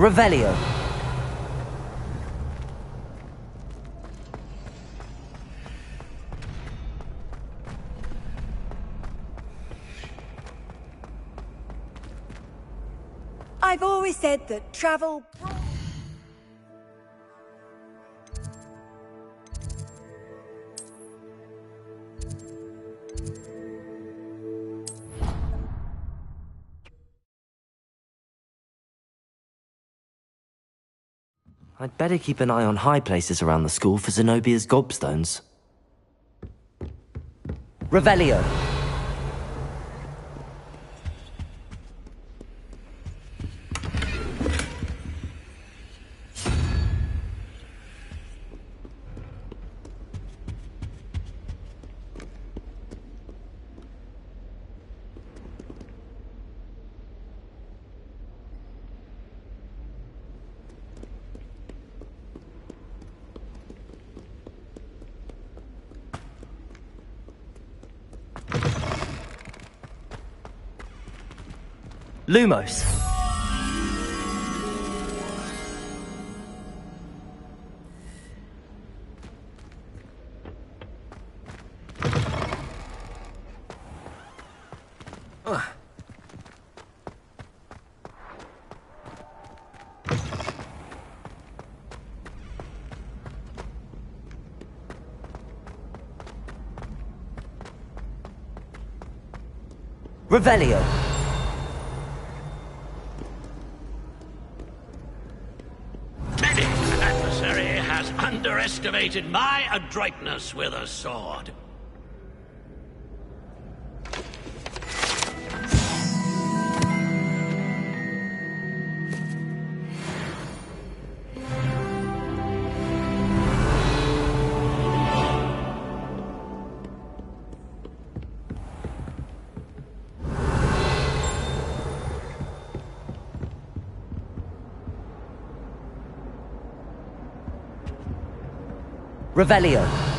Revelio. I've always said that travel... I'd better keep an eye on high places around the school for Zenobia's gobstones. Revelio. Lumos. Revelio. Underestimated my adroitness with a sword. Revelio.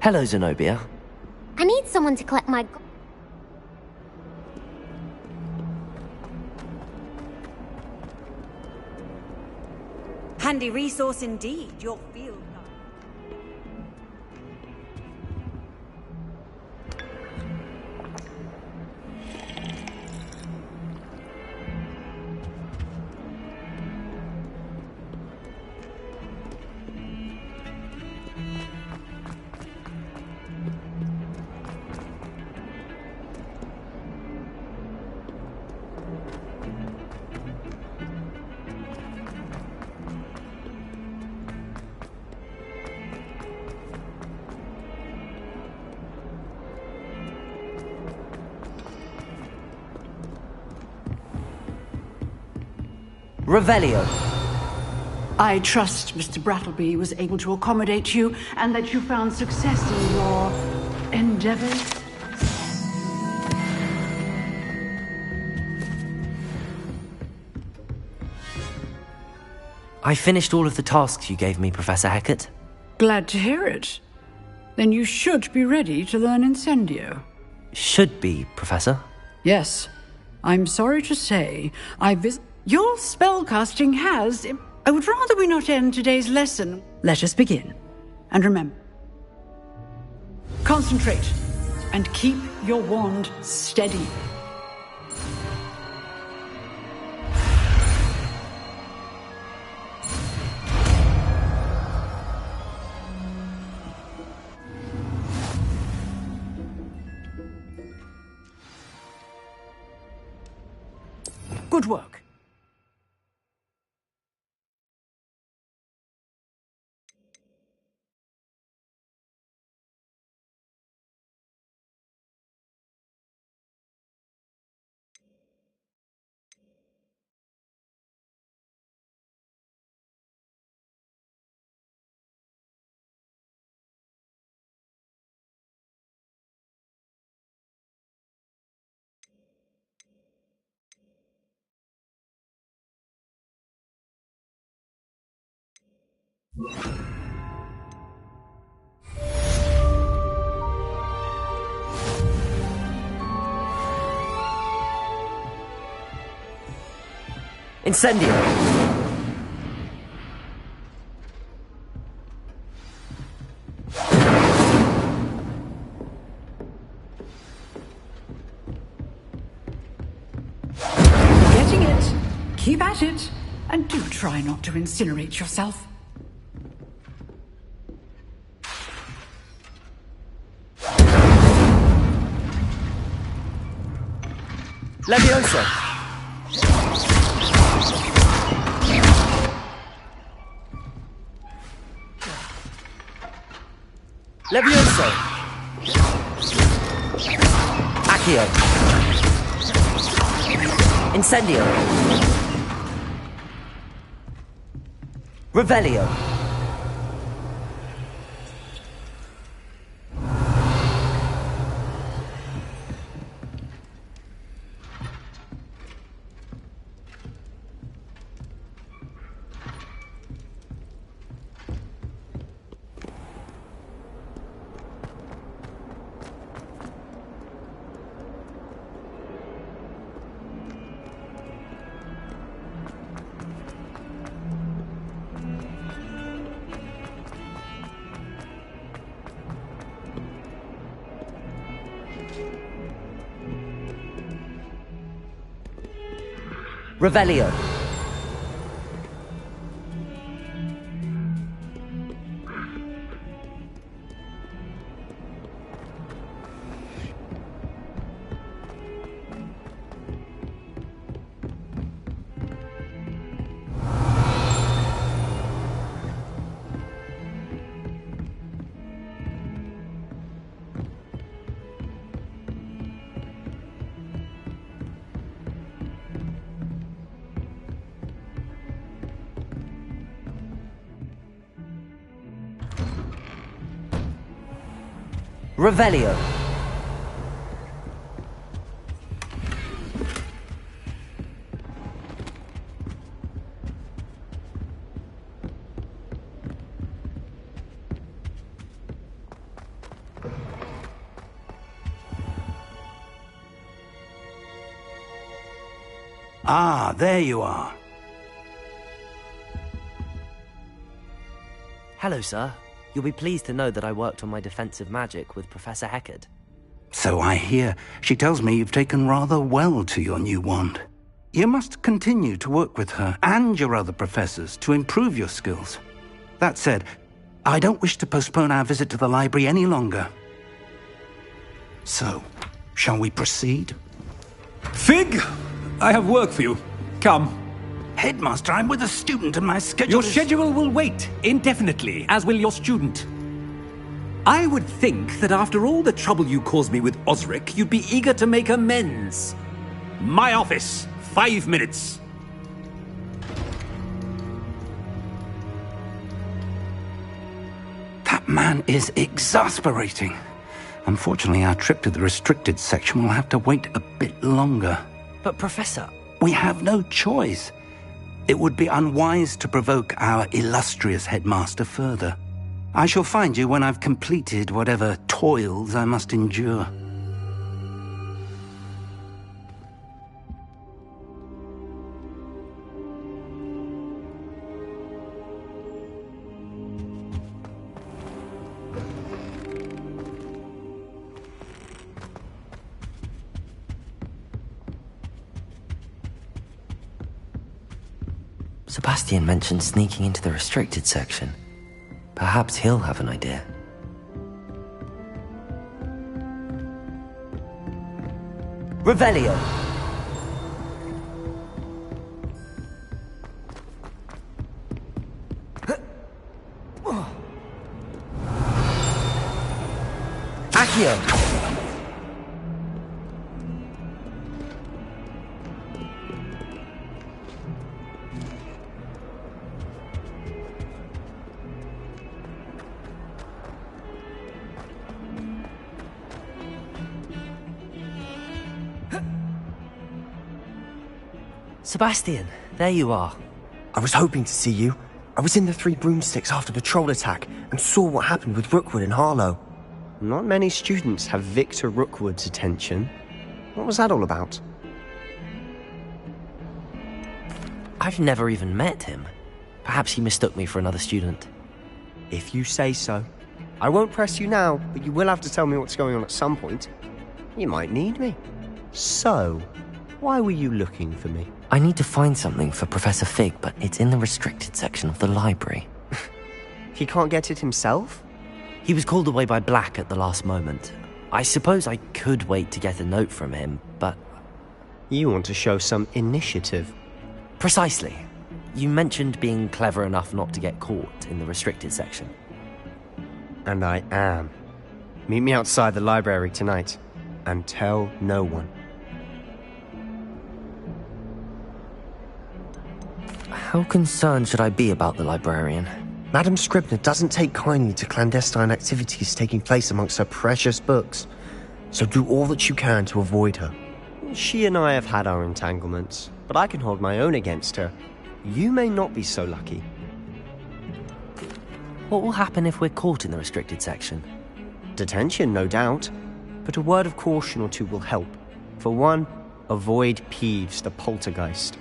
Hello, Zenobia. I need someone to collect my... Handy resource indeed, your field guide. Revelio. I trust Mr. Brattleby was able to accommodate you and that you found success in your endeavors. I finished all of the tasks you gave me, Professor Hecat. Glad to hear it. Then you should be ready to learn Incendio. Should be, Professor. Yes. I'm sorry to say, your spellcasting has... I would rather we not end today's lesson. Let us begin. And remember, concentrate and keep your wand steady. Good work. Incendio! Getting it. Keep at it. And do try not to incinerate yourself. Leviosa! Levioso! Accio! Incendio! Revelio! Revelio! Revelio! Ah, there you are. Hello, sir. You'll be pleased to know that I worked on my defensive magic with Professor Heckard. So I hear. She tells me you've taken rather well to your new wand. You must continue to work with her and your other professors to improve your skills. That said, I don't wish to postpone our visit to the library any longer. So, shall we proceed? Fig! I have work for you. Come. Headmaster, I'm with a student and my schedule Your schedule will wait indefinitely, as will your student. I would think that after all the trouble you caused me with Osric, you'd be eager to make amends. My office. 5 minutes. That man is exasperating. Unfortunately, our trip to the restricted section will have to wait a bit longer. But, Professor... We have no choice. It would be unwise to provoke our illustrious headmaster further. I shall find you when I've completed whatever toils I must endure. Sebastian mentioned sneaking into the restricted section. Perhaps he'll have an idea. Revelio! Accio! Sebastian, there you are. I was hoping to see you. I was in the Three Broomsticks after the troll attack and saw what happened with Rookwood and Harlow. Not many students have Victor Rookwood's attention. What was that all about? I've never even met him. Perhaps he mistook me for another student. If you say so. I won't press you now, but you will have to tell me what's going on at some point. You might need me. So, why were you looking for me? I need to find something for Professor Fig, but it's in the restricted section of the library. He can't get it himself? He was called away by Black at the last moment. I suppose I could wait to get a note from him, but... You want to show some initiative. Precisely. You mentioned being clever enough not to get caught in the restricted section. And I am. Meet me outside the library tonight, and tell no one. How concerned should I be about the librarian? Madam Scribner doesn't take kindly to clandestine activities taking place amongst her precious books, so do all that you can to avoid her. She and I have had our entanglements, but I can hold my own against her. You may not be so lucky. What will happen if we're caught in the restricted section? Detention, no doubt, but a word of caution or two will help. For one, avoid Peeves, the poltergeist.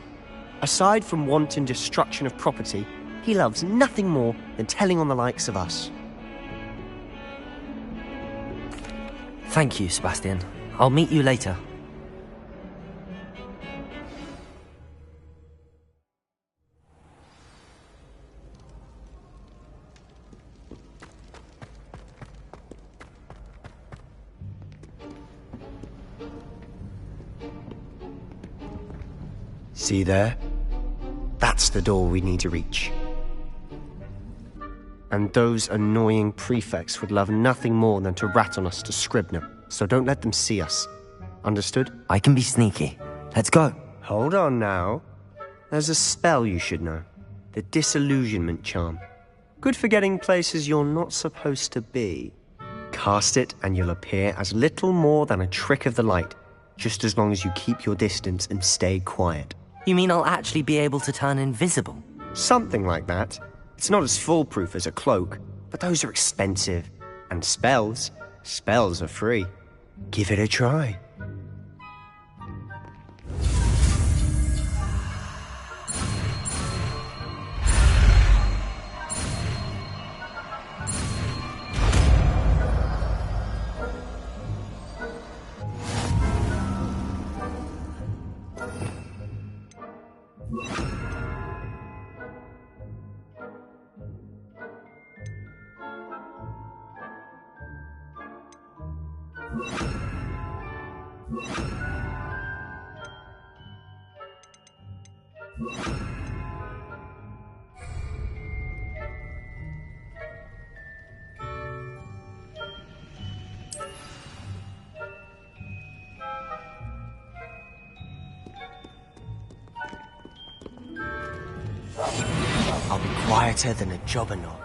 Aside from wanton destruction of property, he loves nothing more than telling on the likes of us. Thank you, Sebastian. I'll meet you later. See there? That's the door we need to reach. And those annoying prefects would love nothing more than to rat on us to Scribner, so don't let them see us. Understood? I can be sneaky. Let's go. Hold on now. There's a spell you should know. The Disillusionment Charm. Good for getting places you're not supposed to be. Cast it and you'll appear as little more than a trick of the light, just as long as you keep your distance and stay quiet. You mean I'll actually be able to turn invisible? Something like that. It's not as foolproof as a cloak, but those are expensive. And spells are free. Give it a try. I'll be quieter than a jobberknoll.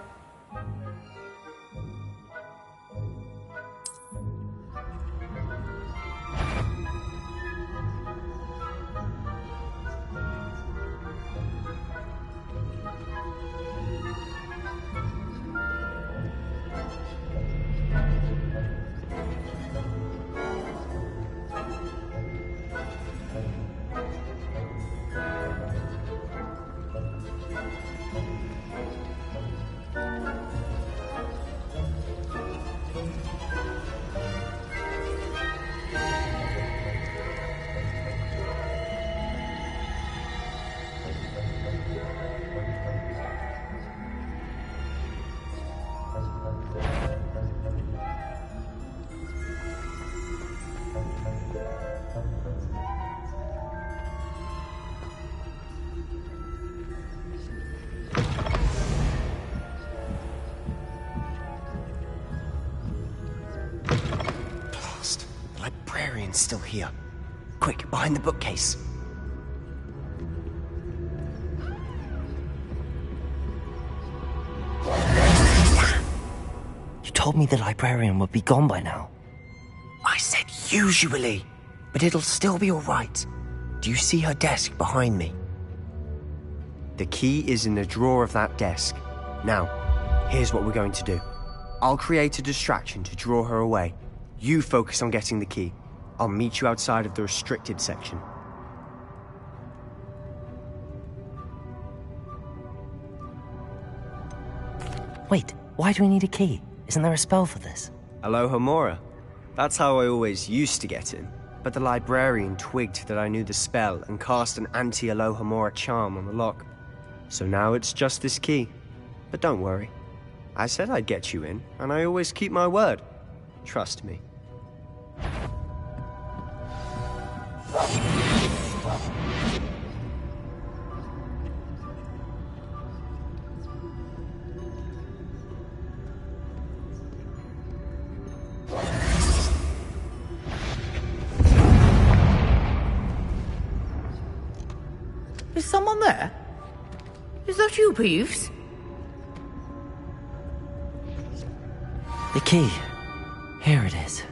Someone's still here. Quick, behind the bookcase. You told me the librarian would be gone by now. I said usually, but it'll still be alright. Do you see her desk behind me? The key is in the drawer of that desk. Now, here's what we're going to do. I'll create a distraction to draw her away. You focus on getting the key. I'll meet you outside of the restricted section. Wait, why do we need a key? Isn't there a spell for this? Alohomora. That's how I always used to get in. But the librarian twigged that I knew the spell and cast an anti-Alohomora charm on the lock. So now it's just this key. But don't worry. I said I'd get you in, and I always keep my word. Trust me. Is someone there? Is that you, Peeves? The key. Here it is.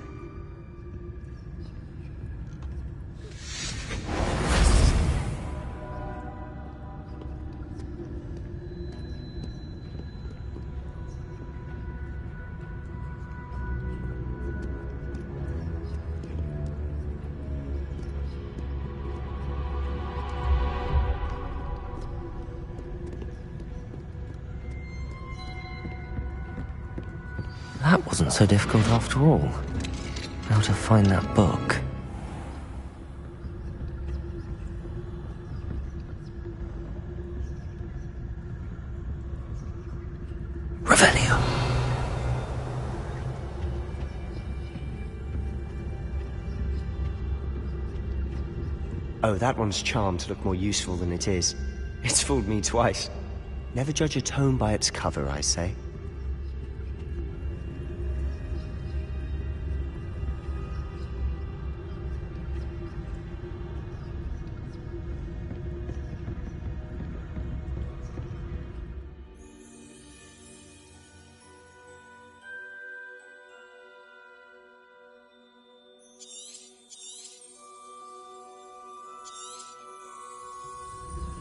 That wasn't so difficult after all. How to find that book. Revelio. Oh, that one's charmed to look more useful than it is. It's fooled me twice. Never judge a tome by its cover, I say.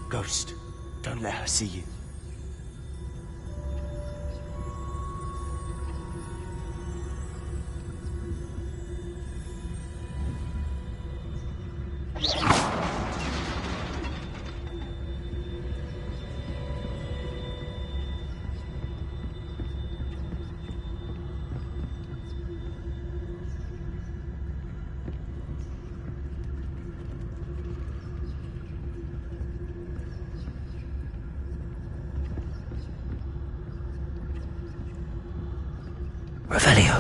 Ghost, don't let her see you. Revelio.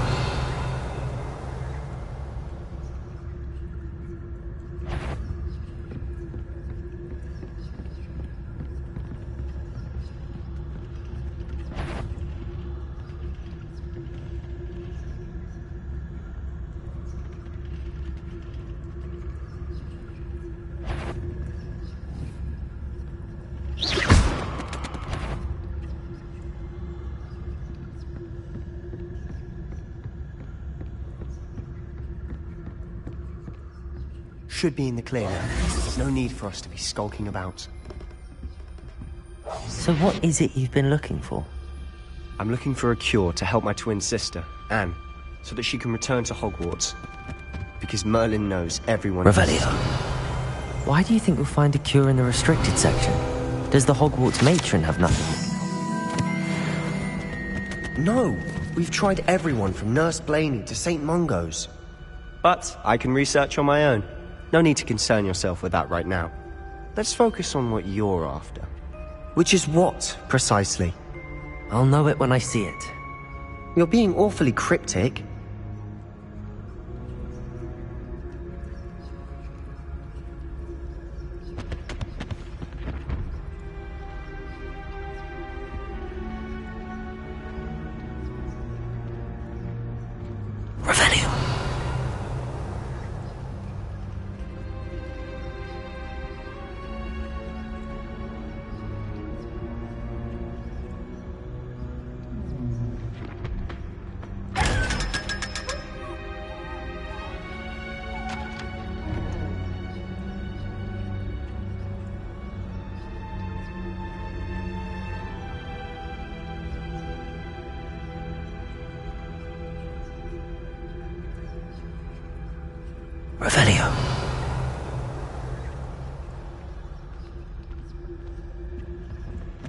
Should be in the clear now. No need for us to be skulking about. So what is it you've been looking for? I'm looking for a cure to help my twin sister, Anne, so that she can return to Hogwarts. Because Merlin knows everyone... Revelio. Why do you think we'll find a cure in the restricted section? Does the Hogwarts matron have nothing? No! We've tried everyone from Nurse Blaney to St. Mungo's. But I can research on my own. No need to concern yourself with that right now. Let's focus on what you're after. Which is what, precisely? I'll know it when I see it. You're being awfully cryptic. Revelio. Revelio.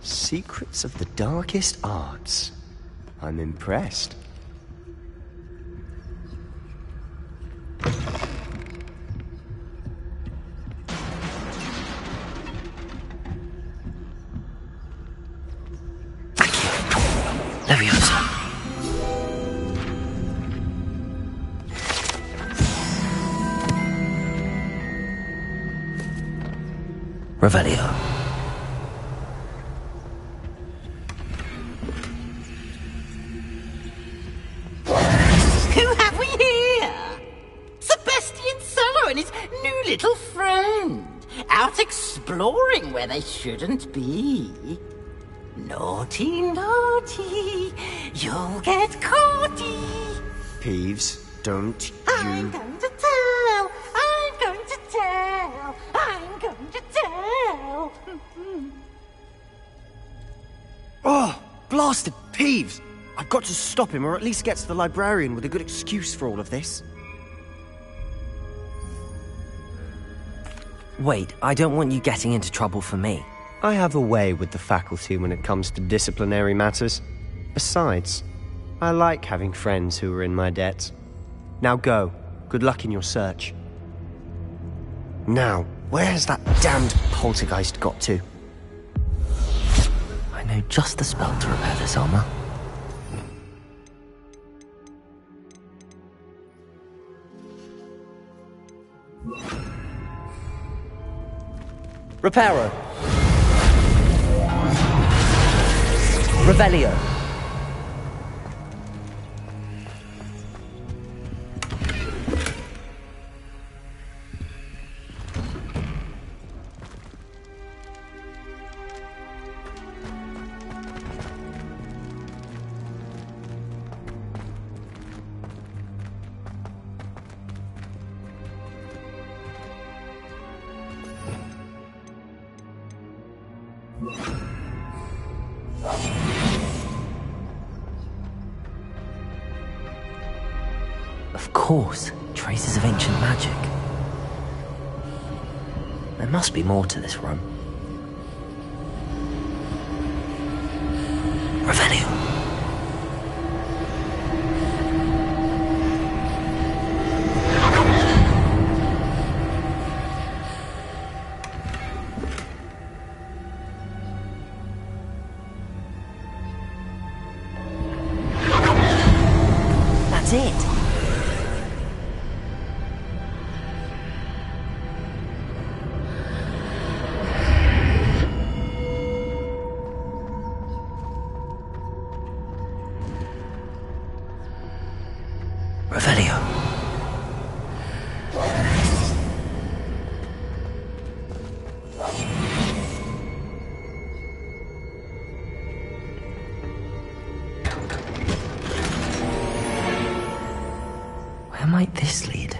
Secrets of the darkest arts. I'm impressed. Leviosa. Revelio. Who have we here? Sebastian Sallow and his new little friend. Out exploring where they shouldn't be. Naughty, naughty. You'll get caughty. Peeves, don't I'm you... going to tell. I'm going to tell. I'm going to tell. Oh, blasted Peeves! I've got to stop him, or at least get to the librarian with a good excuse for all of this. Wait, I don't want you getting into trouble for me. I have a way with the faculty when it comes to disciplinary matters. Besides, I like having friends who are in my debt. Now go. Good luck in your search. Now, where's that damned poltergeist got to? I know just the spell to repair this armor. Reparo. Revelio. Of course, traces of ancient magic. There must be more to this room. Revelio. That's it. Revelio. Where might this lead?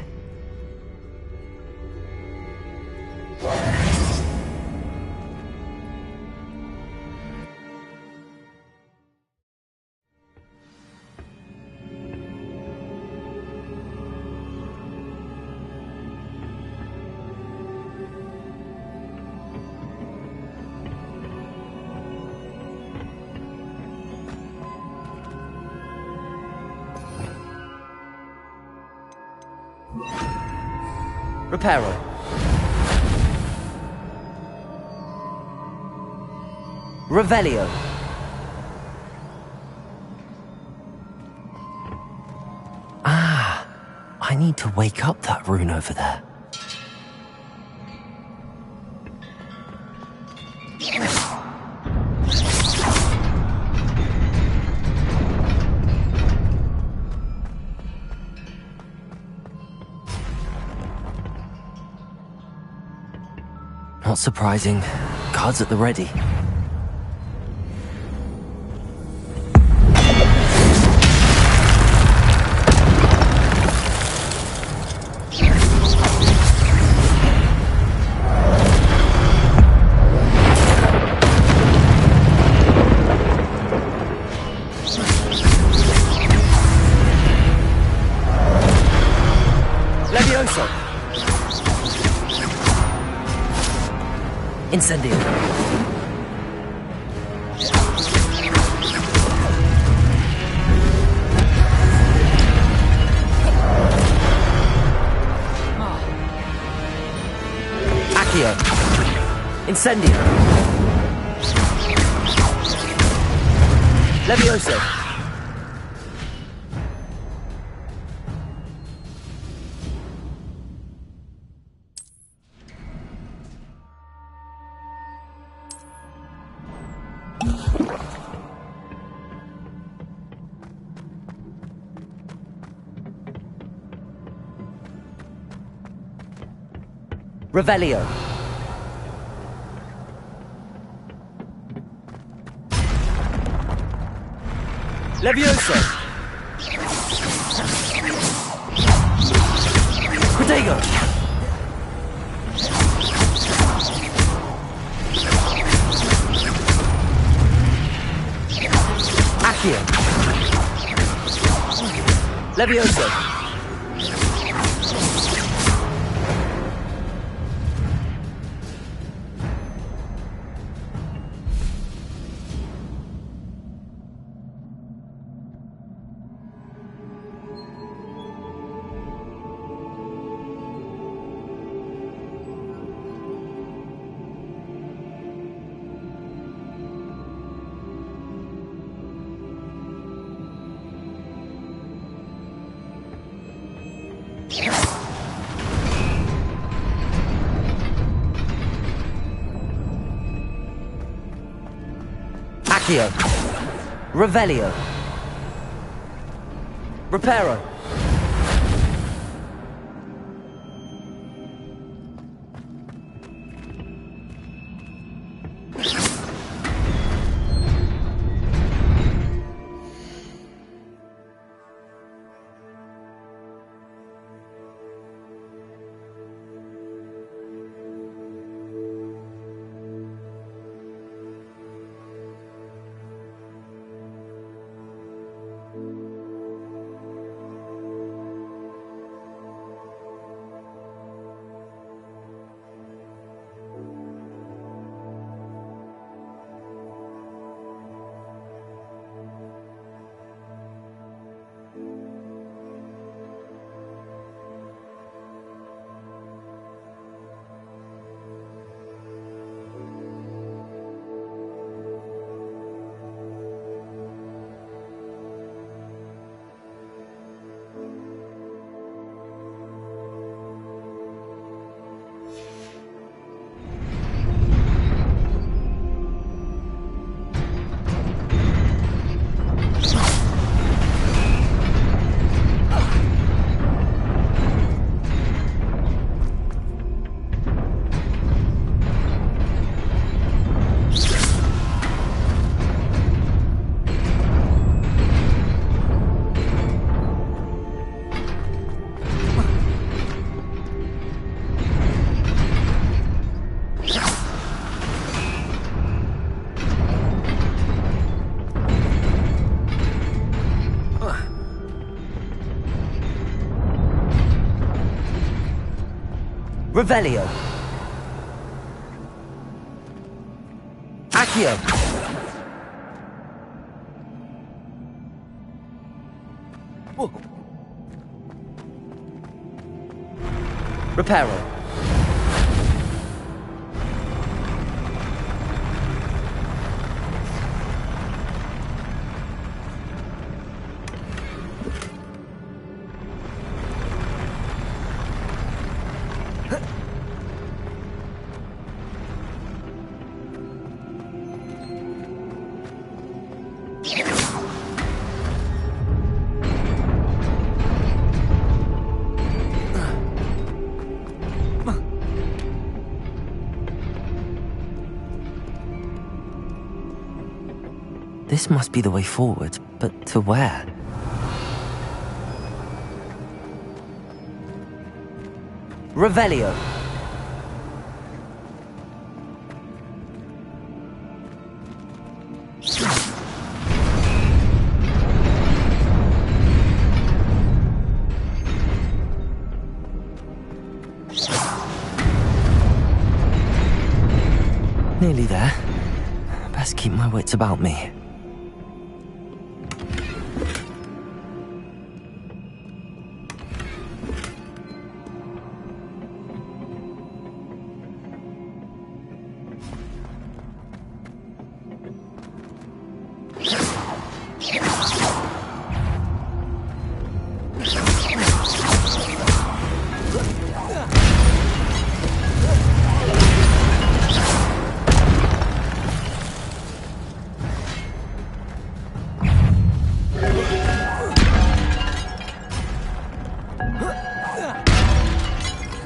Reparo. Revelio. Ah, I need to wake up that rune over there. Not surprising. Cards at the ready. Leviosa! Incendio. Accio. Incendio. Levioso. Revelio. Levioso. Protego. Accio. Levioso. Accio. Revelio. Reparo. Revelio. Accio. Reparo. This must be the way forward, but to where? Revelio. Nearly there. Best keep my wits about me.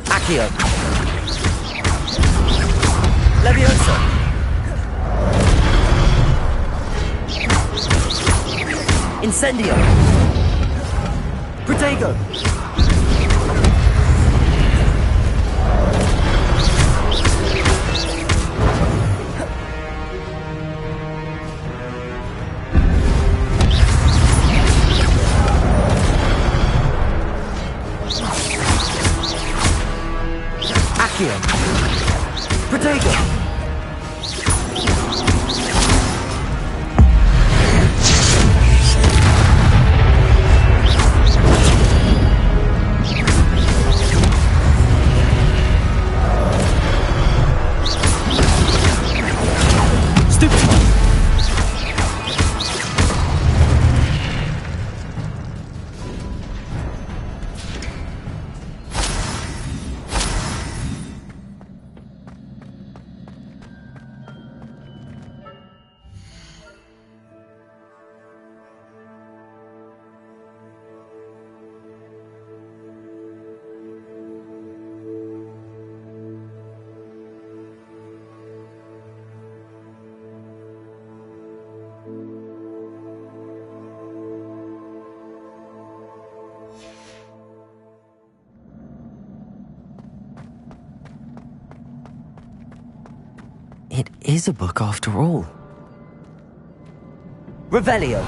Accio. Leviosa. Incendio. Protego. Accio. Protego. It is a book after all. Revelio.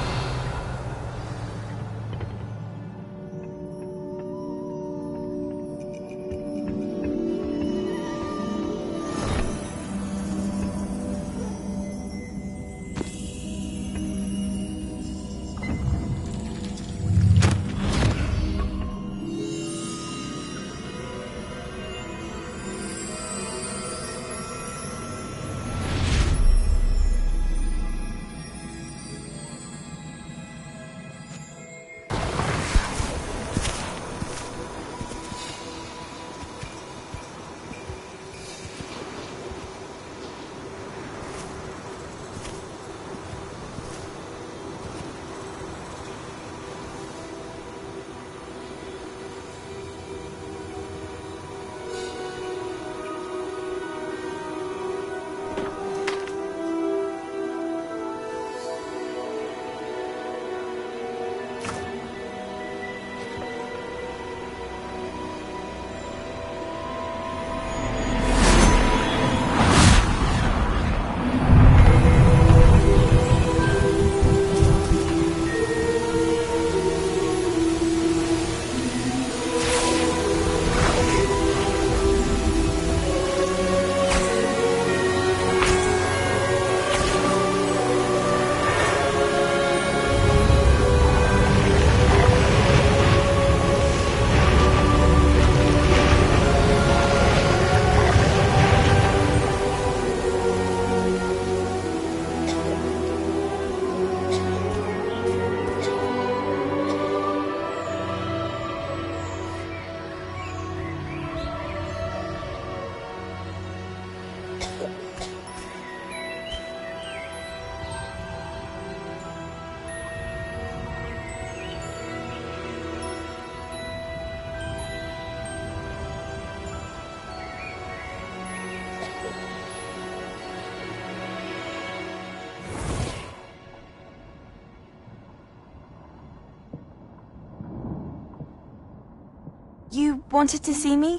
You wanted to see me?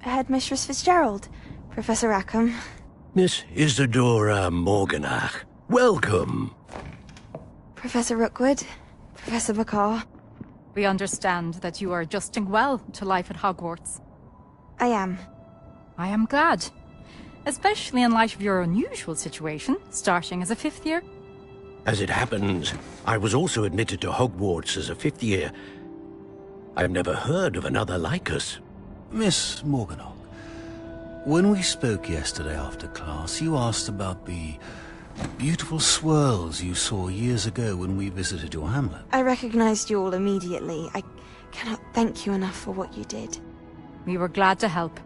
Headmistress Fitzgerald, Professor Rackham. Miss Isadora Morganach, welcome. Professor Rookwood, Professor McCaw. We understand that you are adjusting well to life at Hogwarts. I am. I am glad. Especially in light of your unusual situation, starting as a 5th year. As it happens, I was also admitted to Hogwarts as a 5th year. I've never heard of another like us. Miss Morganach, when we spoke yesterday after class, you asked about the beautiful swirls you saw years ago when we visited your hamlet. I recognized you all immediately. I cannot thank you enough for what you did. We were glad to help.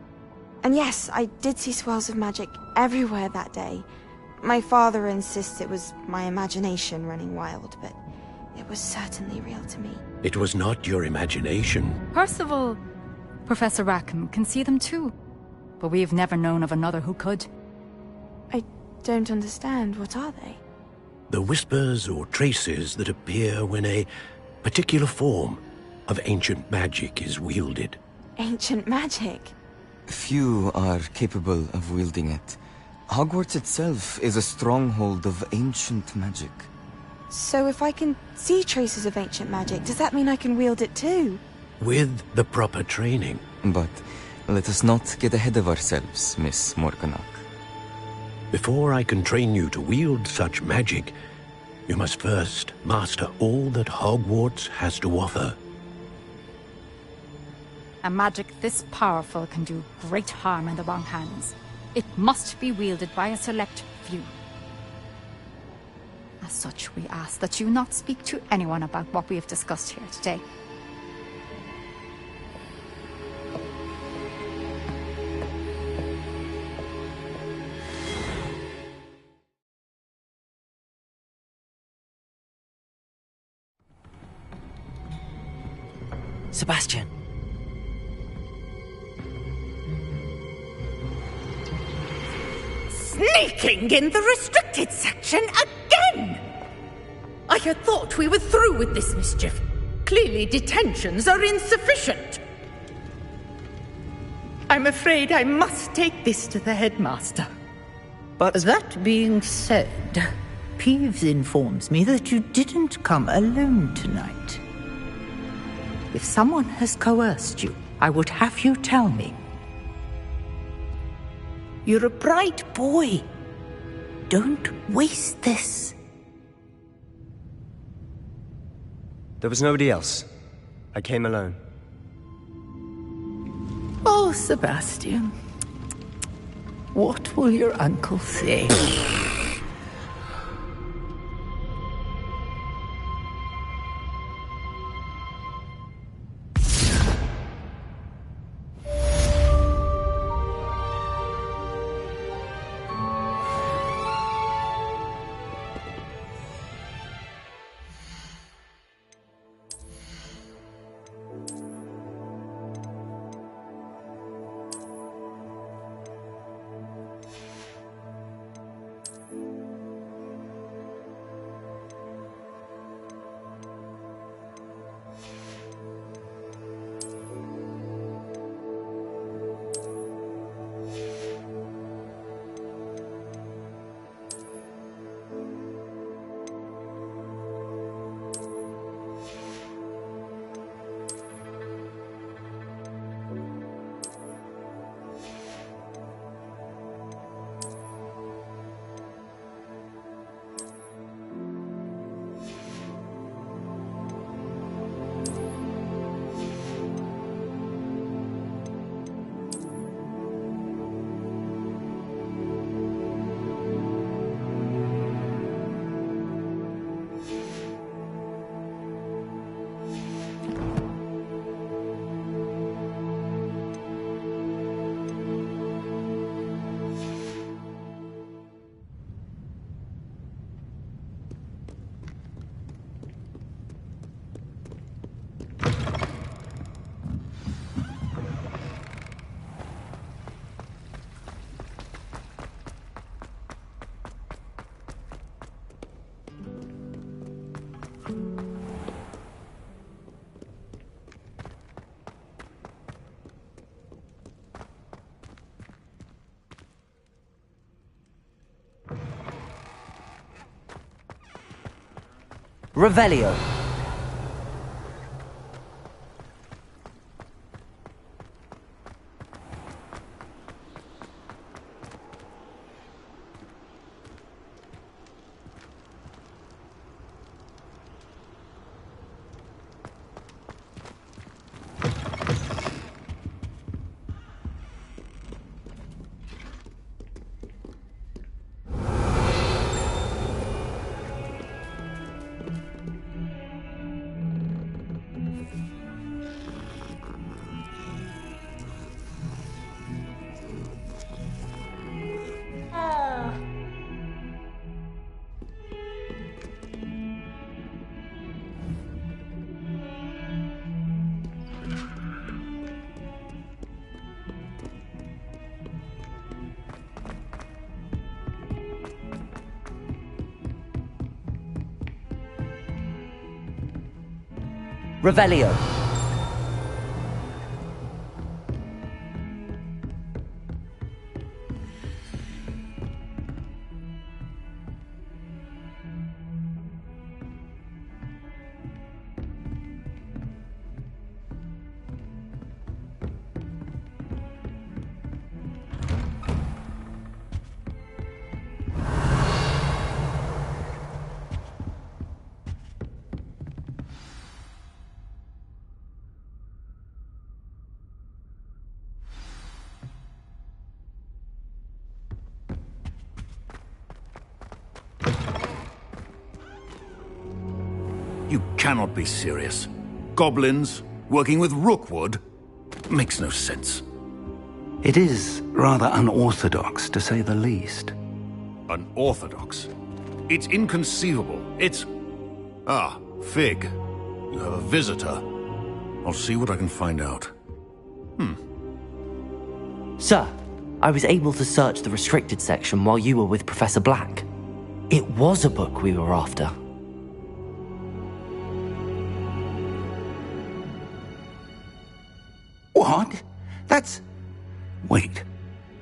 And yes, I did see swirls of magic everywhere that day. My father insists it was my imagination running wild, but it was certainly real to me. It was not your imagination. Percival, Professor Rackham can see them too. But we've never known of another who could. I don't understand. What are they? The whispers or traces that appear when a particular form of ancient magic is wielded. Ancient magic? Few are capable of wielding it. Hogwarts itself is a stronghold of ancient magic. So if I can see traces of ancient magic, does that mean I can wield it too? With the proper training. But let us not get ahead of ourselves, Miss Morganach. Before I can train you to wield such magic, you must first master all that Hogwarts has to offer. A magic this powerful can do great harm in the wrong hands. It must be wielded by a select few. As such, we ask that you not speak to anyone about what we have discussed here today. Sebastian. Sneaking in the restricted section again! I had thought we were through with this mischief. Clearly detentions are insufficient. I'm afraid I must take this to the headmaster. But that being said, Peeves informs me that you didn't come alone tonight. If someone has coerced you, I would have you tell me. You're a bright boy. Don't waste this. There was nobody else. I came alone. Oh, Sebastian. What will your uncle say? Revelio. Revelio. You cannot be serious. Goblins working with Rookwood? Makes no sense. It is rather unorthodox, to say the least. Unorthodox? It's inconceivable. It's... Ah, Fig. You have a visitor. I'll see what I can find out. Sir, I was able to search the restricted section while you were with Professor Black. It was a book we were after. What? That's... Wait.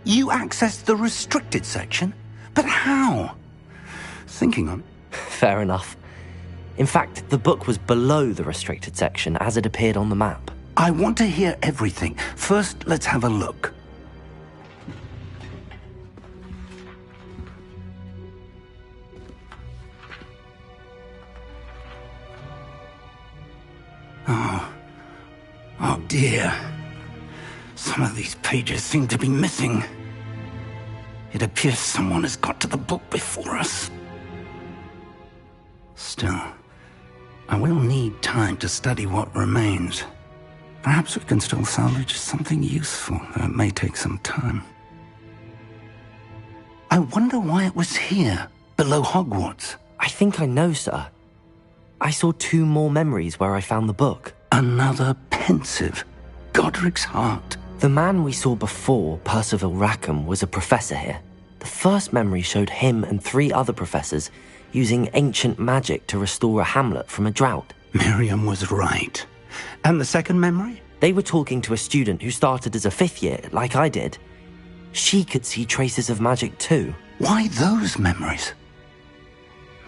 You accessed the restricted section? But how? Thinking on... Fair enough. In fact, the book was below the restricted section as it appeared on the map. I want to hear everything. First, let's have a look. Oh dear. Some of these pages seem to be missing. It appears someone has got to the book before us. Still, I will need time to study what remains. Perhaps we can still salvage something useful, though it may take some time. I wonder why it was here, below Hogwarts. I think I know, sir. I saw 2 more memories where I found the book. Another pensive. Godric's heart. The man we saw before, Percival Rackham, was a professor here. The first memory showed him and 3 other professors using ancient magic to restore a hamlet from a drought. Miriam was right. And the second memory? They were talking to a student who started as a 5th year, like I did. She could see traces of magic too. Why those memories?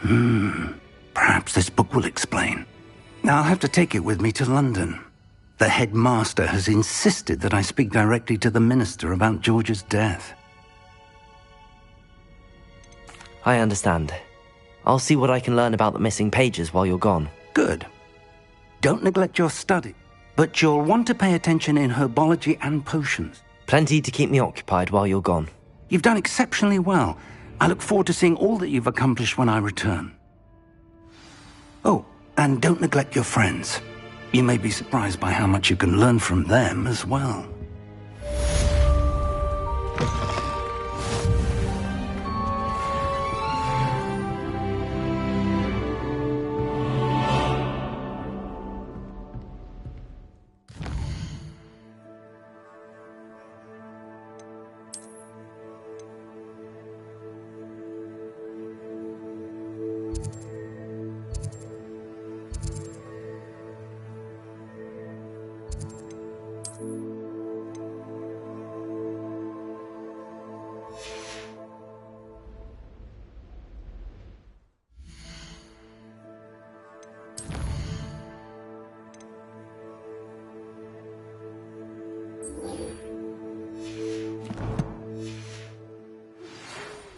Perhaps this book will explain. I'll have to take it with me to London. The headmaster has insisted that I speak directly to the minister about George's death. I understand. I'll see what I can learn about the missing pages while you're gone. Good. Don't neglect your study, but you'll want to pay attention in herbology and potions. Plenty to keep me occupied while you're gone. You've done exceptionally well. I look forward to seeing all that you've accomplished when I return. Oh, and don't neglect your friends. You may be surprised by how much you can learn from them as well.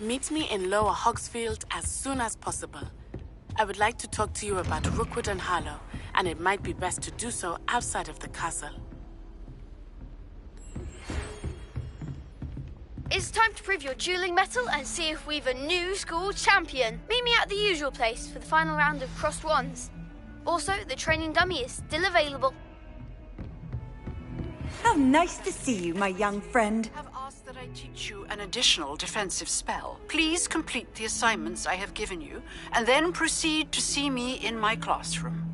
Meet me in Lower Hogsfield as soon as possible. I would like to talk to you about Rookwood and Harlow, and it might be best to do so outside of the castle. It's time to prove your dueling mettle and see if we've a new school champion. Meet me at the usual place for the final round of crossed wands. Also, the training dummy is still available. How nice to see you, my young friend. I have asked that I teach you an additional defensive spell. Please complete the assignments I have given you, and then proceed to see me in my classroom.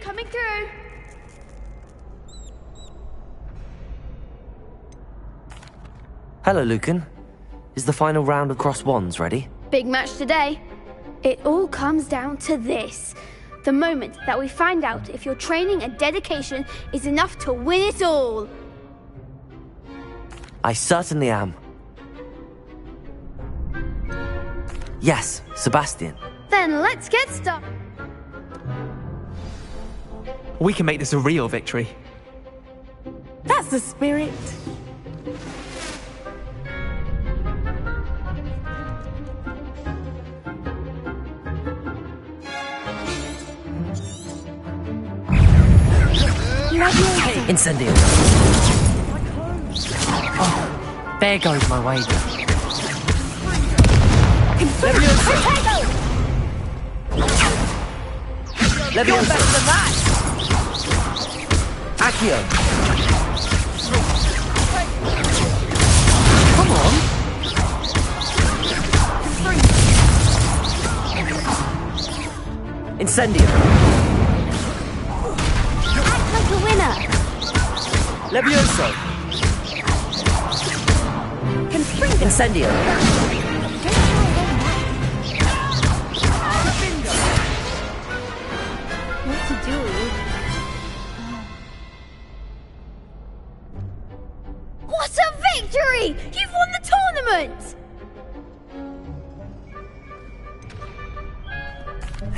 coming through. Hello, Lucan. Is the final round of Cross Wands ready? Big match today. It all comes down to this. The moment that we find out if your training and dedication is enough to win it all. I certainly am. Yes, Sebastian. Then let's get started. We can make this a real victory. That's the spirit. Incendio. Oh, there goes my wager. Leviosa. Better than that. Accio. Come on. Incendio. Act like a winner. Levioso. Incendio. What to do? What a victory! You've won the tournament!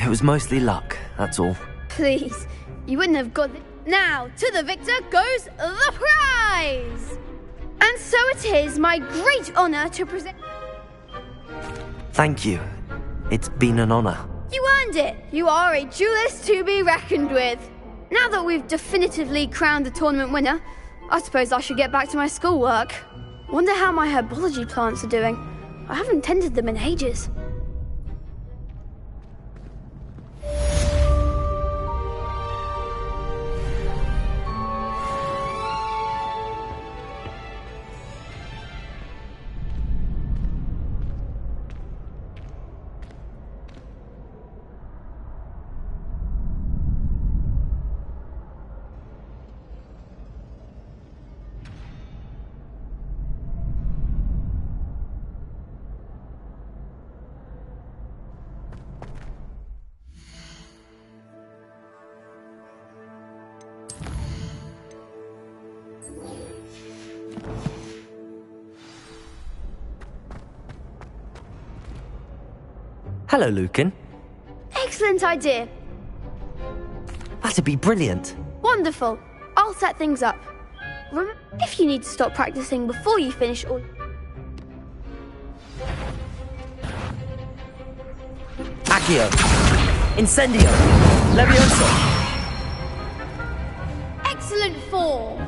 It was mostly luck, that's all. Please, you wouldn't have got it. Now, to the victor goes the prize! And so it is my great honor to present... Thank you. It's been an honor. You earned it! You are a duelist to be reckoned with. Now that we've definitively crowned the tournament winner, I suppose I should get back to my schoolwork. Wonder how my herbology plants are doing. I haven't tended them in ages. Hello, Lucan. Excellent idea. That'd be brilliant. Wonderful. I'll set things up. Remember, if you need to stop practicing before you finish all... Accio. Incendio. Levioso. Excellent form.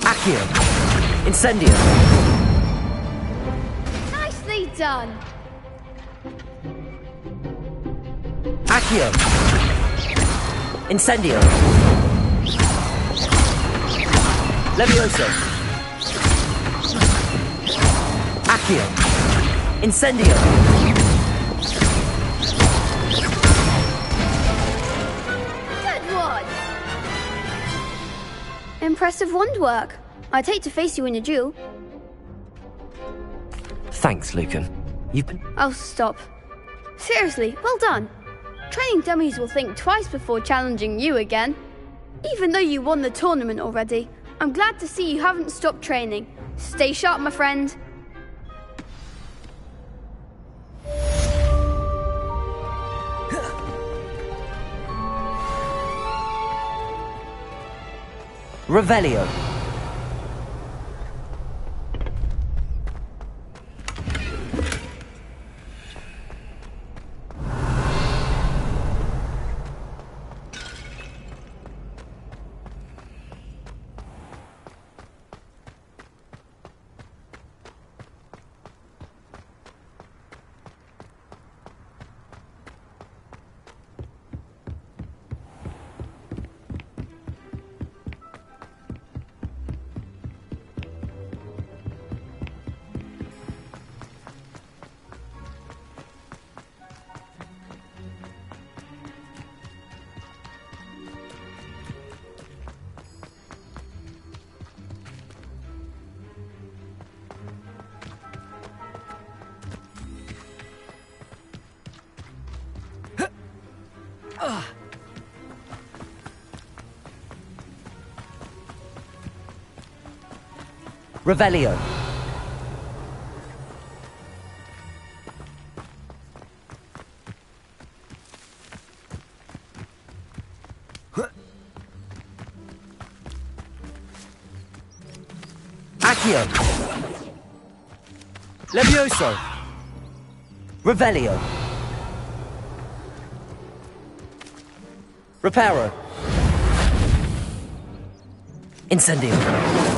Accio. Incendio. Nicely done. Accio. Incendio. Levioso. Accio. Incendio. Good one. Impressive wand work. I'd hate to face you in a duel. Thanks, Lucan. You've been... Oh, stop. Seriously, well done. Training dummies will think twice before challenging you again. Even though you won the tournament already, I'm glad to see you haven't stopped training. Stay sharp, my friend. Revelio. Revelio. Accio. Levioso. Revelio. Reparo. Incendio.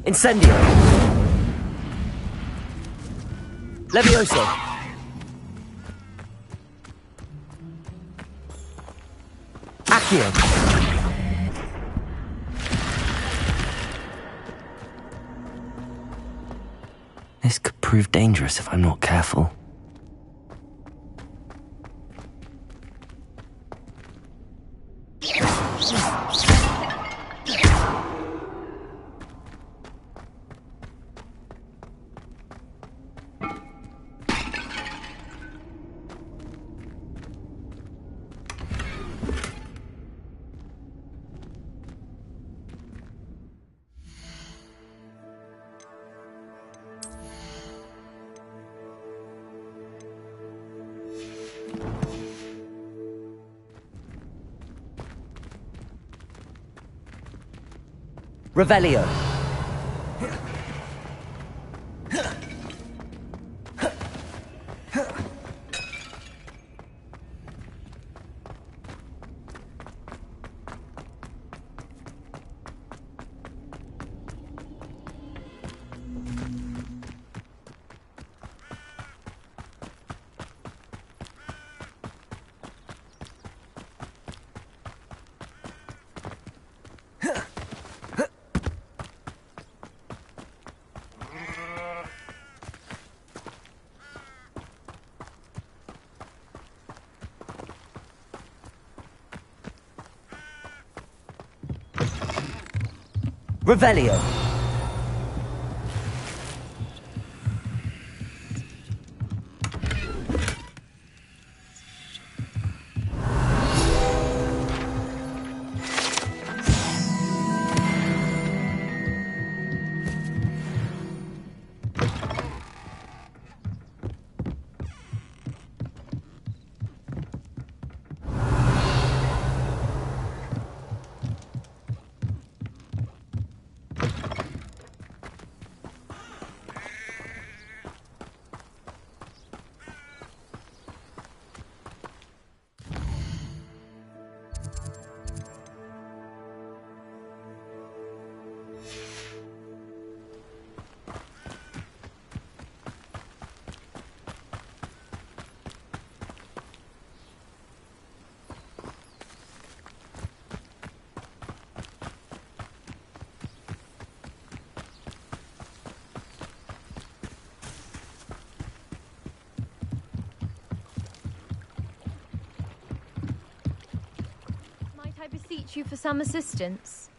Incendio. Levioso. Accio. This could prove dangerous if I'm not careful. Revelio. Revelio. I beseech you for some assistance?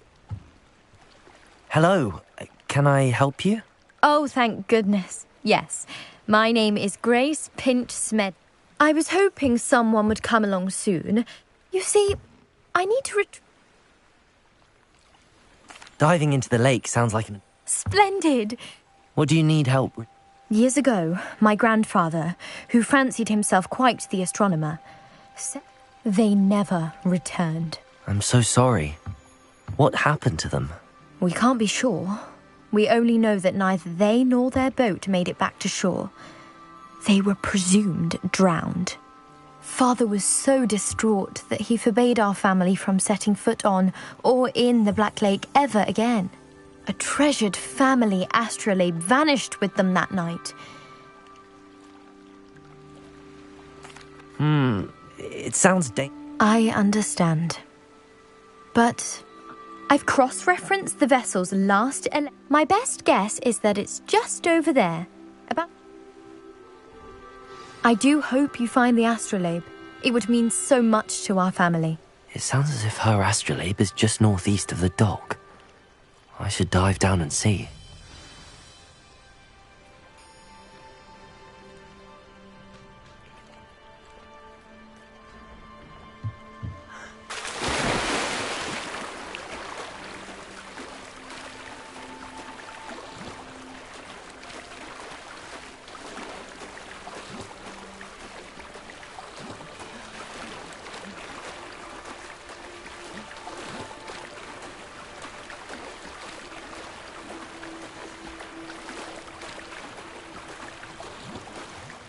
Hello. Can I help you? Oh, thank goodness. Yes. My name is Grace Pint Smed. I was hoping someone would come along soon. You see, I need to Diving into the lake sounds like an... Splendid! What do you need help with? Years ago, my grandfather, who fancied himself quite the astronomer, said they never returned. I'm so sorry. What happened to them? We can't be sure. We only know that neither they nor their boat made it back to shore. They were presumed drowned. Father was so distraught that he forbade our family from setting foot on or in the Black Lake ever again. A treasured family astrolabe vanished with them that night. It sounds I understand. But I've cross-referenced the vessel's last... My best guess is that it's just over there. I do hope you find the astrolabe. It would mean so much to our family. It sounds as if her astrolabe is just northeast of the dock. I should dive down and see.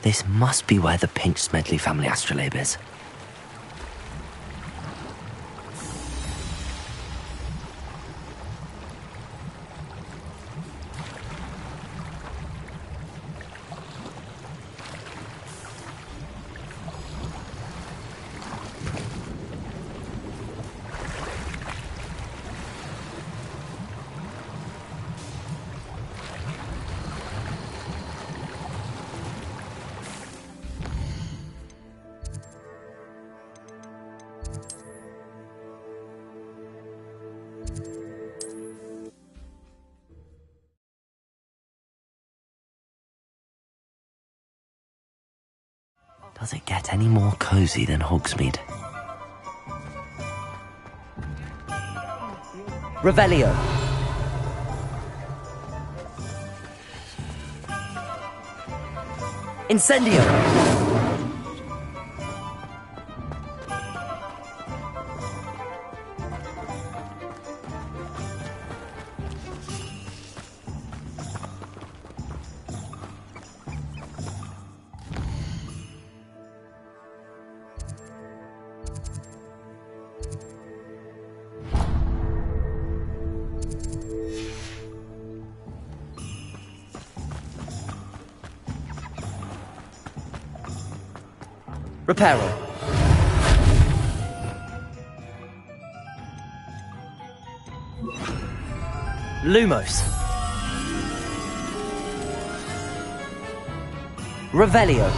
This must be where the Pinch Smedley family astrolabe is. Does it get any more cozy than Hogsmeade? Revelio. Incendio. Reparo. Lumos. Revelio.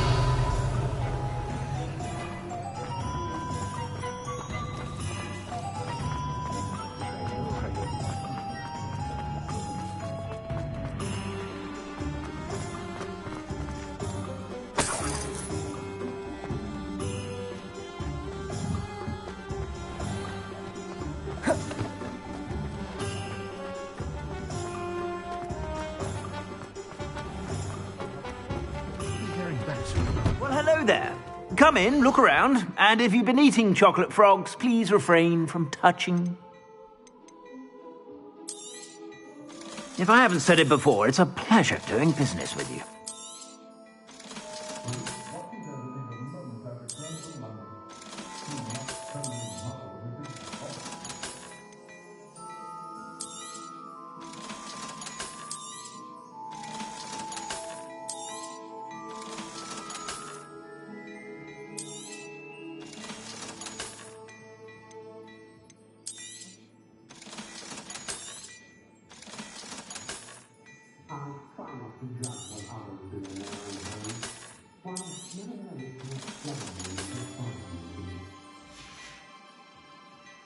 Well, hello there. Come in, look around, and if you've been eating chocolate frogs, please refrain from touching. If I haven't said it before, it's a pleasure doing business with you.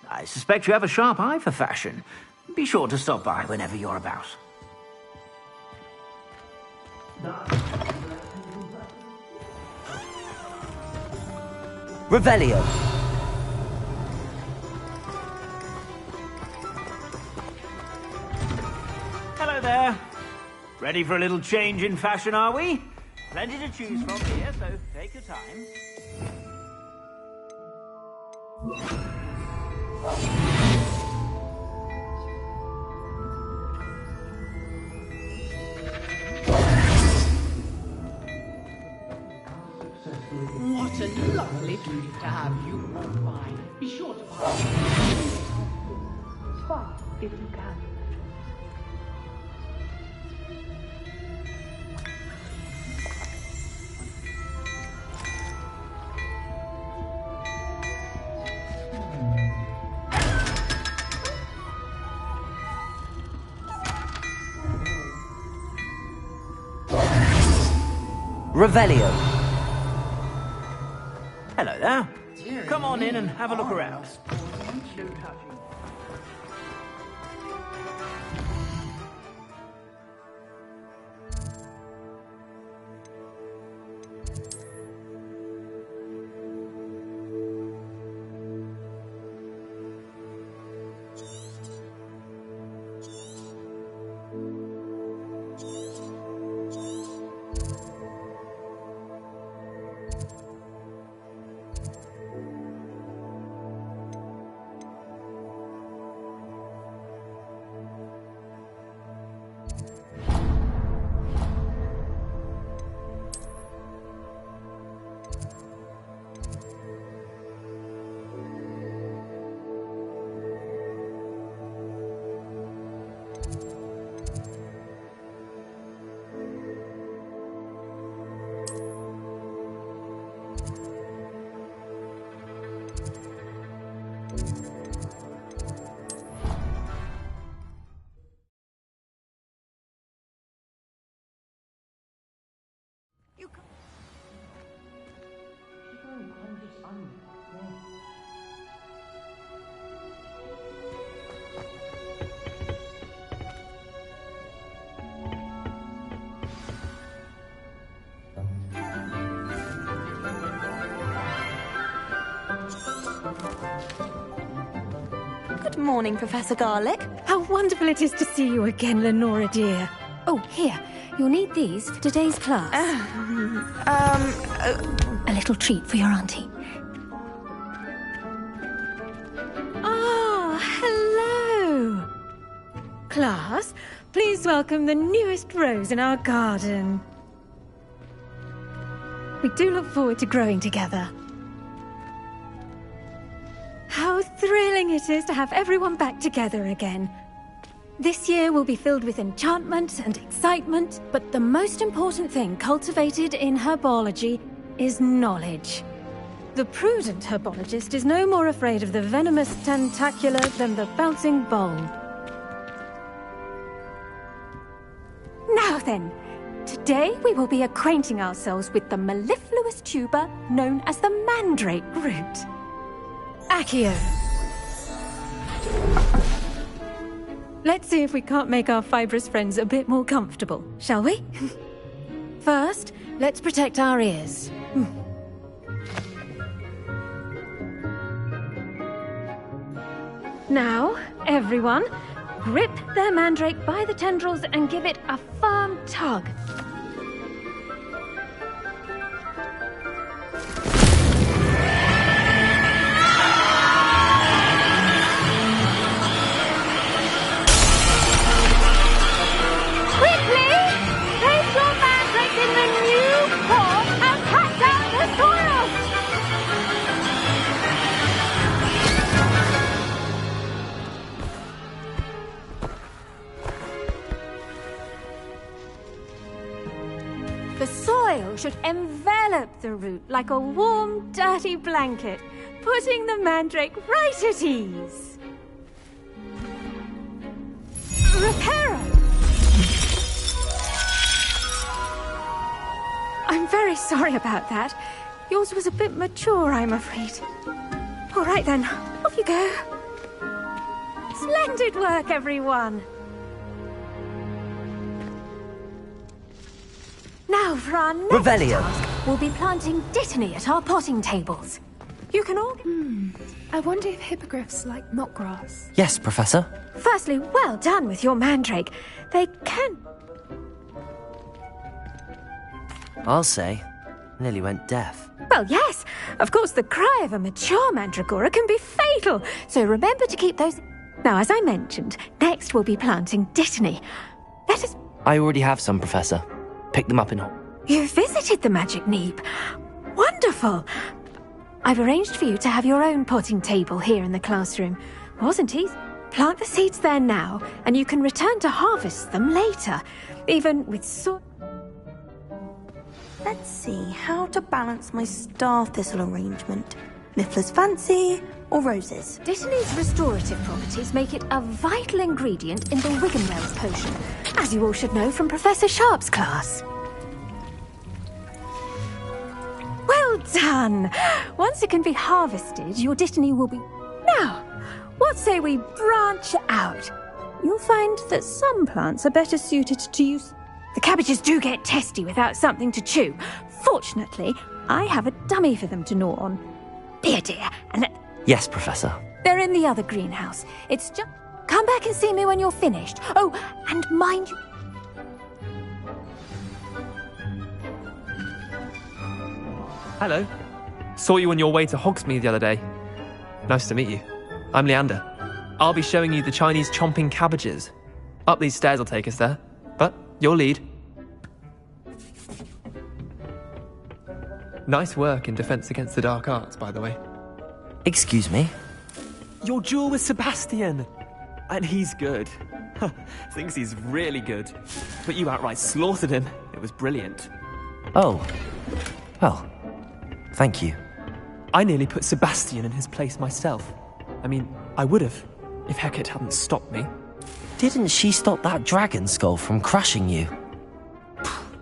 I suspect you have a sharp eye for fashion. Be sure to stop by whenever you're about. Revelio. Hello there. Ready for a little change in fashion, are we? Plenty to choose from here, so take your time. What a lovely treat to have you walk by. Be sure to pass. Try if you can. Revelio. Hello there. Come on in and have a look around. Good morning, Professor Garlick. How wonderful it is to see you again, Lenora dear. Oh, here. You'll need these for today's class. A little treat for your auntie. Ah, hello. Class, please welcome the newest rose in our garden. We do look forward to growing together. How thrilling it is to have everyone back together again. This year will be filled with enchantment and excitement, but the most important thing cultivated in herbology is knowledge. The prudent herbologist is no more afraid of the venomous tentacula than the bouncing bulb. Now then, today we will be acquainting ourselves with the mellifluous tuber known as the mandrake root. Accio. Let's see if we can't make our fibrous friends a bit more comfortable, shall we? First, let's protect our ears. Now, everyone, grip their mandrake by the tendrils and give it a firm tug. The soil should envelop the root like a warm, dirty blanket, putting the mandrake right at ease. Reparo! I'm very sorry about that. Yours was a bit mature, I'm afraid. All right then, off you go. Splendid work, everyone. Now for our next task, we'll be planting dittany at our potting tables. You can all... I wonder if hippogriffs like knotgrass. Yes, Professor. Firstly, well done with your mandrake. They can... I'll say, nearly went deaf. Well, yes. Of course, the cry of a mature mandragora can be fatal. So remember to keep those... Now, as I mentioned, next we'll be planting dittany. Let us... I already have some, Professor. Pick them up in... You visited the Magic Neep. Wonderful. I've arranged for you to have your own potting table here in the classroom. Wasn't easy. Plant the seeds there now, and you can return to harvest them later. Even with Let's see how to balance my star thistle arrangement. Niffler's fancy or roses? Dittany's restorative properties make it a vital ingredient in the Wiggenweld potion, as you all should know from Professor Sharp's class. done! Once it can be harvested, your dittany will be... Now, what say we branch out? You'll find that some plants are better suited to use... The cabbages do get testy without something to chew. Fortunately, I have a dummy for them to gnaw on. Here, dear, and Yes, Professor. they're in the other greenhouse. It's just... Come back and see me when you're finished. Oh, and mind you... Hello. Saw you on your way to Hogsmeade the other day. Nice to meet you. I'm Leander. I'll be showing you the Chinese chomping cabbages. Up these stairs will take us there, but your lead. Nice work in Defense Against the Dark Arts, by the way. Excuse me? Your duel with Sebastian! And he's good. Thinks he's really good. But you outright slaughtered him. It was brilliant. Oh. Well, thank you. I nearly put Sebastian in his place myself. I mean, I would have, if Hecate hadn't stopped me. Didn't she stop that dragon skull from crushing you?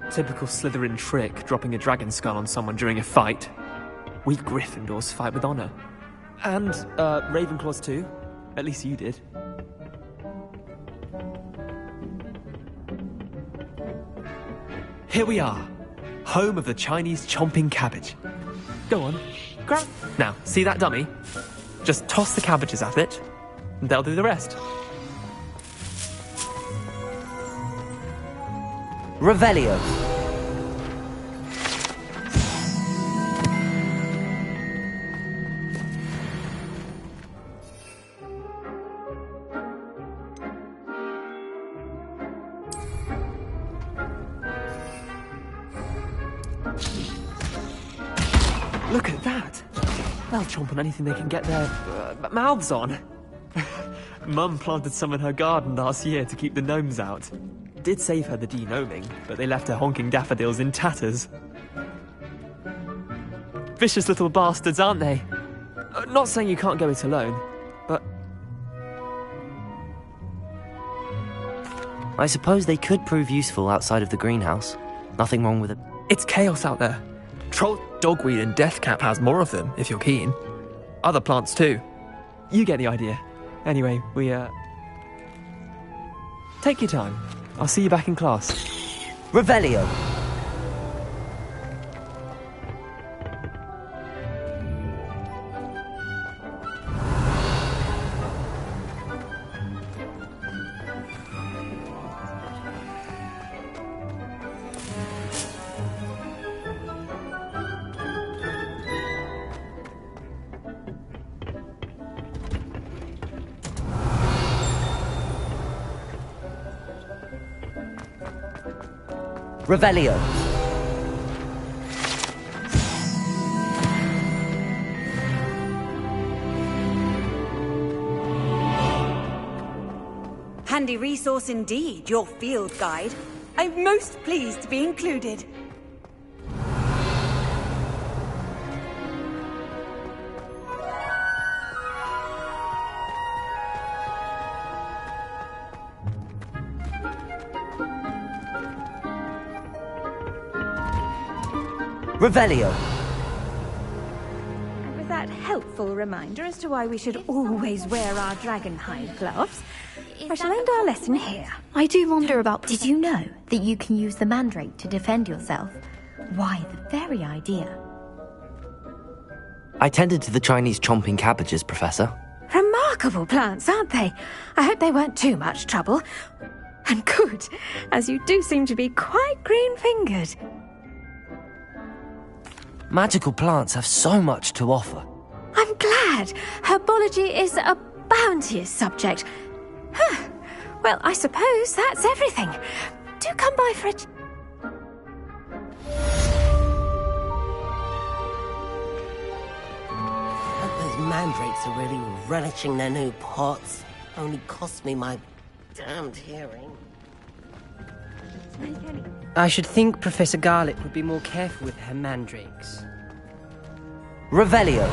Typical Slytherin trick, dropping a dragon skull on someone during a fight. We Gryffindors fight with honor. And, Ravenclaws too. At least you did. Here we are. Home of the Chinese chomping cabbage. Go on, grab... Now, see that dummy? Just toss the cabbages at it, and they'll do the rest. Revelio. Look at that! They'll chomp on anything they can get their mouths on. Mum planted some in her garden last year to keep the gnomes out. Did save her the de-gnoming, but they left her honking daffodils in tatters. Vicious little bastards, aren't they? Not saying you can't go it alone, but... I suppose they could prove useful outside of the greenhouse. Nothing wrong with it. It's chaos out there. Troll, dogweed and deathcap has more of them, if you're keen. Other plants too. You get the idea. Anyway, take your time. I'll see you back in class. Revelio. Revelio. Handy resource indeed, your field guide. I'm most pleased to be included. Revelio. With that helpful reminder as to why we should always wear our dragonhide gloves, I shall end our lesson here. I do wonder about... Did you know that you can use the mandrake to defend yourself? Why, the very idea. I tended to the Chinese chomping cabbages, Professor. Remarkable plants, aren't they? I hope they weren't too much trouble. And good, as you do seem to be quite green-fingered. Magical plants have so much to offer. I'm glad. Herbology is a bounteous subject. Well, I suppose that's everything. Do come by for a... Those mandrakes are really relishing their new pots. Only cost me my damned hearing. I should think Professor Garlick would be more careful with her mandrakes. Revelio.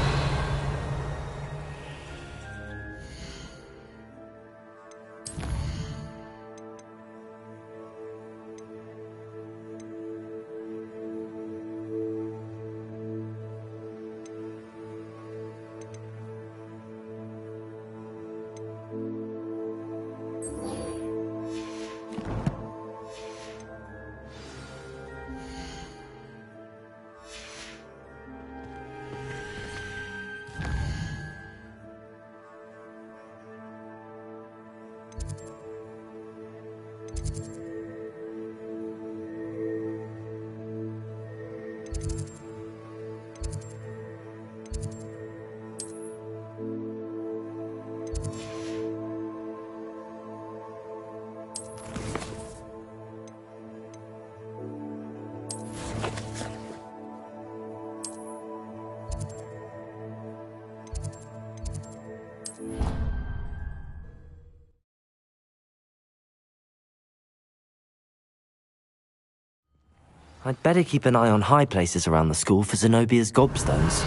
I'd better keep an eye on high places around the school for Zenobia's gobstones.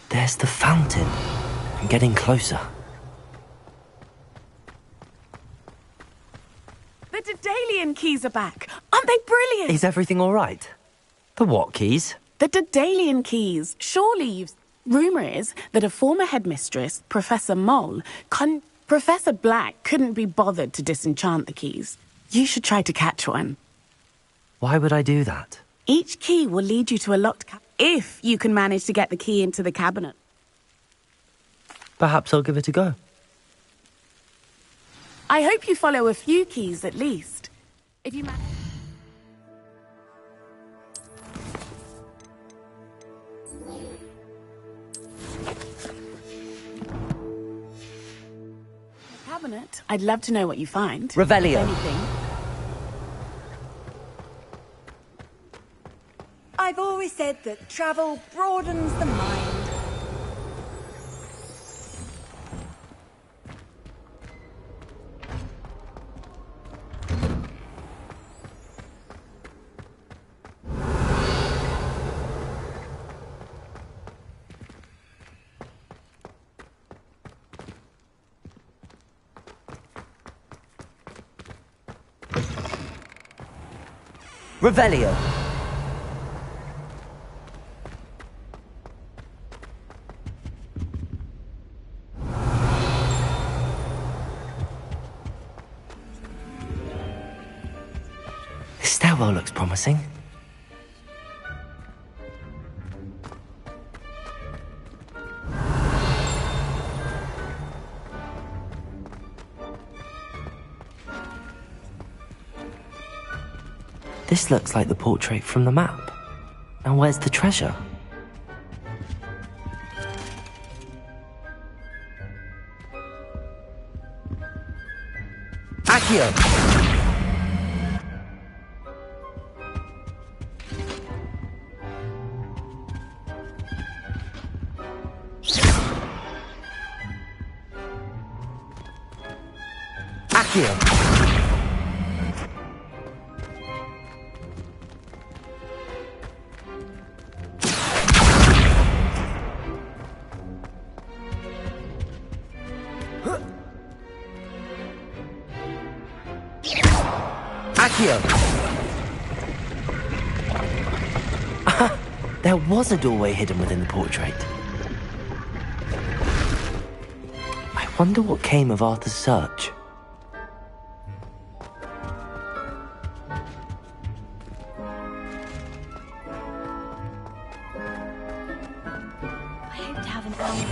There's the fountain. I'm getting closer. The Daedalian keys are back. Aren't they brilliant? Is everything all right? The what keys? The Daedalian keys. Surely you've... Rumour is that a former headmistress, Professor Moll, Professor Black couldn't be bothered to disenchant the keys. You should try to catch one. Why would I do that? Each key will lead you to a locked cabinet, if you can manage to get the key into the cabinet. Perhaps I'll give it a go. I hope you follow a few keys at least. If you manage... Cabinet. I'd love to know what you find. Revelio. Anything. I've always said that travel broadens the mind. Revelio. This stairwell looks promising. This looks like the portrait from the map. Now where's the treasure? Accio! Accio! There was a doorway hidden within the portrait. I wonder what came of Arthur's search. I hope to have an hour.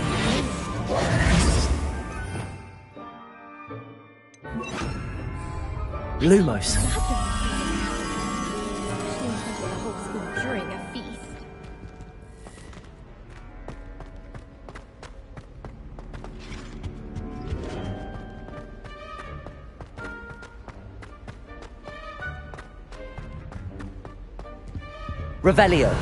Lumos. During a feast. Revelio.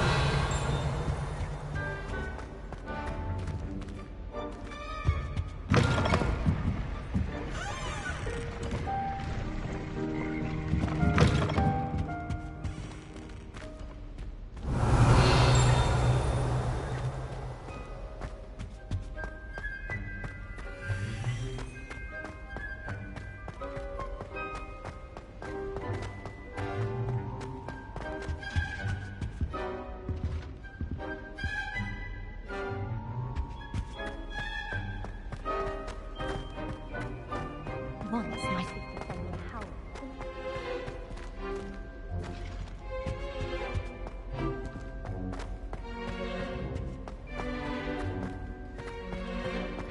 Once my sister sent me a howl.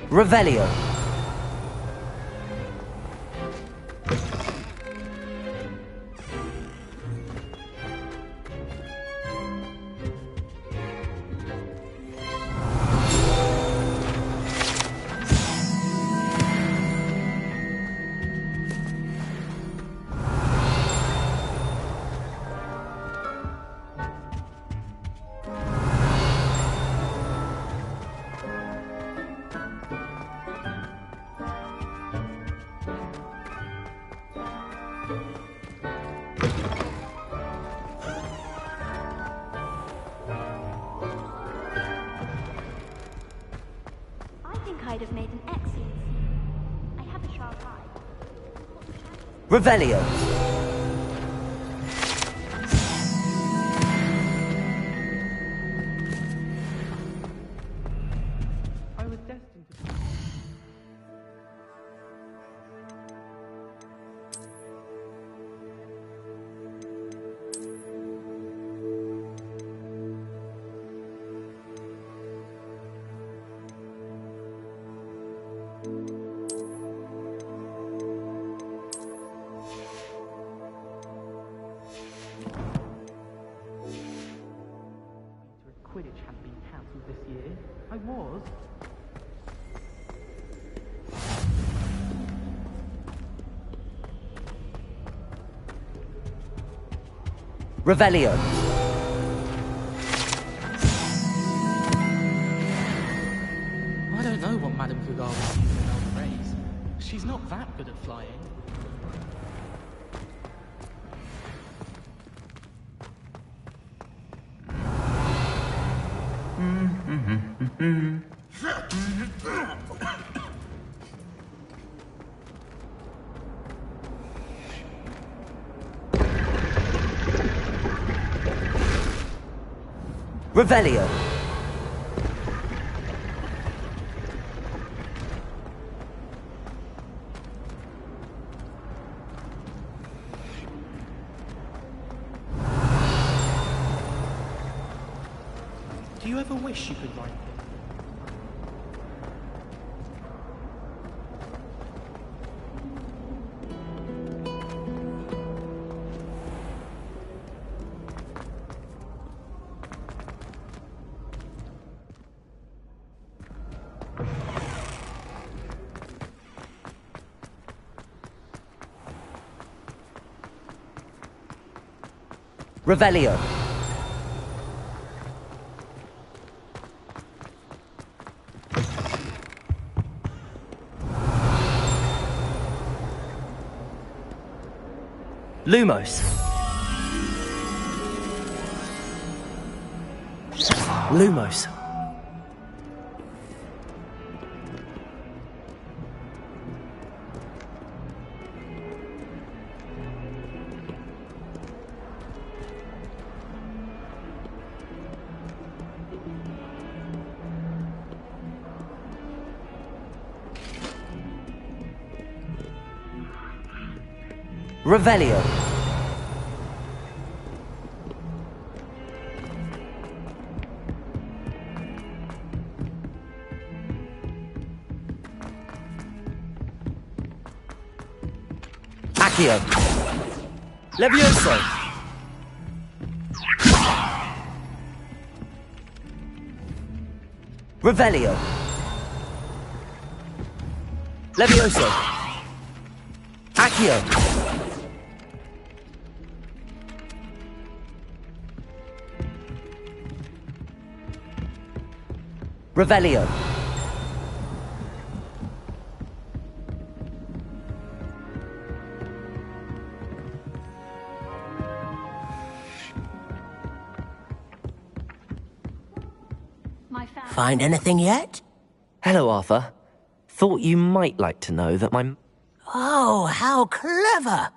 Revelio. Revelio. I was destined to... Quidditch had been cancelled this year. I was. Revelio. I don't know what Madame Cougar was using in our phrase. She's not that good at flying. Revelio. Do you ever wish you could write it? Revelio. Lumos. Lumos. Revelio. Accio. Levioso. Revelio. Levioso. Accio. Revelio. Find anything yet? Hello, Arthur. Thought you might like to know that my... Oh, how clever!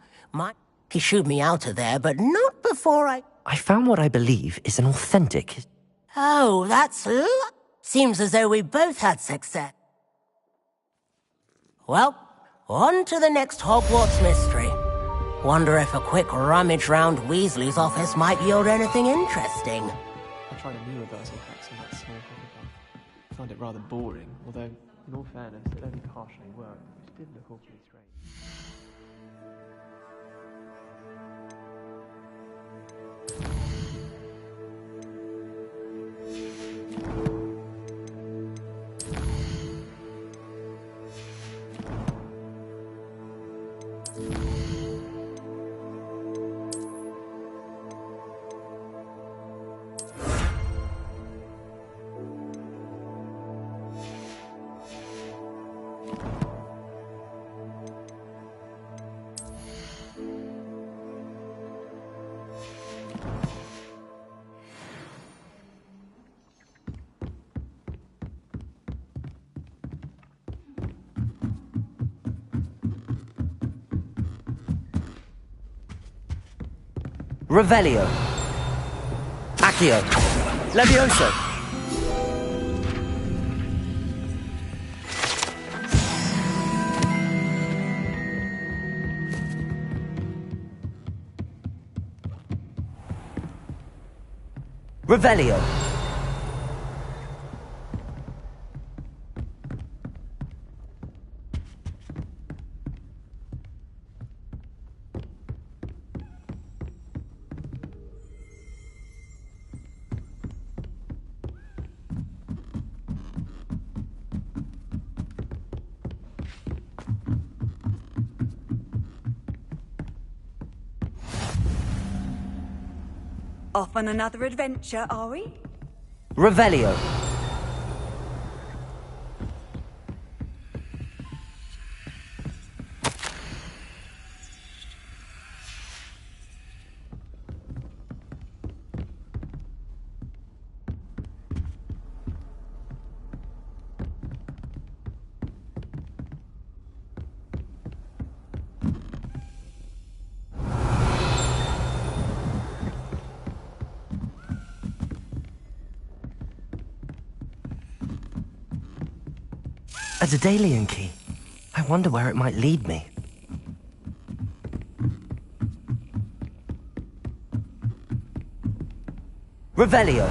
He shooed me out of there, but not before I found what I believe is an authentic... Oh, that's... Seems as though we both had success. Well, on to the next Hogwarts mystery. Wonder if a quick rummage round Weasley's office might yield anything interesting. I tried a new reversal hex on that small Hufflepuff. I found it rather boring, although, in all fairness, it only partially worked, which did look awfully strange. Revelio. Accio. Levioso. Revelio. Off on another adventure, are we? Revelio. A Daedalian key. I wonder where it might lead me. Revelio.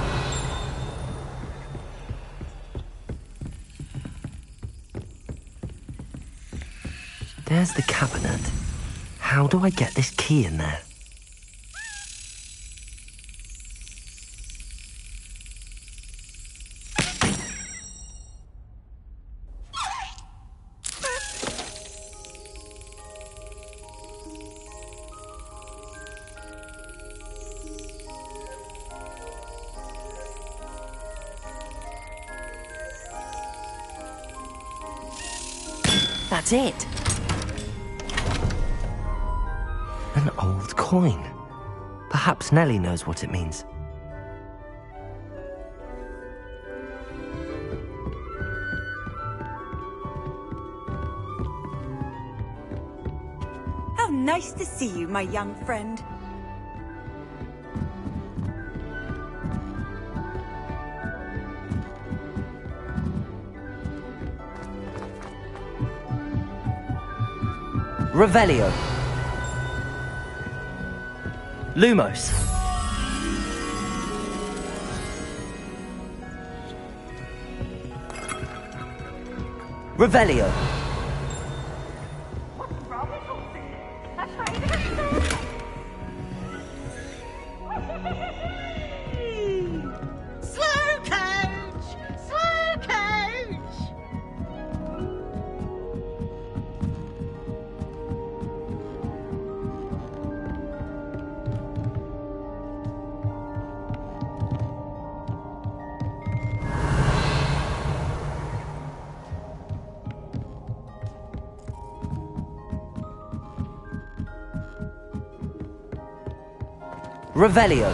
There's the cabinet. How do I get this key in there? That's it. An old coin. Perhaps Nellie knows what it means. How nice to see you, my young friend. Revelio. Lumos. Revelio. Slow coach! Slow coach! Revelio.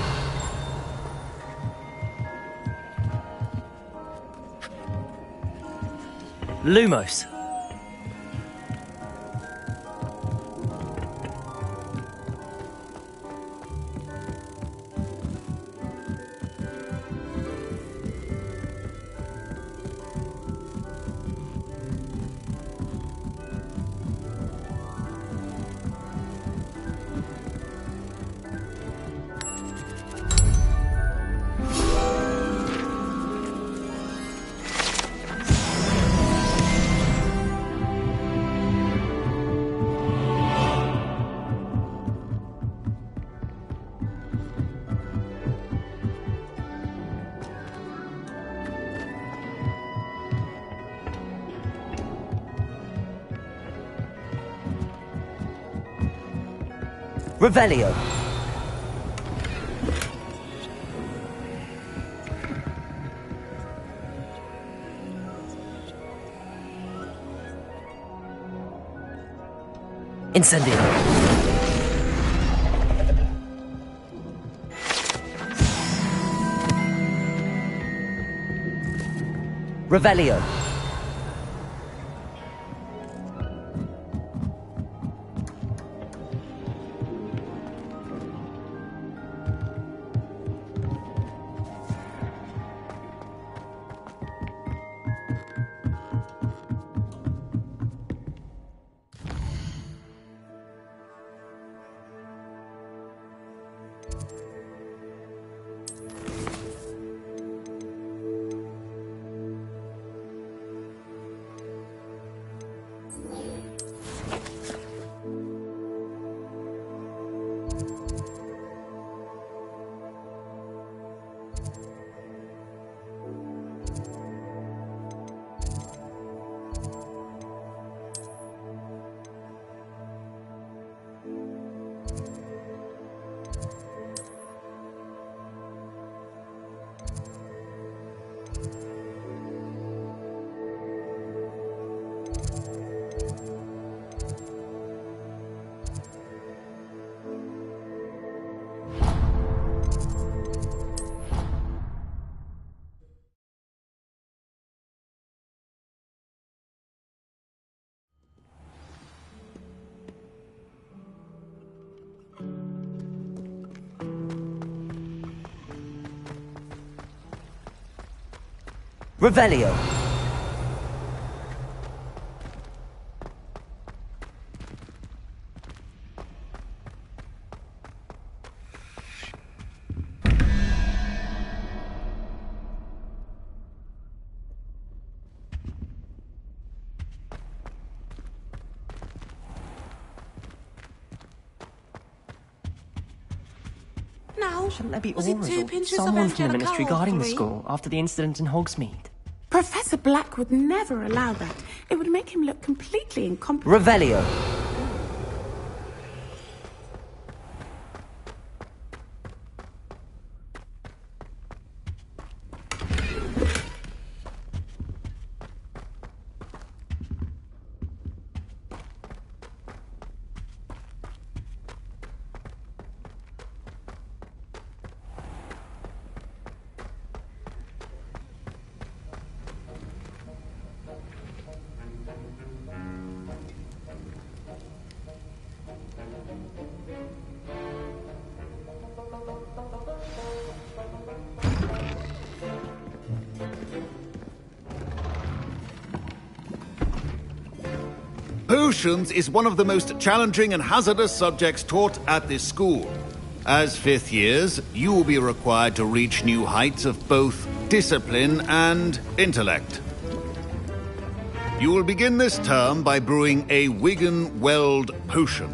Lumos. Revelio. Incendio. Revelio. Revelio. Now, Shouldn't there be was it auras 2 or pinches of someone from the Angelica ministry or guarding the 3? school after the incident in Hogsmeade? Professor Black would never allow that. It would make him look completely incompetent. Revelio. Potions is one of the most challenging and hazardous subjects taught at this school. As fifth years, you will be required to reach new heights of both discipline and intellect. You will begin this term by brewing a Wigan-Weld potion.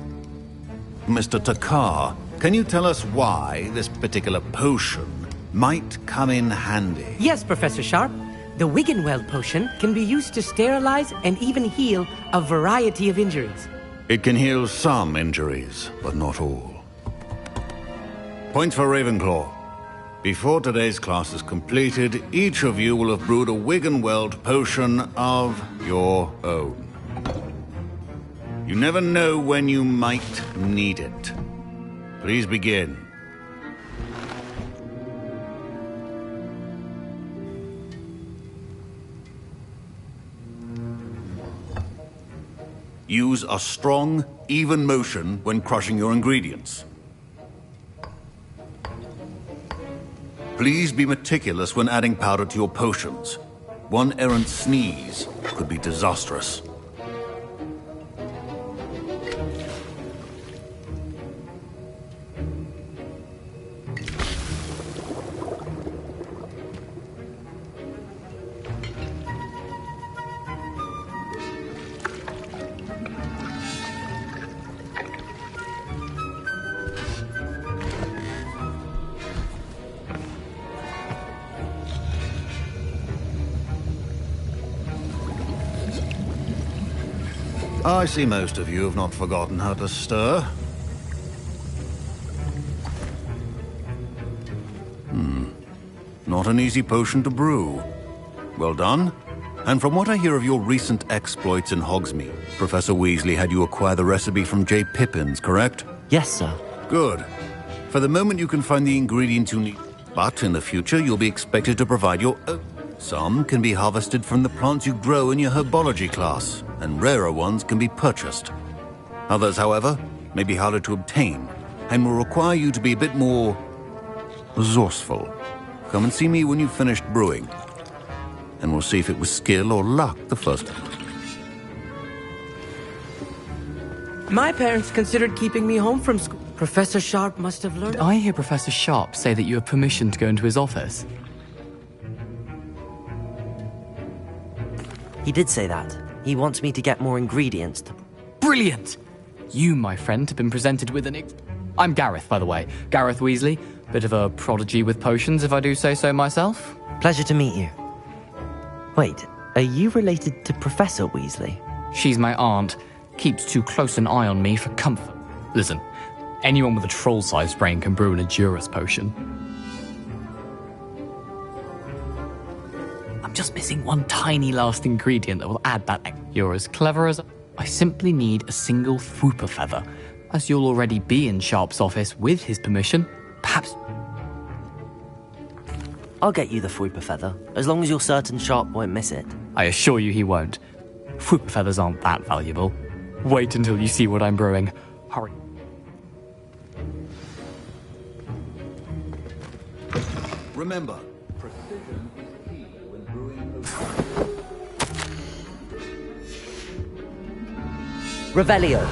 Mr. Takar, can you tell us why this particular potion might come in handy? Yes, Professor Sharp. The Wigan-Weld potion can be used to sterilize and even heal a variety of injuries. It can heal some injuries, but not all. Points for Ravenclaw. Before today's class is completed, each of you will have brewed a Wigan-Weld potion of your own. You never know when you might need it. Please begin. Use a strong, even motion when crushing your ingredients. Please be meticulous when adding powder to your potions. One errant sneeze could be disastrous. I see most of you have not forgotten how to stir. Not an easy potion to brew. Well done. And from what I hear of your recent exploits in Hogsmeade, Professor Weasley had you acquire the recipe from J. Pippin's, correct? Yes, sir. Good. For the moment you can find the ingredients you need. But in the future, you'll be expected to provide your own. Some can be harvested from the plants you grow in your herbology class, and rarer ones can be purchased. Others, however, may be harder to obtain, and will require you to be a bit more resourceful. Come and see me when you've finished brewing, and we'll see if it was skill or luck the first time. My parents considered keeping me home from school. Professor Sharp must have learned. Did I hear Professor Sharp say that you have permission to go into his office? He did say that. He wants me to get more ingredients to... Brilliant! You, my friend, have been presented with an... I'm Gareth, by the way. Gareth Weasley. Bit of a prodigy with potions, if I do say so myself. Pleasure to meet you. Wait, are you related to Professor Weasley? She's my aunt. Keeps too close an eye on me for comfort. Listen, anyone with a troll-sized brain can brew an Edurus potion. I'm just missing one tiny last ingredient that will add that. You're as clever as... I simply need a single Fwooper feather. As you'll already be in Sharp's office with his permission, perhaps... I'll get you the Fwooper feather, as long as you're certain Sharp won't miss it. I assure you he won't. Fwooper feathers aren't that valuable. Wait until you see what I'm brewing. Hurry. Remember, precision is key when brewing. Revelio.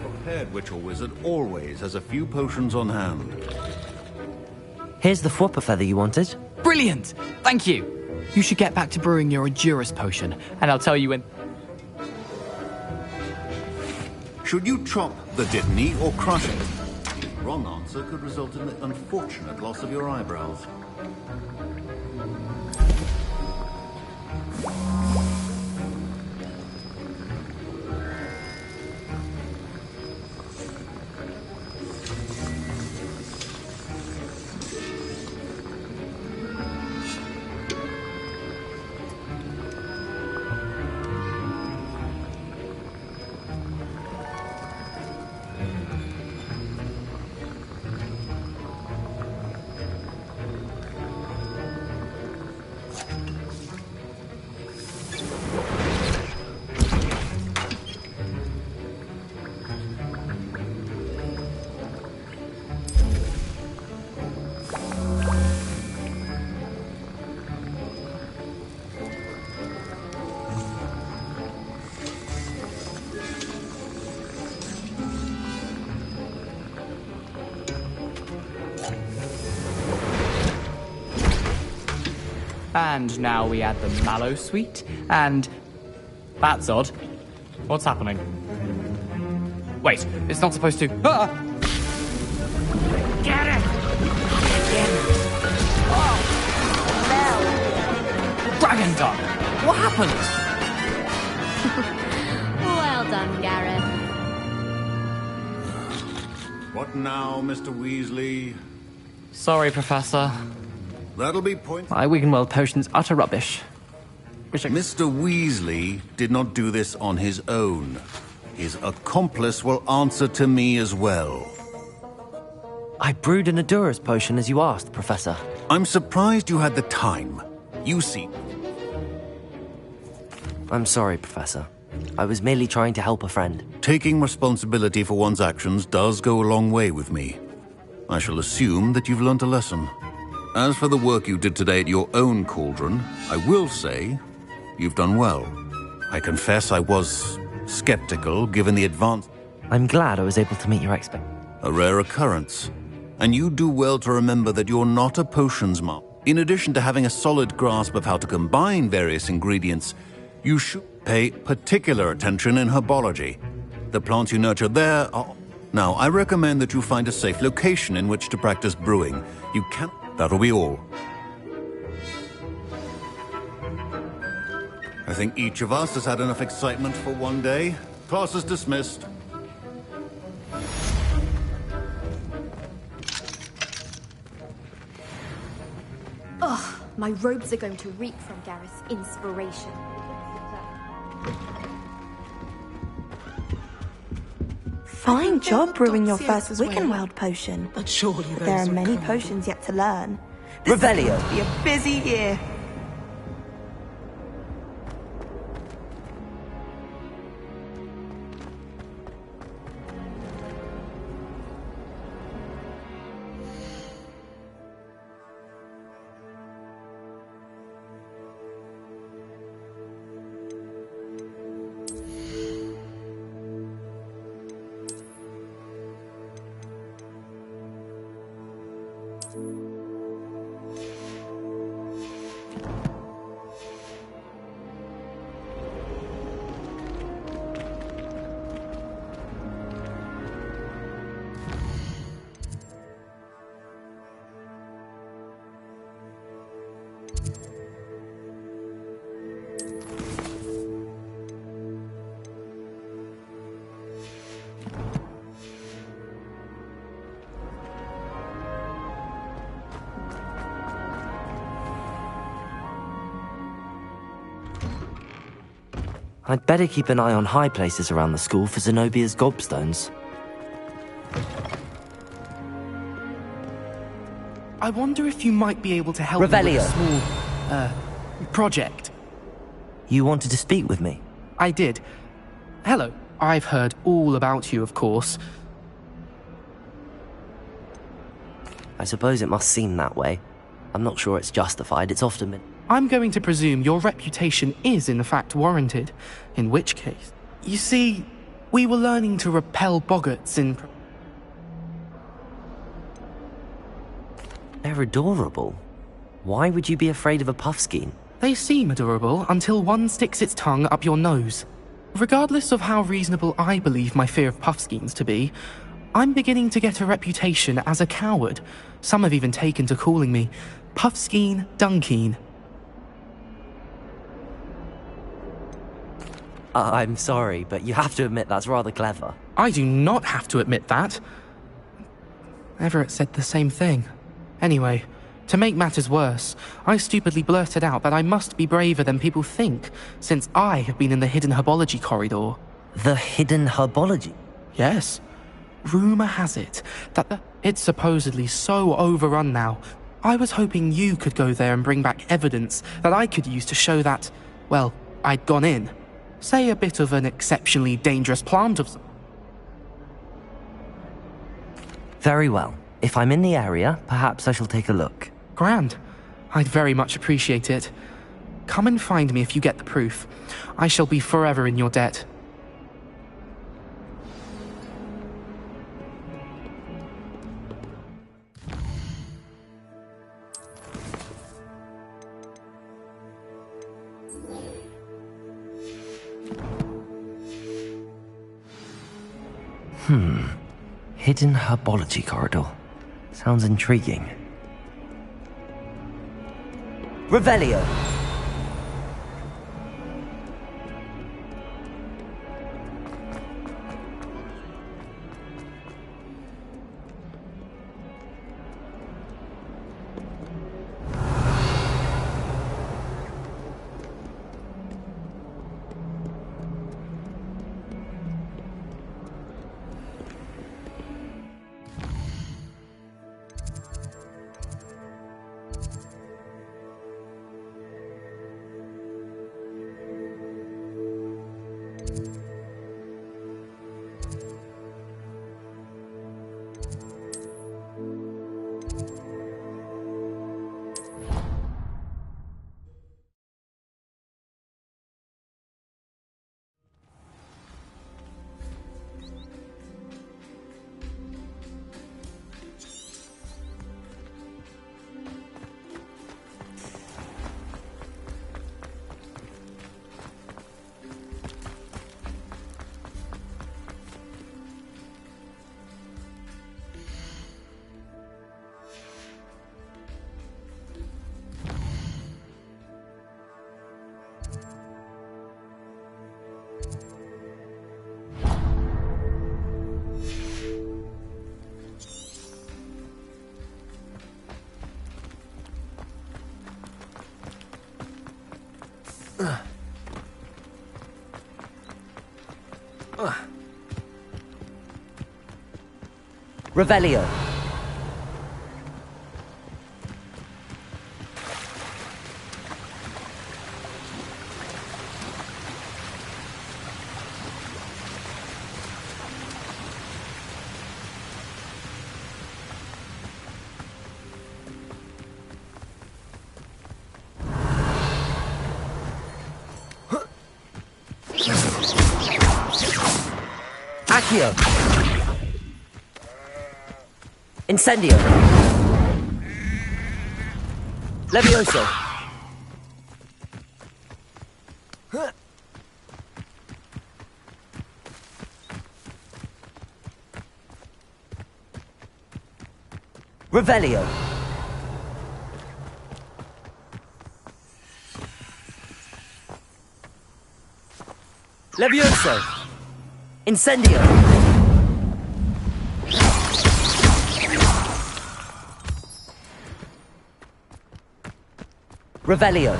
Prepared witch or wizard always has a few potions on hand. Here's the Whopper feather you wanted. Brilliant! Thank you! You should get back to brewing your Endurus potion, and I'll tell you when... Should you chop the Dittany or crush it? The wrong answer could result in the unfortunate loss of your eyebrows. And now we add the mallow sweet, and... That's odd. What's happening? Wait, it's not supposed to... Ah! Get it! Dragon Dog! What happened? Well done, Gareth. What now, Mr. Weasley? Sorry, Professor. That'll be point. My Wiggenweld potion's utter rubbish. Mr. Weasley did not do this on his own. His accomplice will answer to me as well. I brewed an Endurus potion as you asked, Professor. I'm surprised you had the time. You see. I'm sorry, Professor. I was merely trying to help a friend. Taking responsibility for one's actions does go a long way with me. I shall assume that you've learnt a lesson. As for the work you did today at your own cauldron, I will say you've done well. I confess I was skeptical given the advance... I'm glad I was able to meet your expectations. A rare occurrence. And you do well to remember that you're not a potions master. In addition to having a solid grasp of how to combine various ingredients, you should pay particular attention in herbology. The plants you nurture there are... Now, I recommend that you find a safe location in which to practice brewing. You can... That'll be all. I think each of us has had enough excitement for one day. Class is dismissed. Ugh, my robes are going to reek from Gareth's inspiration. Fine job brewing your first Wiggenweld potion. But surely there are many potions yet to learn. This is going to be a busy year. I'd better keep an eye on high places around the school for Zenobia's gobstones. I wonder if you might be able to help me with Revelio. a small, project. You wanted to speak with me? I did. Hello. I've heard all about you, of course. I suppose it must seem that way. I'm not sure it's justified. It's often been... I'm going to presume your reputation is in fact warranted, in which case... You see, we were learning to repel boggarts in... They're adorable. Why would you be afraid of a puffskein? They seem adorable until one sticks its tongue up your nose. Regardless of how reasonable I believe my fear of puffskeins to be, I'm beginning to get a reputation as a coward. Some have even taken to calling me Puffskein Dunkeen. I'm sorry, but you have to admit that's rather clever. I do not have to admit that. Everett said the same thing. Anyway, to make matters worse, I stupidly blurted out that I must be braver than people think, since I have been in the hidden herbology corridor. The hidden herbology? Yes. Rumour has it that it's supposedly so overrun now. I was hoping you could go there and bring back evidence that I could use to show that, well, I'd gone in. Say a bit of an exceptionally dangerous plant of some... Very well. If I'm in the area, perhaps I shall take a look. Grand. I'd very much appreciate it. Come and find me if you get the proof. I shall be forever in your debt. Hidden herbology corridor. Sounds intriguing. Revelio. Revelio. Accio. Incendio. Levioso. Revelio. Levioso. Incendio. Revelio.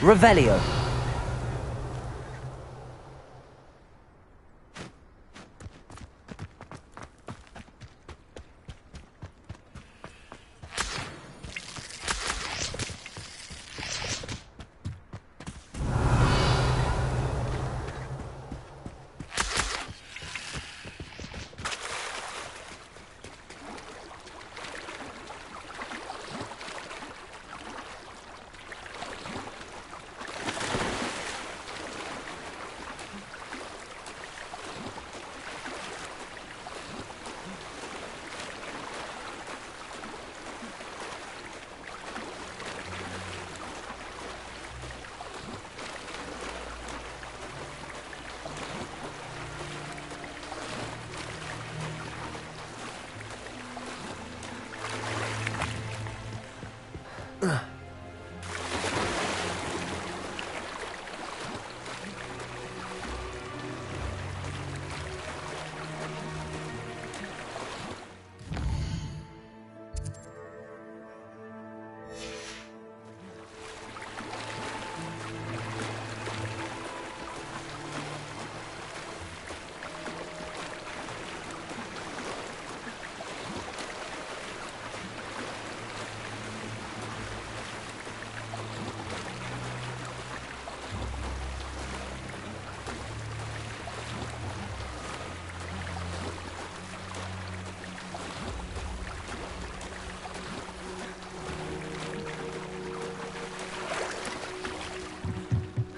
Revelio.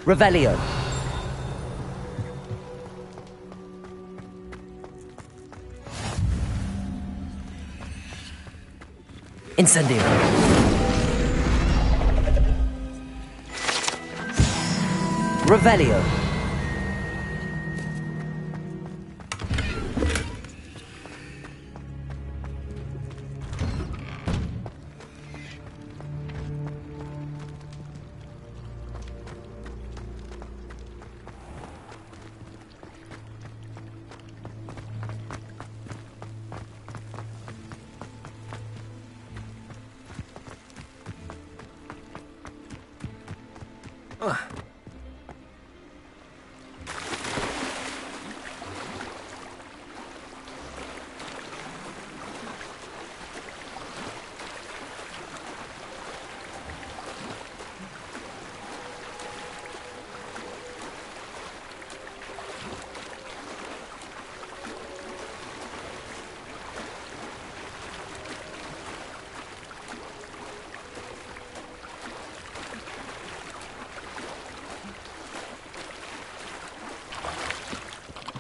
Revelio. Incendio. Revelio.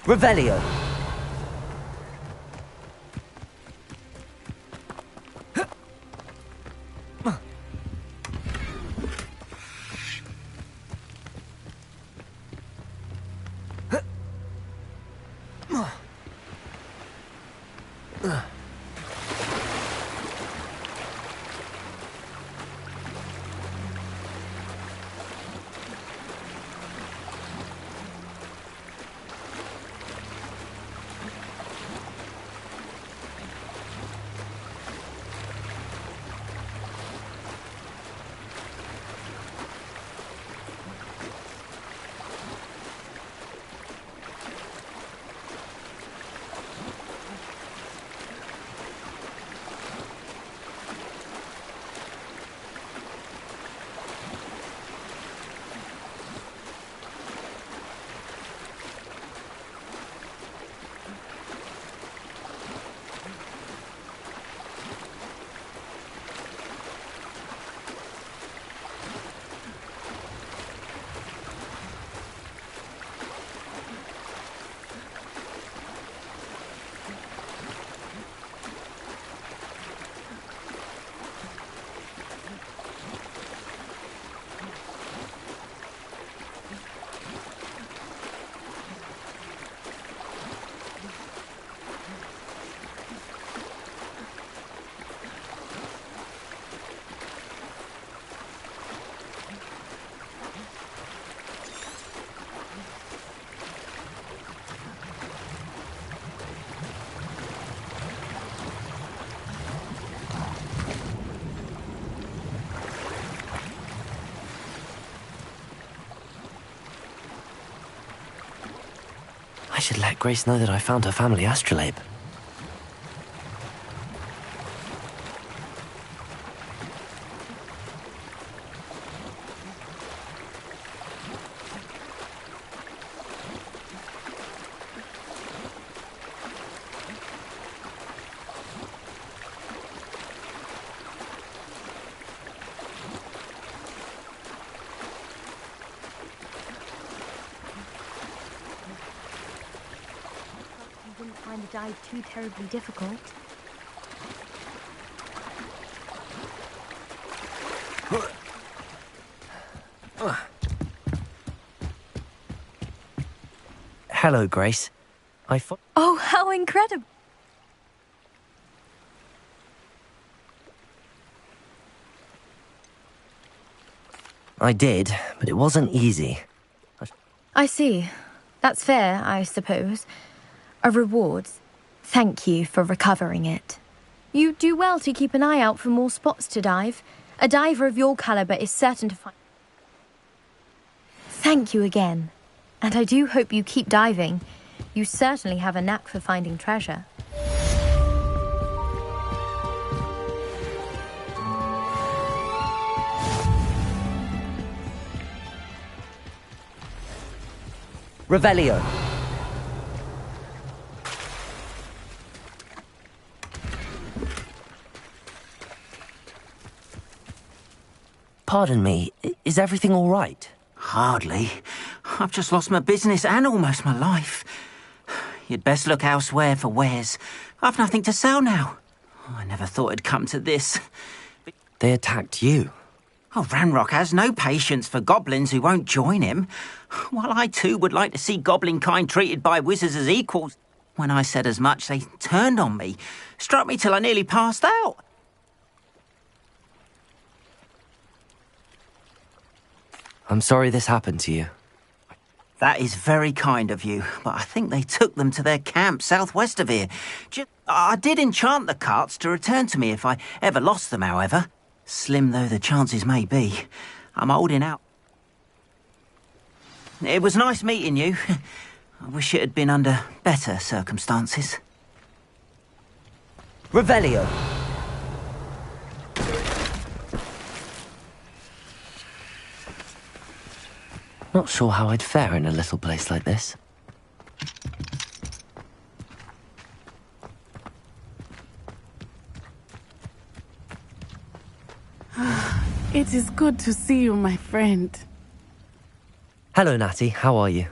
Revelio. should let Grace know that I found her family astrolabe. Find the dive too terribly difficult. Hello, Grace. Oh, how incredible! I did, but it wasn't easy. I see. That's fair, I suppose. A reward. Thank you for recovering it. You do well to keep an eye out for more spots to dive. A diver of your caliber is certain to find... Thank you again. And I do hope you keep diving. You certainly have a knack for finding treasure. Revelio. Pardon me, is everything all right? Hardly. I've just lost my business and almost my life. You'd best look elsewhere for wares. I've nothing to sell now. I never thought it'd come to this. They attacked you? Oh, Ranrock has no patience for goblins who won't join him. While I too would like to see goblin kind treated by wizards as equals, when I said as much, they turned on me, struck me till I nearly passed out. I'm sorry this happened to you. That is very kind of you, but I think they took them to their camp southwest of here. I did enchant the carts to return to me if I ever lost them, however. Slim though the chances may be, I'm holding out. It was nice meeting you. I wish it had been under better circumstances. Revelio. Not sure how I'd fare in a little place like this. It is good to see you, my friend. Hello, Natty. How are you?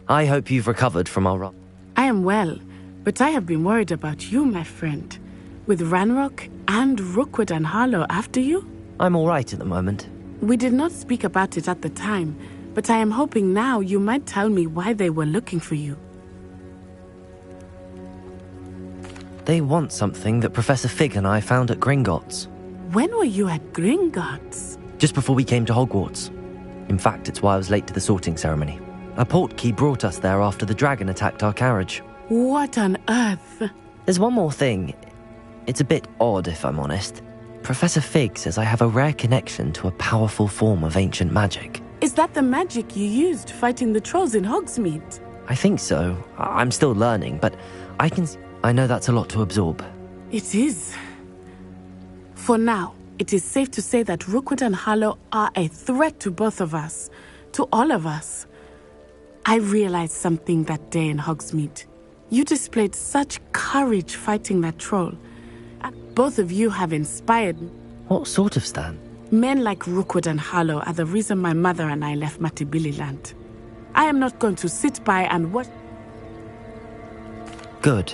I hope you've recovered from our... I am well, but I have been worried about you, my friend. With Ranrock and Rookwood and Harlow after you? I'm all right at the moment. We did not speak about it at the time, but I am hoping now you might tell me why they were looking for you. They want something that Professor Fig and I found at Gringotts. When were you at Gringotts? Just before we came to Hogwarts. In fact, it's why I was late to the sorting ceremony. A portkey brought us there after the dragon attacked our carriage. What on earth? There's one more thing. It's a bit odd, if I'm honest. Professor Fig says I have a rare connection to a powerful form of ancient magic. Is that the magic you used fighting the trolls in Hogsmeade? I think so. I'm still learning, but I know that's a lot to absorb. It is. For now, it is safe to say that Rookwood and Harlow are a threat to both of us, to all of us. I realized something that day in Hogsmeade. You displayed such courage fighting that troll. And both of you have inspired me. What sort of stand? Men like Rookwood and Harlow are the reason my mother and I left Matabeleland. I am not going to sit by and watch. Good.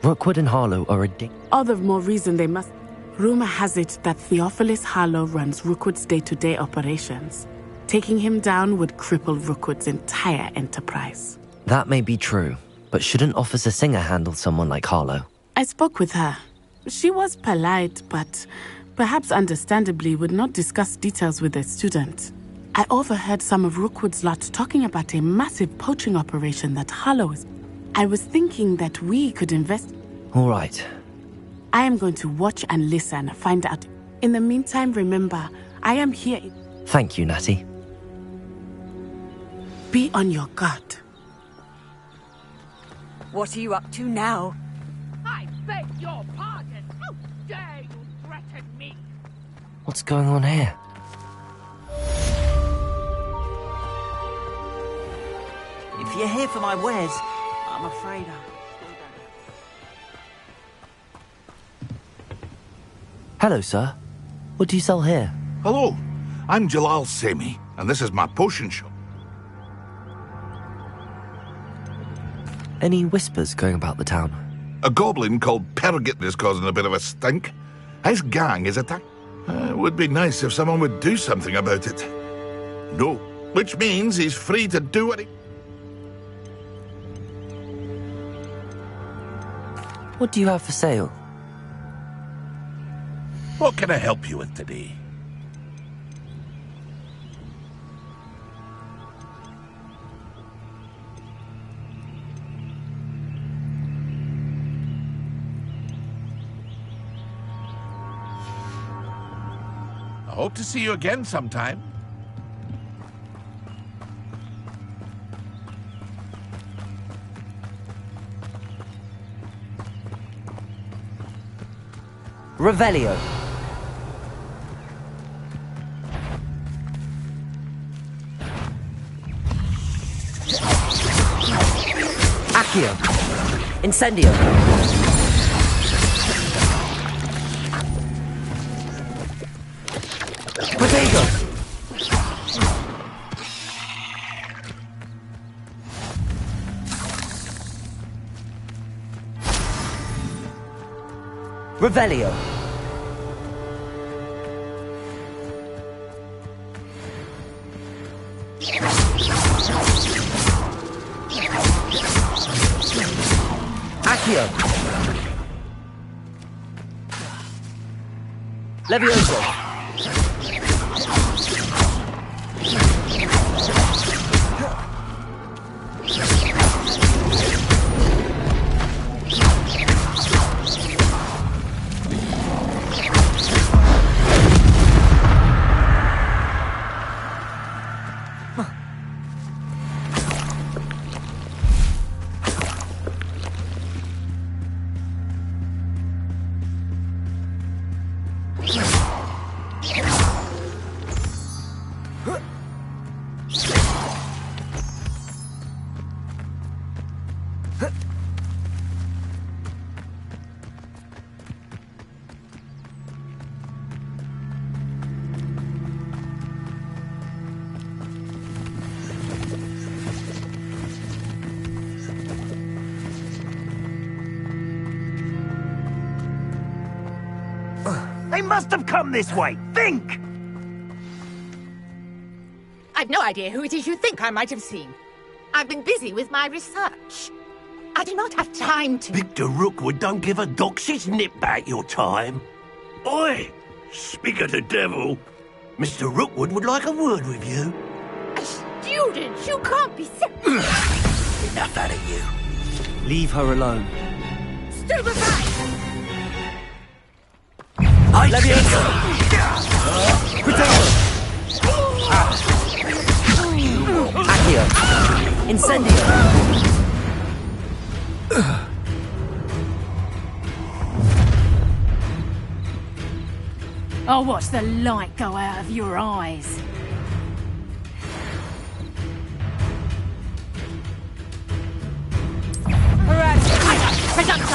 Rookwood and Harlow are all the more reason they must. Rumor has it that Theophilus Harlow runs Rookwood's day-to-day operations. Taking him down would cripple Rookwood's entire enterprise. That may be true, but shouldn't Officer Singer handle someone like Harlow? I spoke with her. She was polite, but perhaps understandably would not discuss details with a student. I overheard some of Rookwood's lot talking about a massive poaching operation that Harlow is. I was thinking that we could invest. All right. I am going to watch and listen, find out. In the meantime, remember, I am here. Thank you, Natty. Be on your guard. What are you up to now? I beg your pardon. How dare you threaten me? What's going on here? If you're here for my wares, I'm afraid I... Hello, sir. What do you sell here? Hello, I'm Jalal Semi, and this is my potion shop. Any whispers going about the town? A goblin called Pergit is causing a bit of a stink. His gang is attacked. It would be nice if someone would do something about it. No, which means he's free to do what he... What do you have for sale? What can I help you with today? I hope to see you again sometime. Revelio. Accio. Incendio. Protego. Revelio. Accio. Levioso. They must have come this way. Think! I've no idea who it is you think I might have seen. I've been busy with my research. I do not have time to... Victor Rookwood don't give a doxy's nip back your time. Oi! Speak of the devil. Mr. Rookwood would like a word with you. A student? You can't be so... Enough out of you. Leave her alone. Stupefy! Levioso. Protego. Accio. Incendio. I'll watch the light go out of your eyes.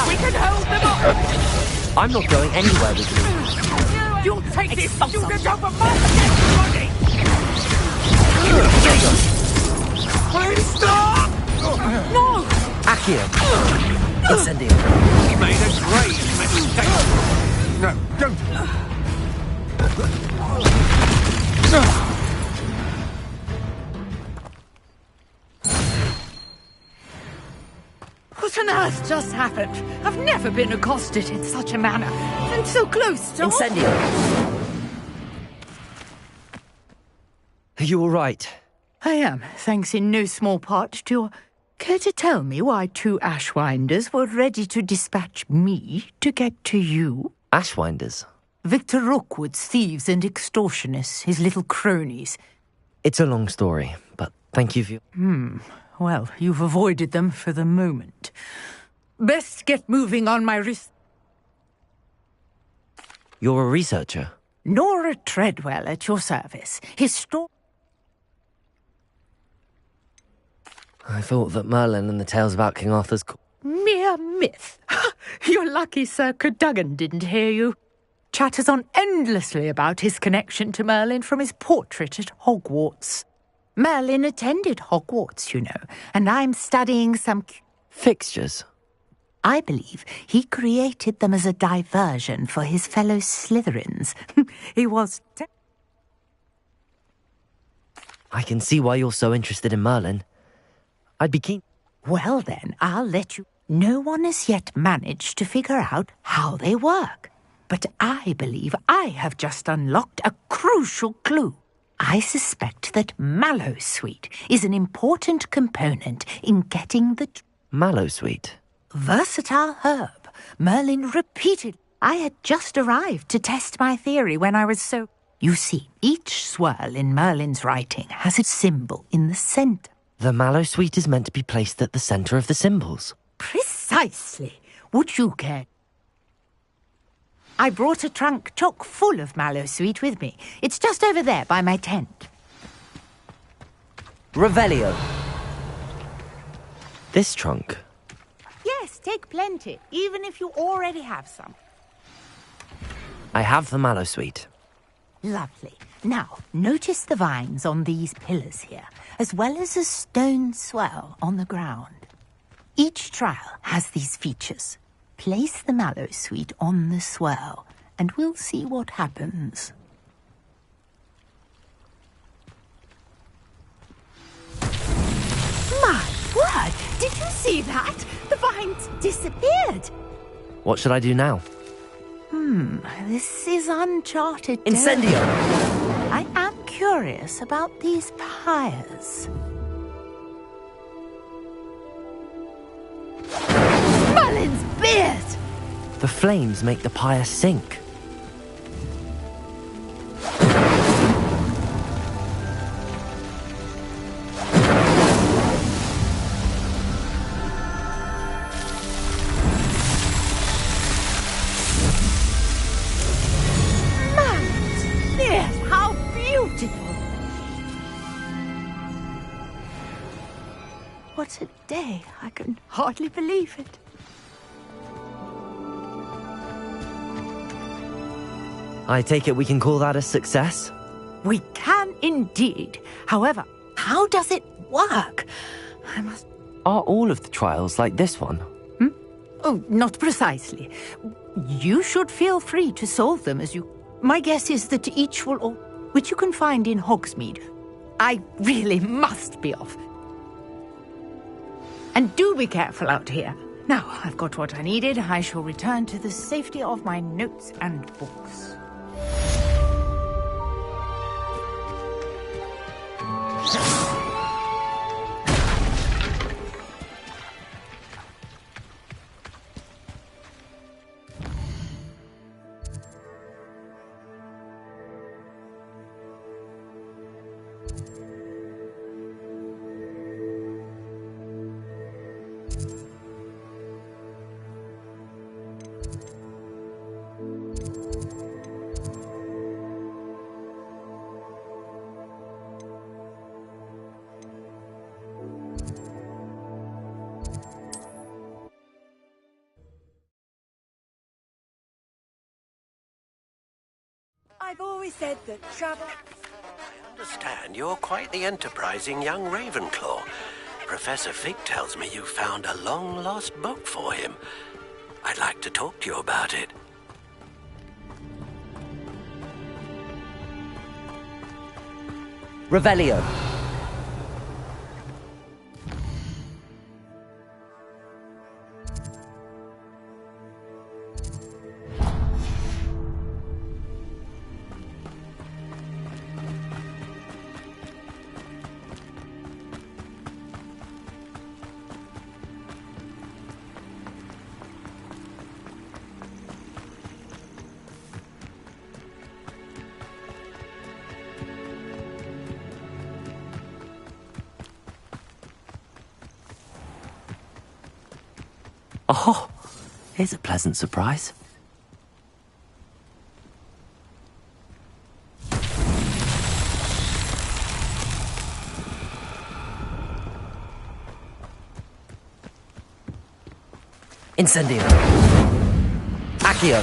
We can hold them off! I'm not going anywhere with you. You'll take this student over my dead body! Please stop! No! Accio. Incendio. You made a grave mistake. No, don't. What on earth just happened? I've never been accosted in such a manner. And so close to... Incendio. Are you all right? I am, thanks in no small part to your... Care to tell me why two Ashwinders were ready to dispatch me to get to you? Ashwinders? Victor Rookwood's thieves and extortionists, his little cronies. It's a long story, but Thank you for your... Well, you've avoided them for the moment. Best get moving on my You're a researcher? Nora Treadwell at your service. I thought that Merlin and the tales about King Arthur's... Mere myth. You're lucky Sir Cadogan didn't hear you. Chatters on endlessly about his connection to Merlin from his portrait at Hogwarts. Merlin attended Hogwarts, you know, and I'm studying some... Fixtures? I believe he created them as a diversion for his fellow Slytherins. He was... I can see why you're so interested in Merlin. I'd be keen... Well then, I'll let you... No one has yet managed to figure out how they work. But I believe I have just unlocked a crucial clue. I suspect that Mallowsweet is an important component in getting the... Mallowsweet? Versatile herb. Merlin repeated. I had just arrived to test my theory when I was so... You see, each swirl in Merlin's writing has its symbol in the centre. The Mallowsweet is meant to be placed at the centre of the symbols. Precisely. Would you care? I brought a trunk chock full of Mallowsweet with me. It's just over there by my tent. Revelio. This trunk? Yes, take plenty, even if you already have some. I have the Mallowsweet. Lovely. Now, notice the vines on these pillars here, as well as a stone swell on the ground. Each trial has these features. Place the Mallowsweet on the swirl, and we'll see what happens. My word! Did you see that? The vines disappeared! What should I do now? This is uncharted Incendio! I am curious about these pyres. Merlin's beard! The flames make the pyre sink. Merlin's beard! How beautiful! What a day! I can hardly believe it. I take it we can call that a success? We can indeed. However, how does it work? Are all of the trials like this one? Oh, not precisely. You should feel free to solve them as you... My guess is that each will... Which you can find in Hogsmeade. I really must be off. And do be careful out here. Now, I've got what I needed. I shall return to the safety of my notes and books. I've always said that travel... I understand you're quite the enterprising young Ravenclaw. Professor Fig tells me you found a long-lost book for him. I'd like to talk to you about it. Revelio. Oh, here's a pleasant surprise. Incendio. Accio.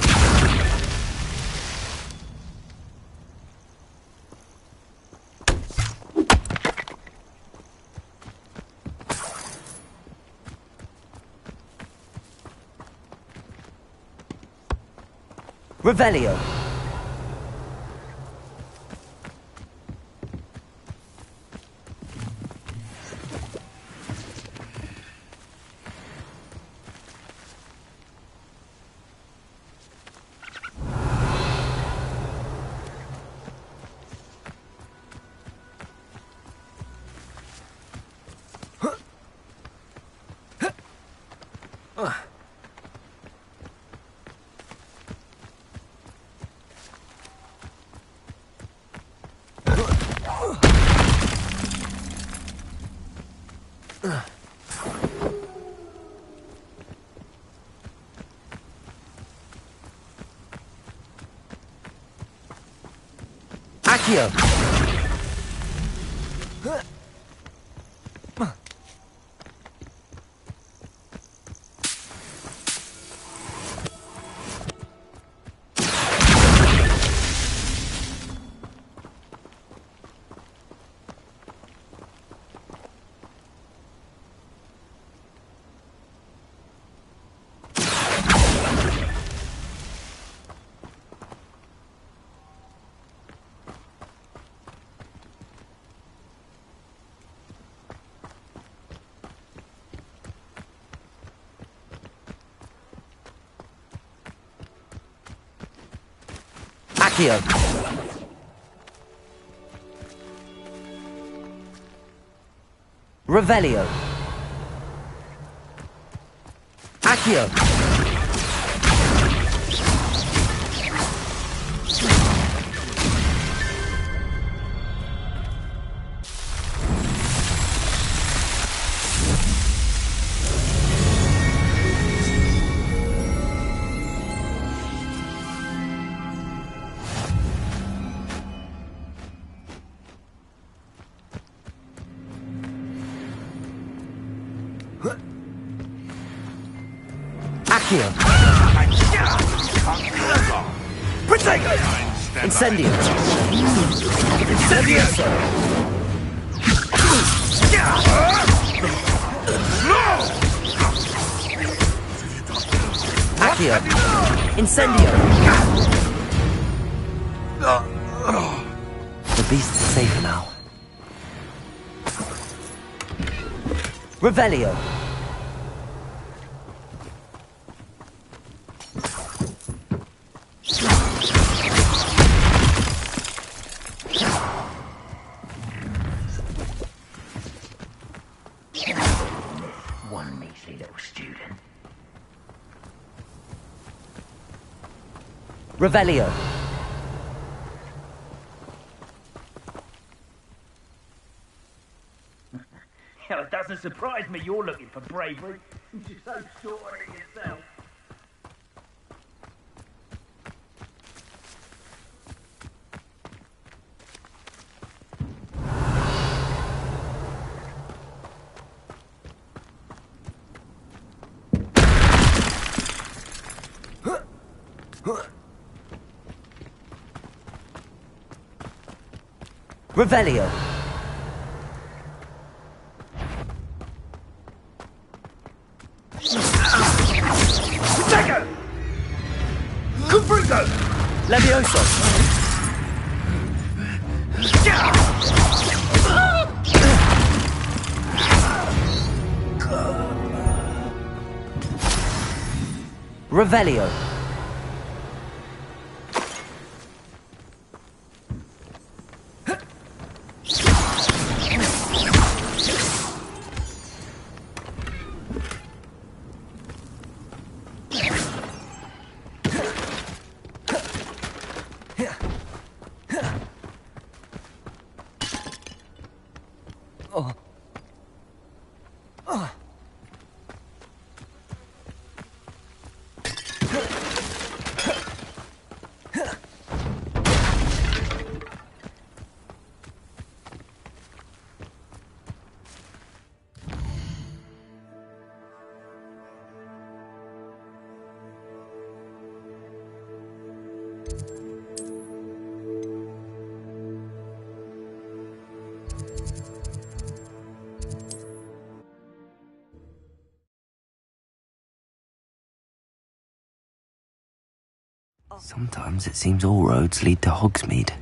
Revelio. Accio. Accio. Revelio. Accio. Accio. Protego. Incendio. Incendio. Accio. Incendio. The beast is safe now. Revelio. One measly little student. Revelio. It doesn't surprise me you're looking for bravery. You're so short on it yourself. Revelio. Protego! Cubrigo! Levioso. Revelio. Sometimes it seems all roads lead to Hogsmeade.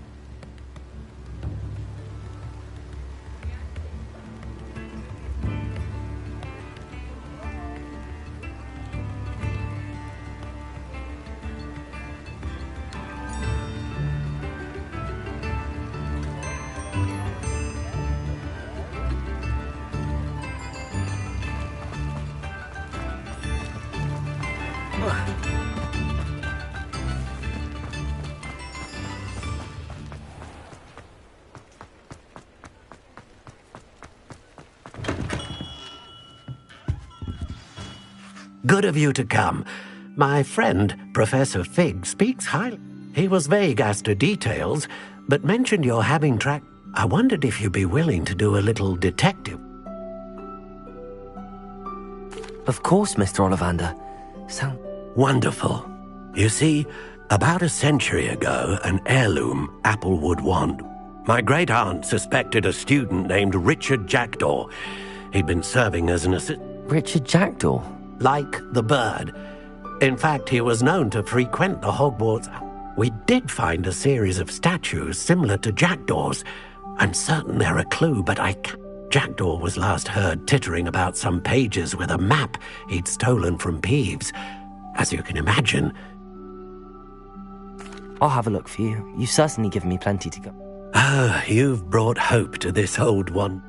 Good of you to come. My friend, Professor Fig, speaks highly. He was vague as to details, but mentioned you're having I wondered if you'd be willing to do a little detective. Of course, Mr. Ollivander. Wonderful. You see, about a century ago, an heirloom applewood wand. My great-aunt suspected a student named Richard Jackdaw. He'd been serving as an assistant. Richard Jackdaw? Like the bird. In fact, he was known to frequent the Hogwarts. We did find a series of statues similar to jackdaws. I'm certain they're a clue, but Jackdaw was last heard tittering about some pages with a map he'd stolen from Peeves. As you can imagine. I'll have a look for you. You've certainly given me plenty to go. Ah, you've brought hope to this old one.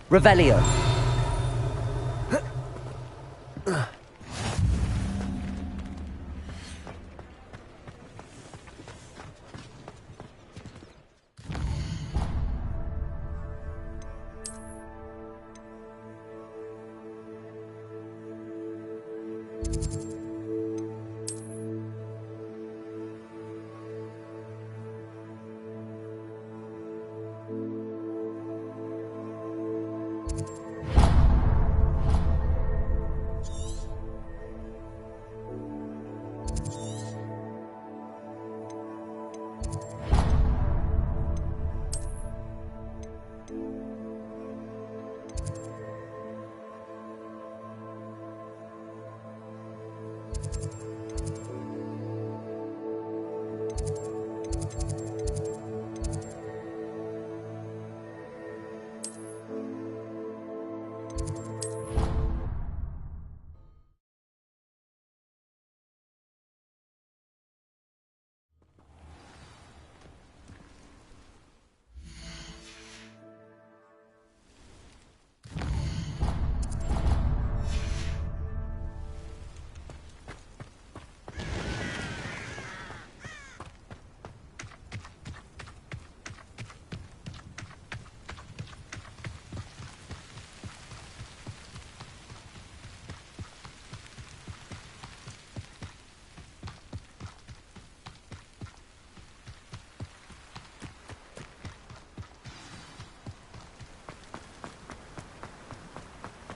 Revelio.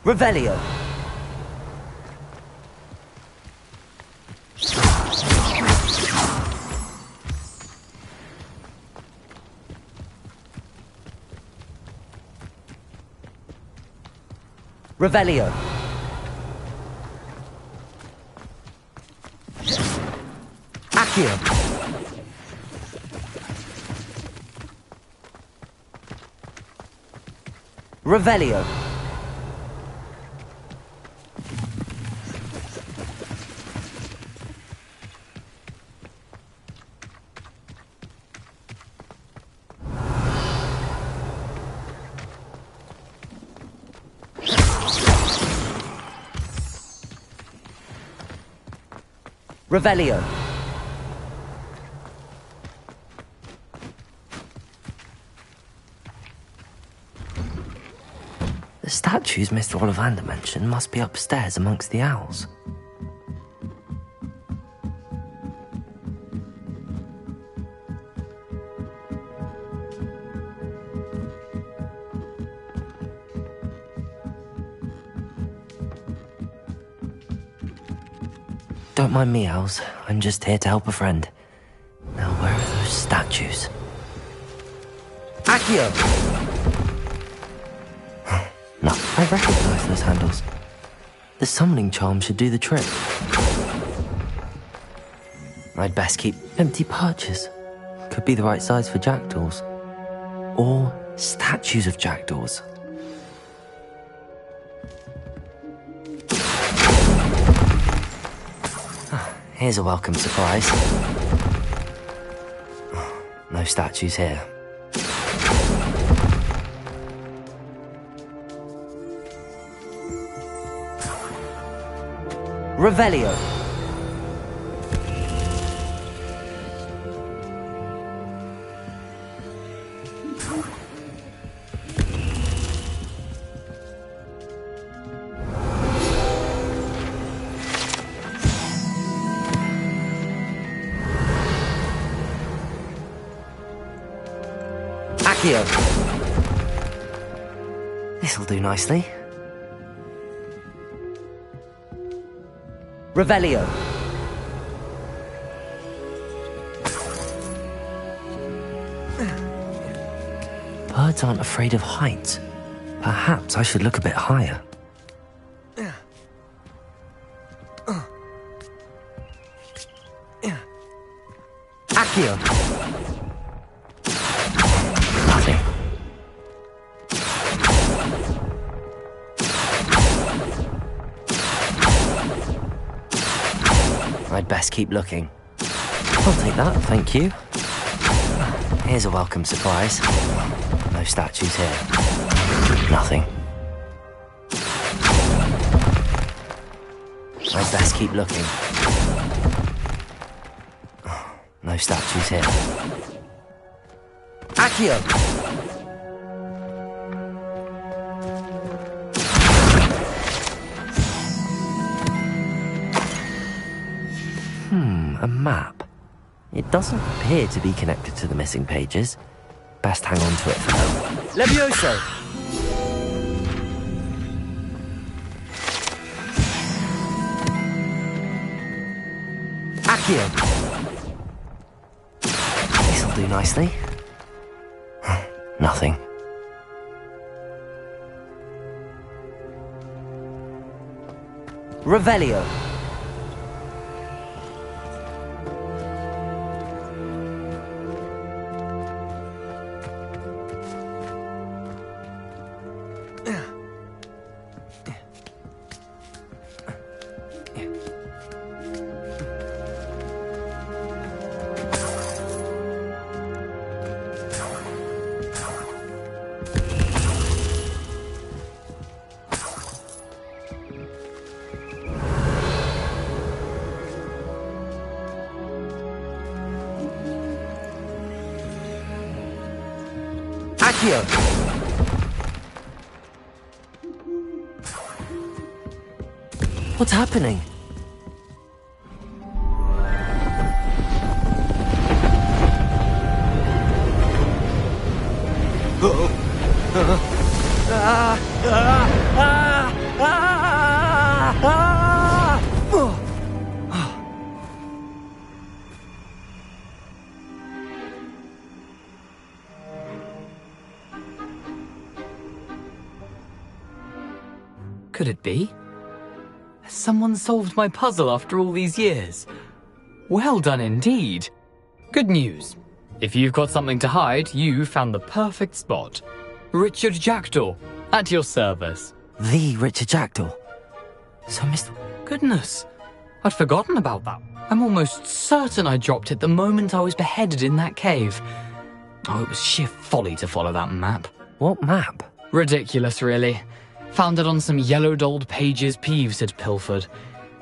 Revelio. Revelio. Accio. Revelio. Revelio. The statues Mr. Ollivander mentioned must be upstairs amongst the owls. Don't mind me, owls. I'm just here to help a friend. Now, where are those statues? Accio! No, I recognize those handles. The summoning charm should do the trick. I'd best keep empty perches. Could be the right size for jackdaws. Or statues of jackdaws. Here's a welcome surprise. No statues here. Revelio. Accio. This'll do nicely. Revelio. Birds aren't afraid of heights. Perhaps I should look a bit higher. Accio. Nothing. I'd best keep looking. I'll take that, thank you. Here's a welcome surprise. No statues here. Nothing. I'd best keep looking. No statues here. Accio! A map. It doesn't appear to be connected to the missing pages. Best hang on to it for now. Levioso! Accio! This'll do nicely. Nothing. Revelio. Accio! What's happening? Could it be? Has someone solved my puzzle after all these years? Well done indeed. Good news. If you've got something to hide, you found the perfect spot. Richard Jackdaw, at your service. The Richard Jackdaw? So, Mr... Goodness, I'd forgotten about that. I'm almost certain I dropped it the moment I was beheaded in that cave. Oh, it was sheer folly to follow that map. What map? Ridiculous, really. Found it on some yellowed old pages Peeves had pilfered.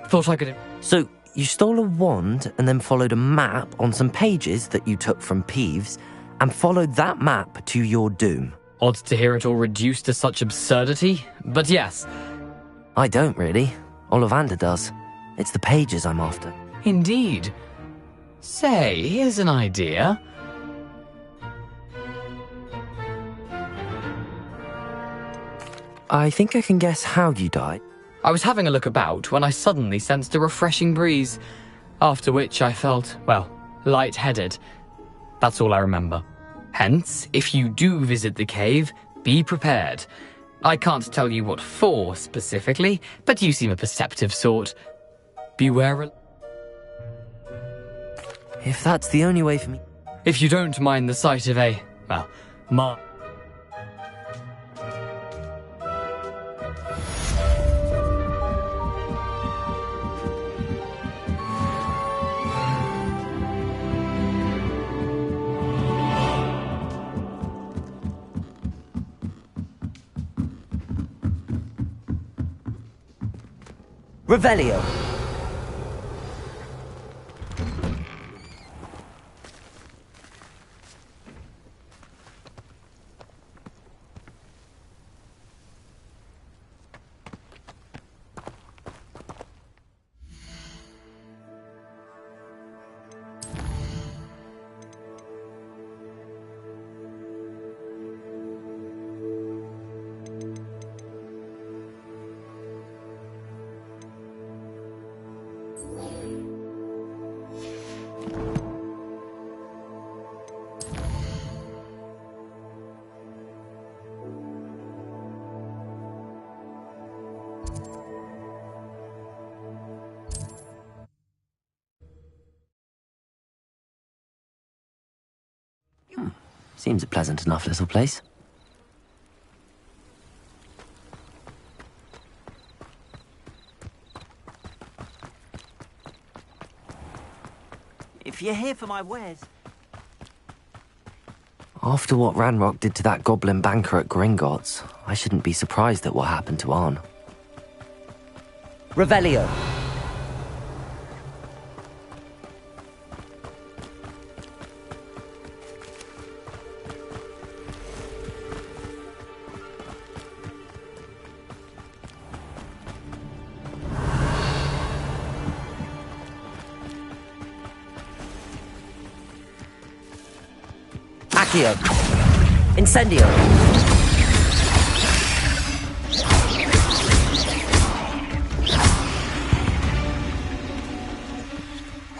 Thought I could... So, You stole a wand and then followed a map on some pages that you took from Peeves and followed that map to your doom. Odd to hear it all reduced to such absurdity, but yes. I don't really. Ollivander does. It's the pages I'm after. Indeed. Say, here's an idea. I think I can guess how you died. I was having a look about when I suddenly sensed a refreshing breeze, after which I felt, well, lightheaded. That's all I remember. Hence, if you do visit the cave, be prepared. I can't tell you what for specifically, but you seem a perceptive sort. Beware. If that's the only way for me. If you don't mind the sight of a, well, Revelio. Seems a pleasant enough little place. If you're here for my wares... After what Ranrock did to that goblin banker at Gringotts, I shouldn't be surprised at what happened to Arn. Revelio. Accio. Incendio.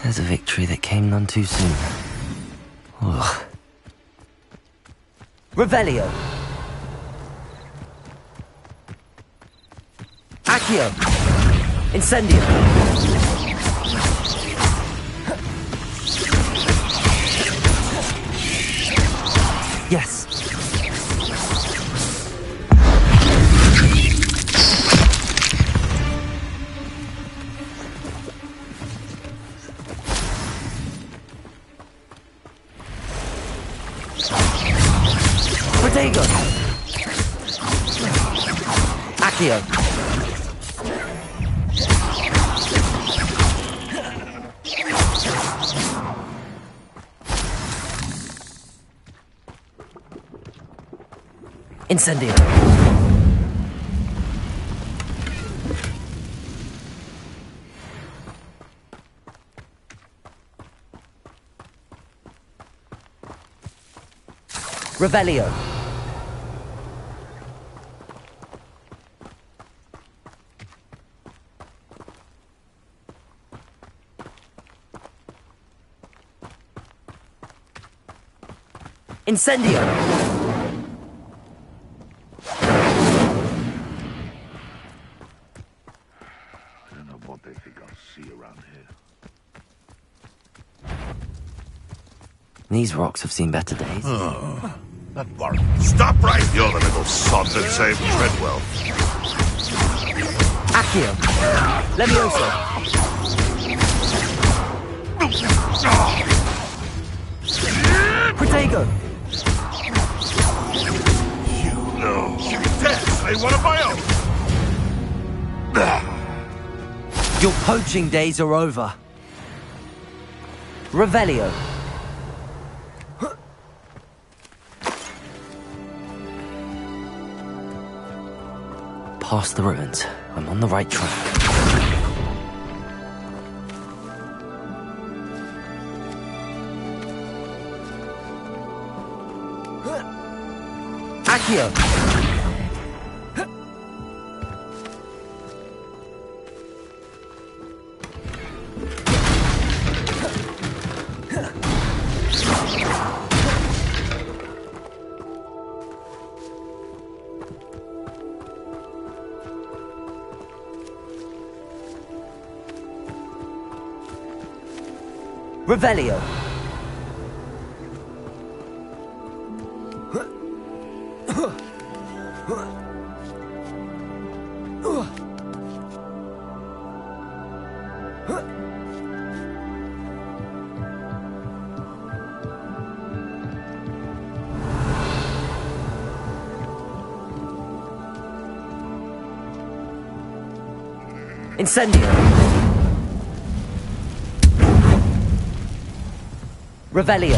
There's a victory that came none too soon. Ugh. Revelio. Accio. Incendio. Yes. Protego. Accio. Incendio. Revelio. Incendio. These rocks have seen better days. Oh, that worked. Stop right! You're the little sod that saved Treadwell. Accio. Levioso. Protego. You know. Yes, I one of my own. Your poaching days are over. Revelio. Past the ruins. I'm on the right track. Accio! Revelio. Incendio. Revelio.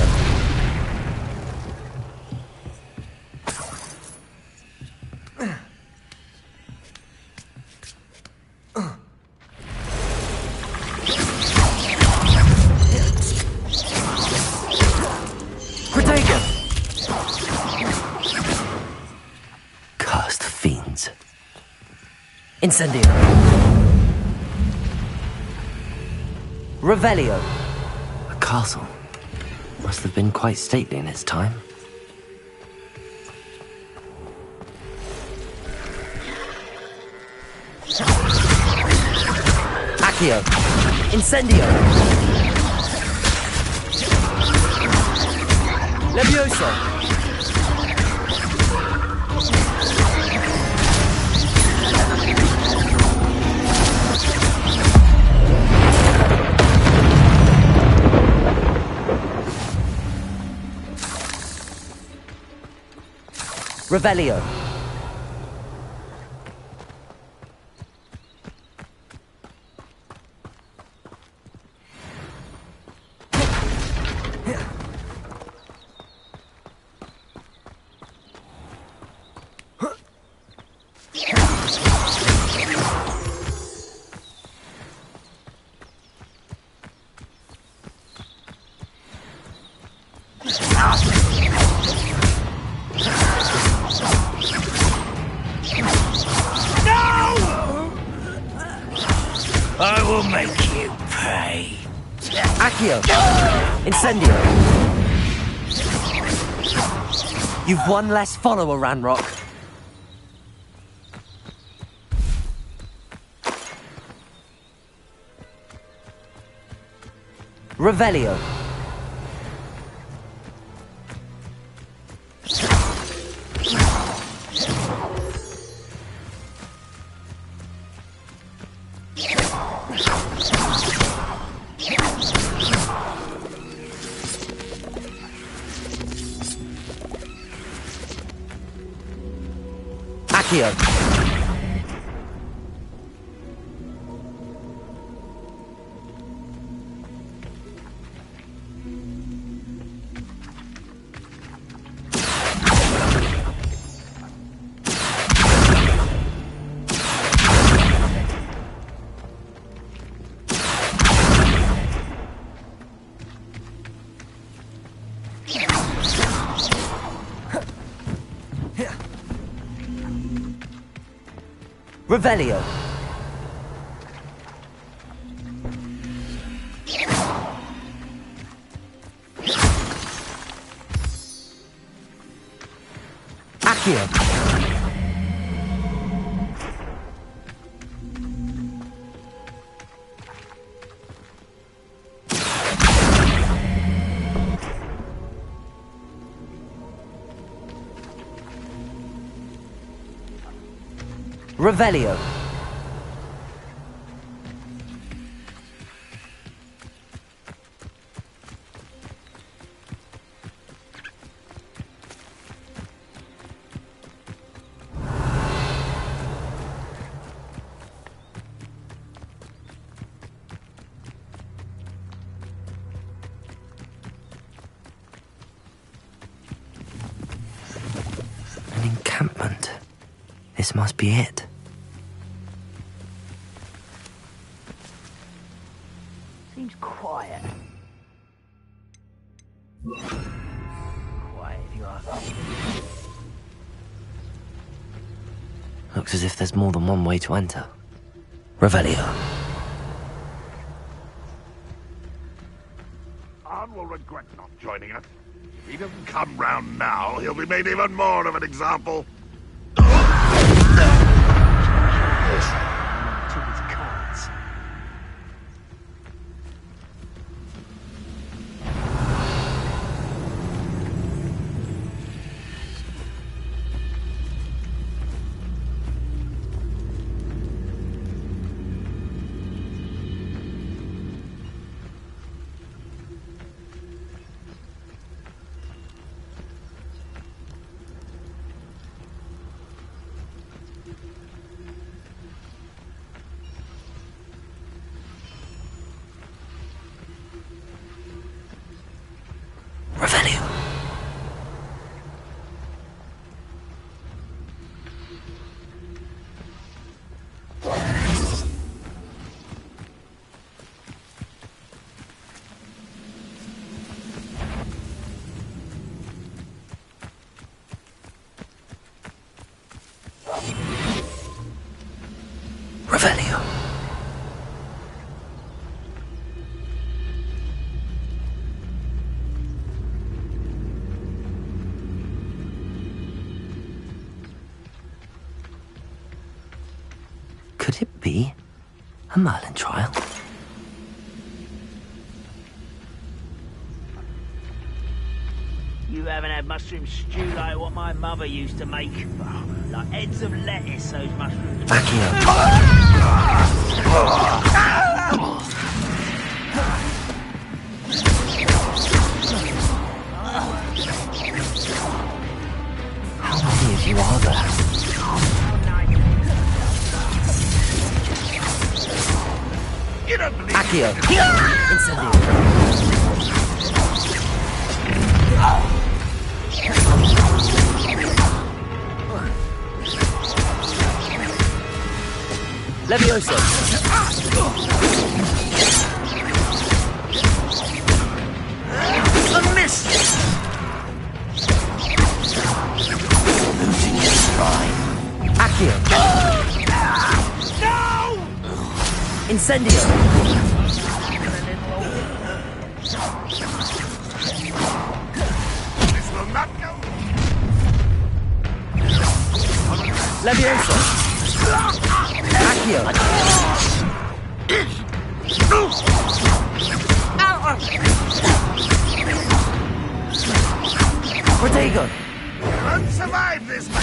Protego. Cursed fiends. Incendio. Revelio. A castle. Must have been quite stately in its time. Accio. Incendio. Levioso. Revelio. I will make you pay. Accio. Incendio. You've one less follower, Ranrock. Revelio. Accio. Revelio. Accio. Revelio. encampment. This must be it. Seems quiet. Quiet if you ask me. Looks as if there's more than one way to enter. Revelio. Arn will regret not joining us. If he doesn't come round now, he'll be made even more of an example. Revelio. Could it be a Merlin trial? You haven't had mushroom stew like what my mother used to make. Oh, like heads of lettuce, those mushrooms. How many of you are there? Accio. Levioso. A miss! Losing your stride. Accio. No! Incendio. This will not go. Levioso. Accio. Protego. You won't survive this, my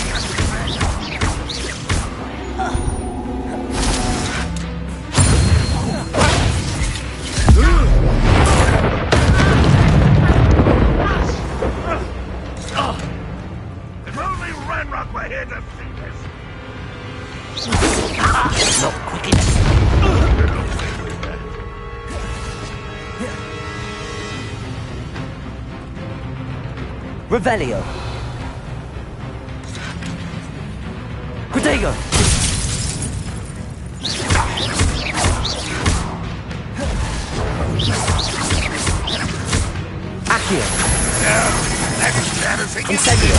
If only Ranrock were here to see this. Not quick enough. Revelio. Protego. Accio. Incendio.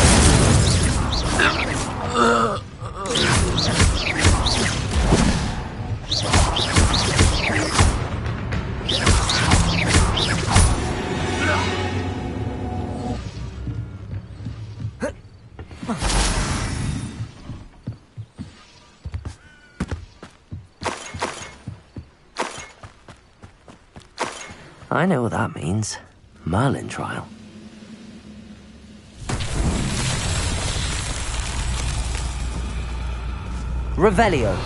I know what that means. Merlin trial. Revelio.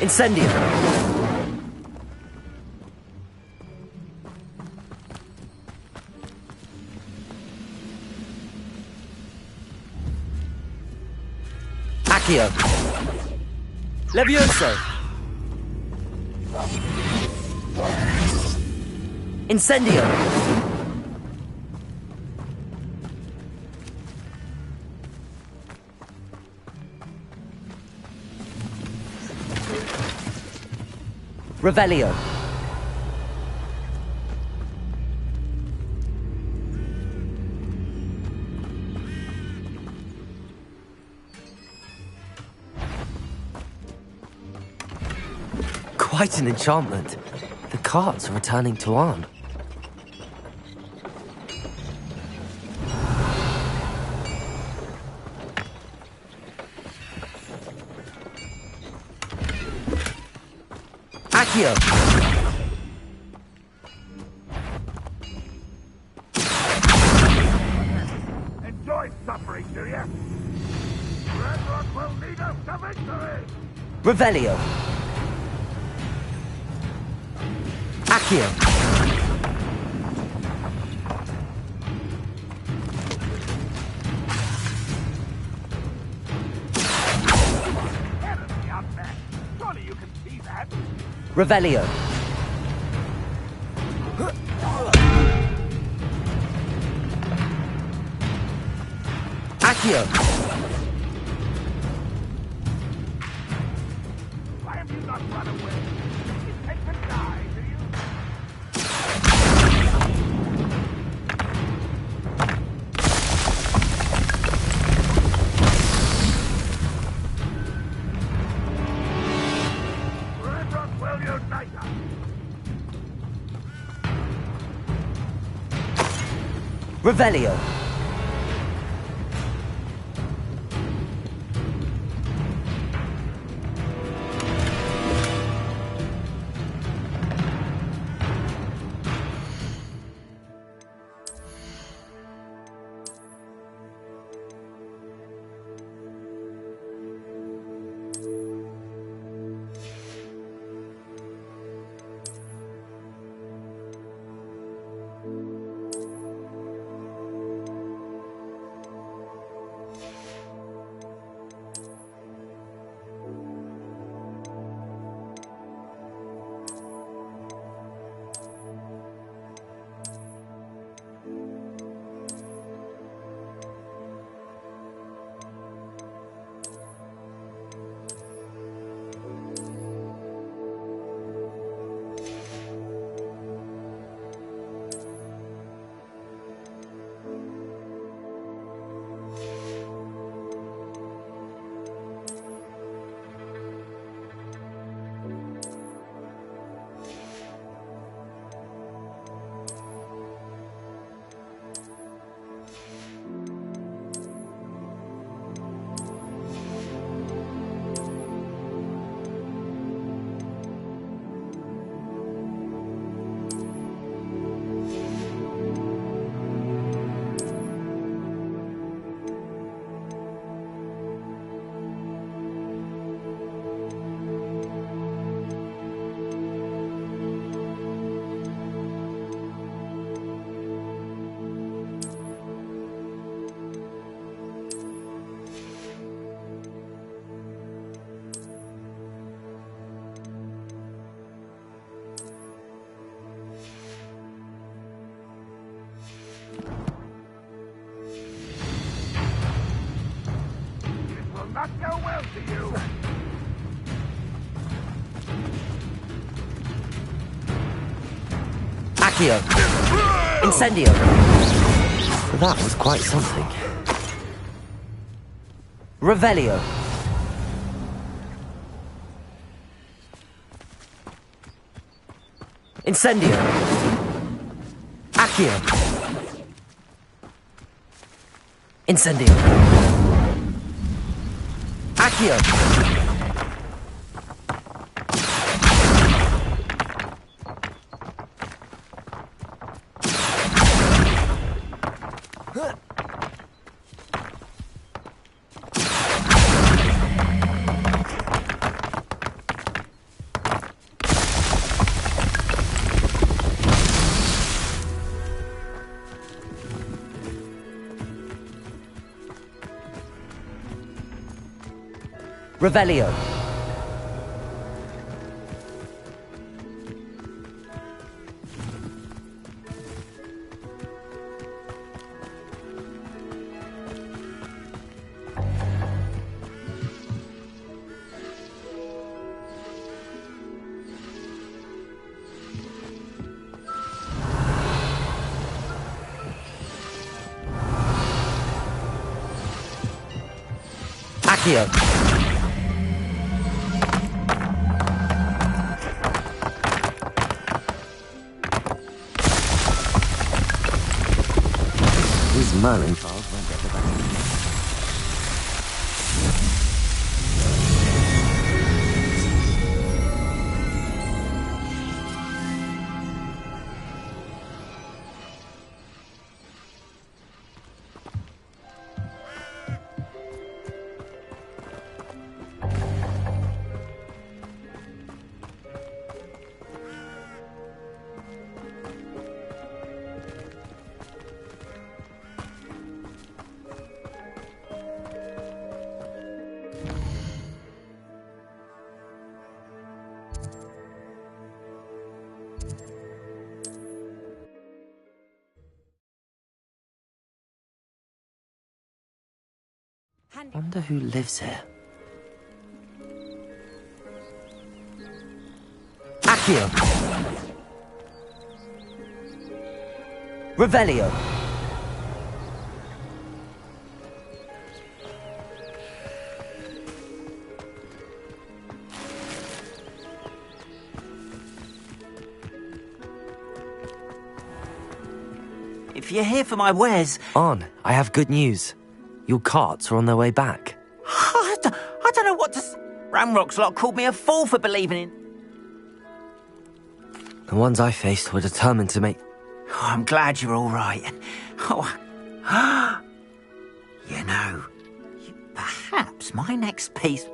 Incendio. Accio. Levioso. Incendio! Revelio. Quite an enchantment. The carts are returning to Arn. Accio! Enjoy suffering, do you? Red Rock will lead us to victory! Revelio. Accio. Enemy up there! Surely you can see that! Revelio. Accio. Why have you not run away? You take to die, do you? Red Rock will unite us! Revelio. Not go well to you! Accio. Incendio. That was quite something. Revelio. Incendio. Accio. Incendio. Accio. Revelio. Accio. These Merlin files won't get the better. Wonder who lives here. Accio. Revelio. If you're here for my wares... On, I have good news. Your carts are on their way back. I don't know what to... Ramrock's lot called me a fool for believing in... The ones I faced were determined to make... Oh, I'm glad you're all right. Oh, you know, perhaps my next piece...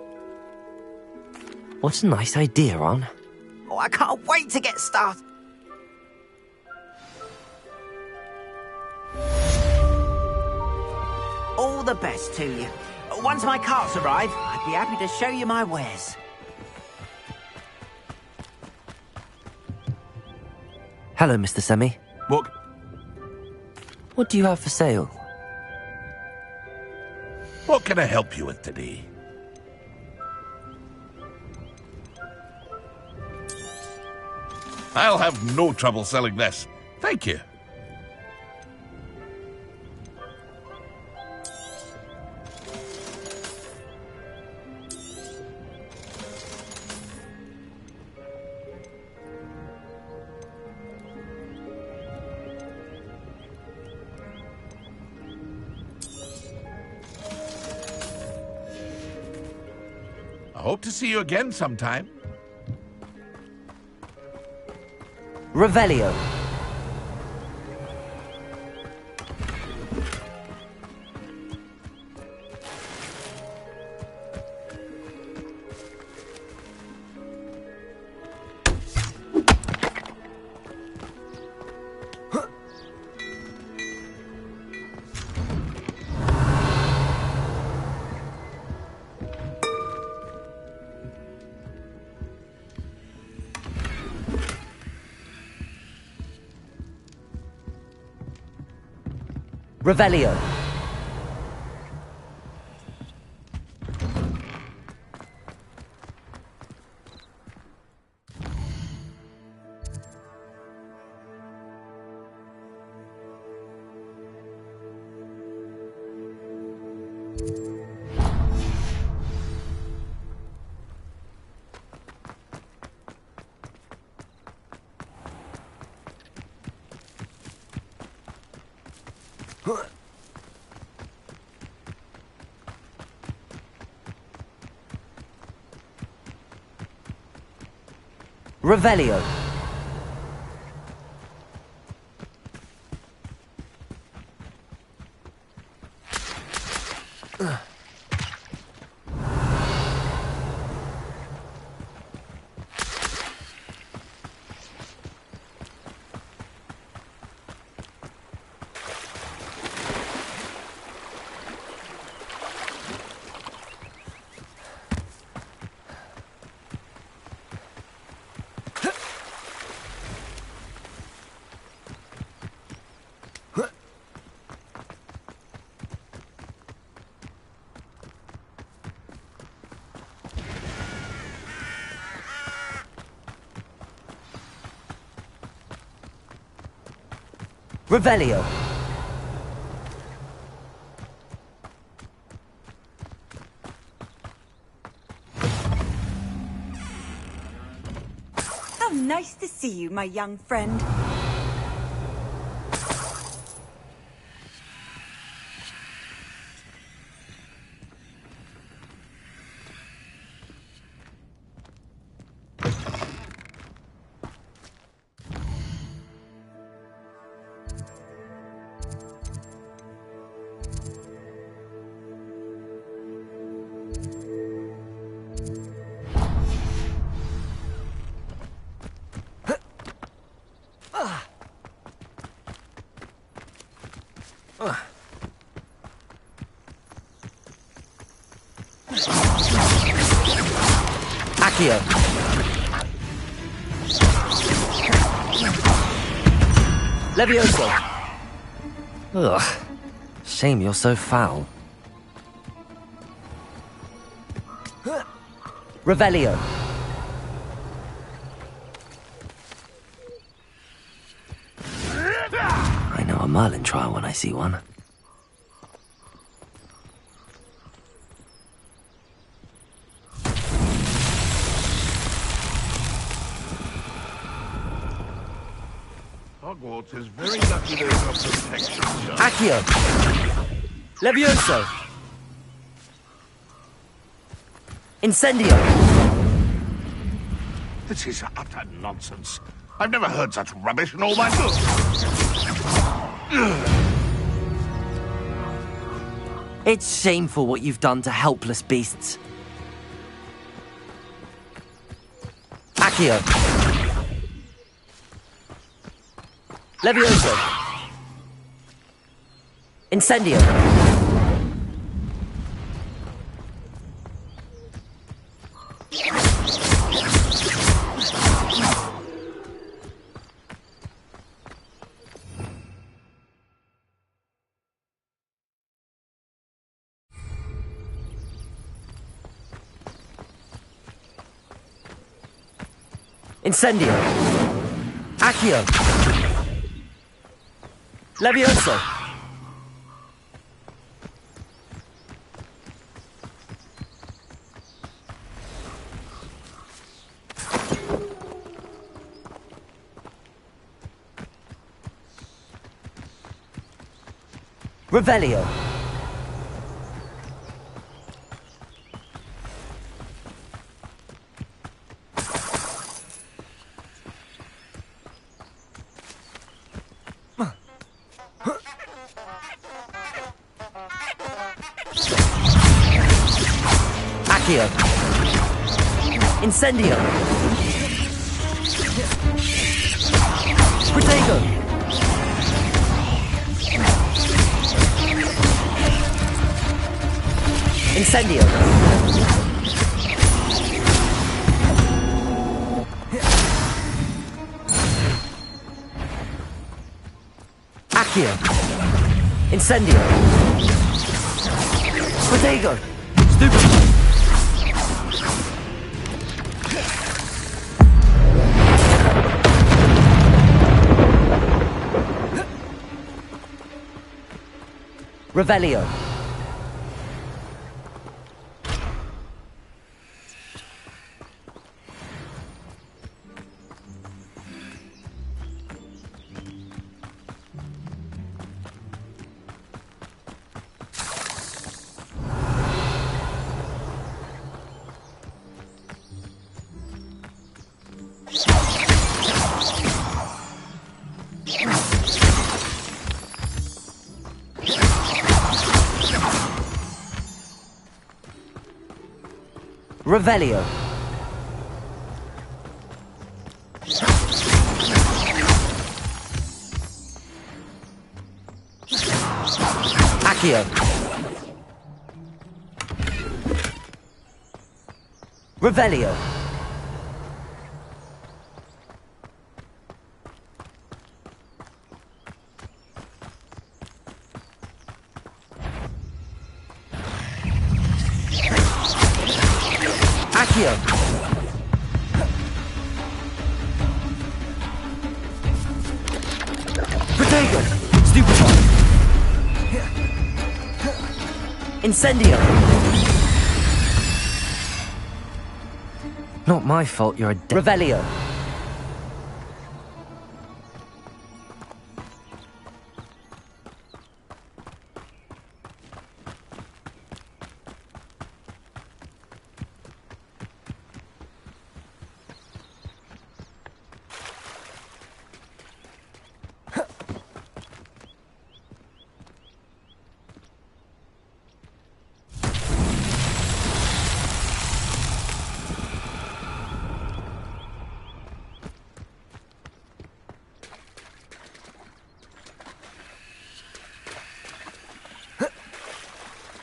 What a nice idea, Ron. Oh, I can't wait to get started. All the best to you. Once my carts arrive, I'd be happy to show you my wares. Hello, Mr. Semi. What do you have for sale? What can I help you with today? I'll have no trouble selling this. Thank you. I hope to see you again sometime. Revelio. Revelio. Revelio. Revelio. to see you, my young friend. Accio. Levioso. Ugh. Shame you're so foul. Revelio. I know a Merlin trial when I see one. Hogwarts is very lucky there's no protection. Accio. Levioso. Incendio. This is utter nonsense. I've never heard such rubbish in all my life. It's shameful what you've done to helpless beasts. Accio. Levioso. Incendio. Incendio. Accio. Levioso. Revelio. Accio. Incendio. Protego. Incendio. Accio. Incendio. Protego. Stupid. Revelio. Revelio. Accio. Revelio. Accio. Protego. Stupefy. Incendio. Not my fault you're a Revelio.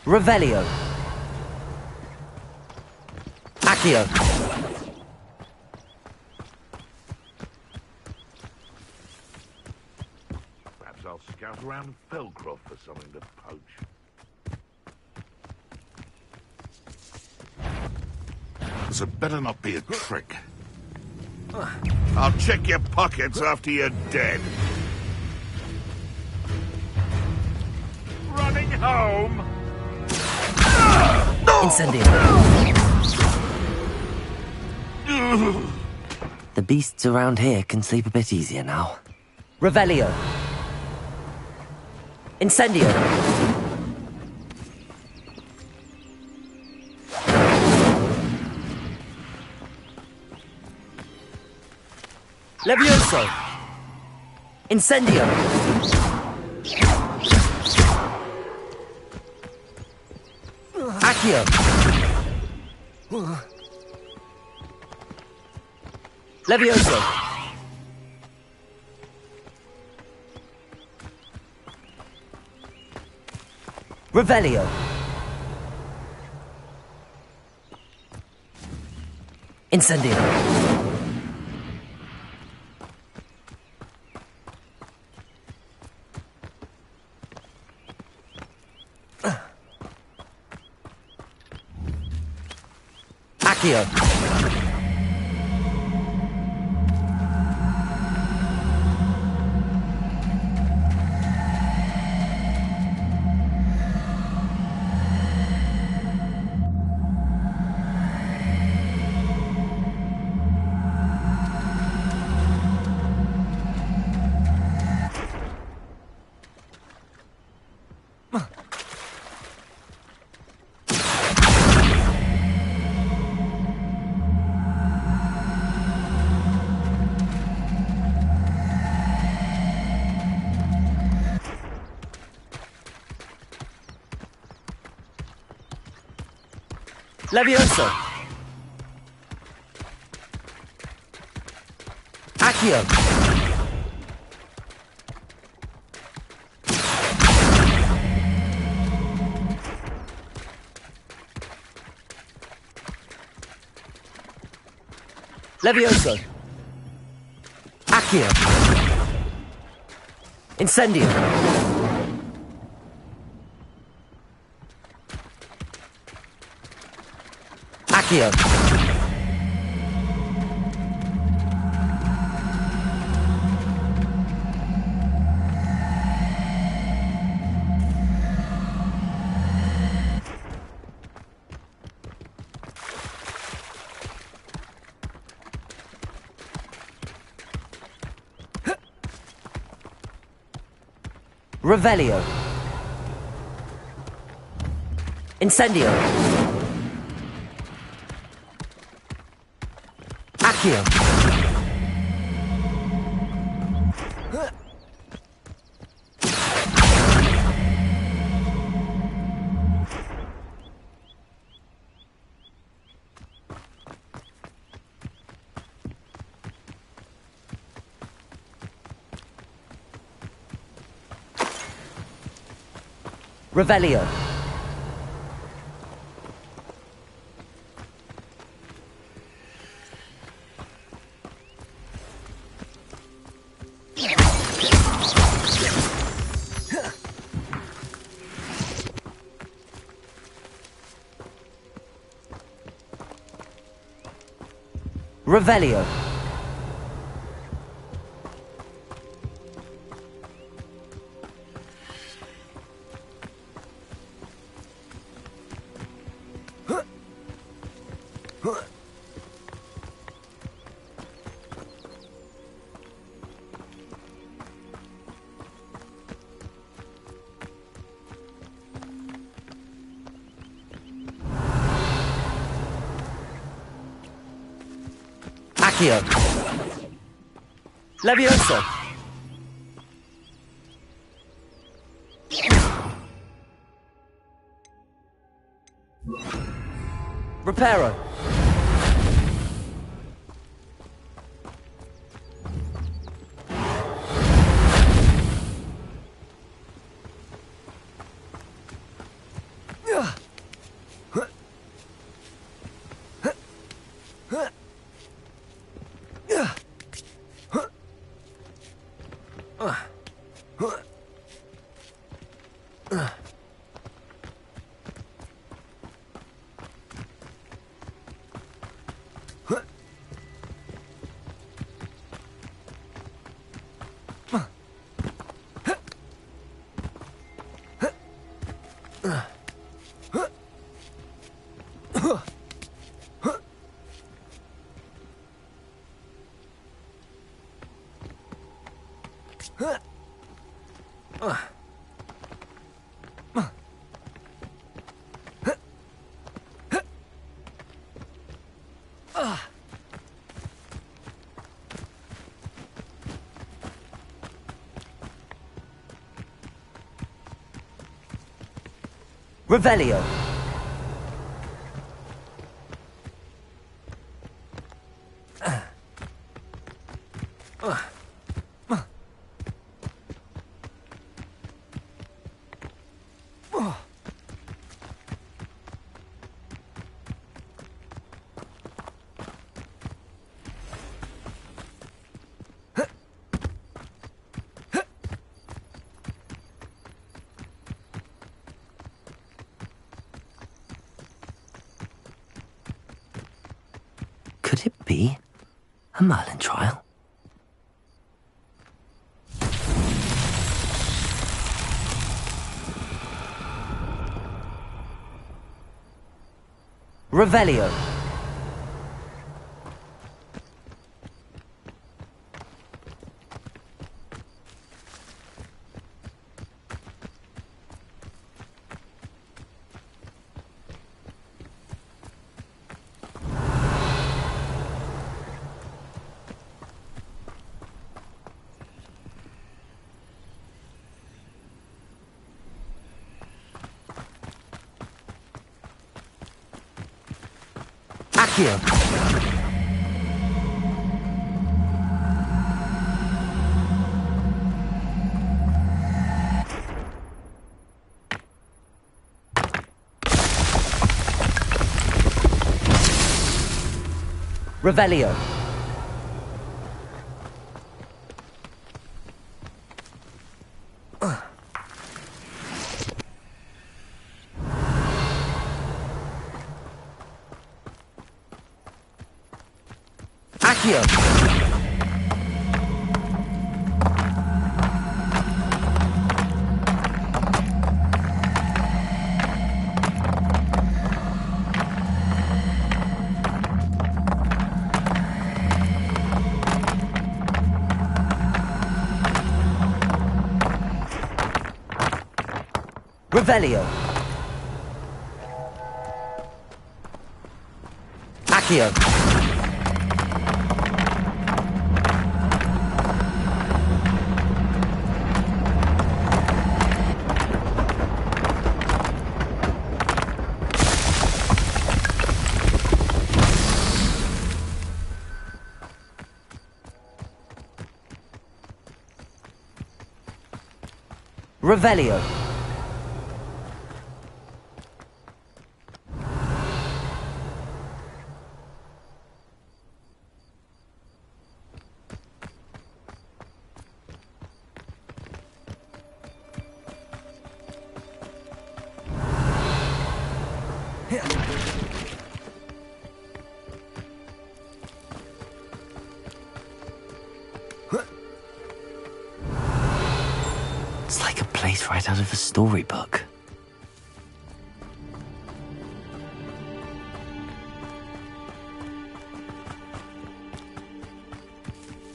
Revelio. Accio. Perhaps I'll scout around Felcroft for something to poach. This had better not be a trick. I'll check your pockets after you're dead. Running home! Incendio. The beasts around here can sleep a bit easier now. Revelio. Incendio. Levioso. Incendio. Accio. Levioso. Revelio. Incendio. Accio. Levioso. Accio. Levioso. Accio. Incendio. Accio. Revelio. Incendio. Accio. Revelio. Revelio. Accio. Levioso. Reparo. Revelio. Could it be a Merlin trial? Revelio. Accio. Revelio. Accio. Revelio. Accio. Revelio. It's like a place right out of a storybook.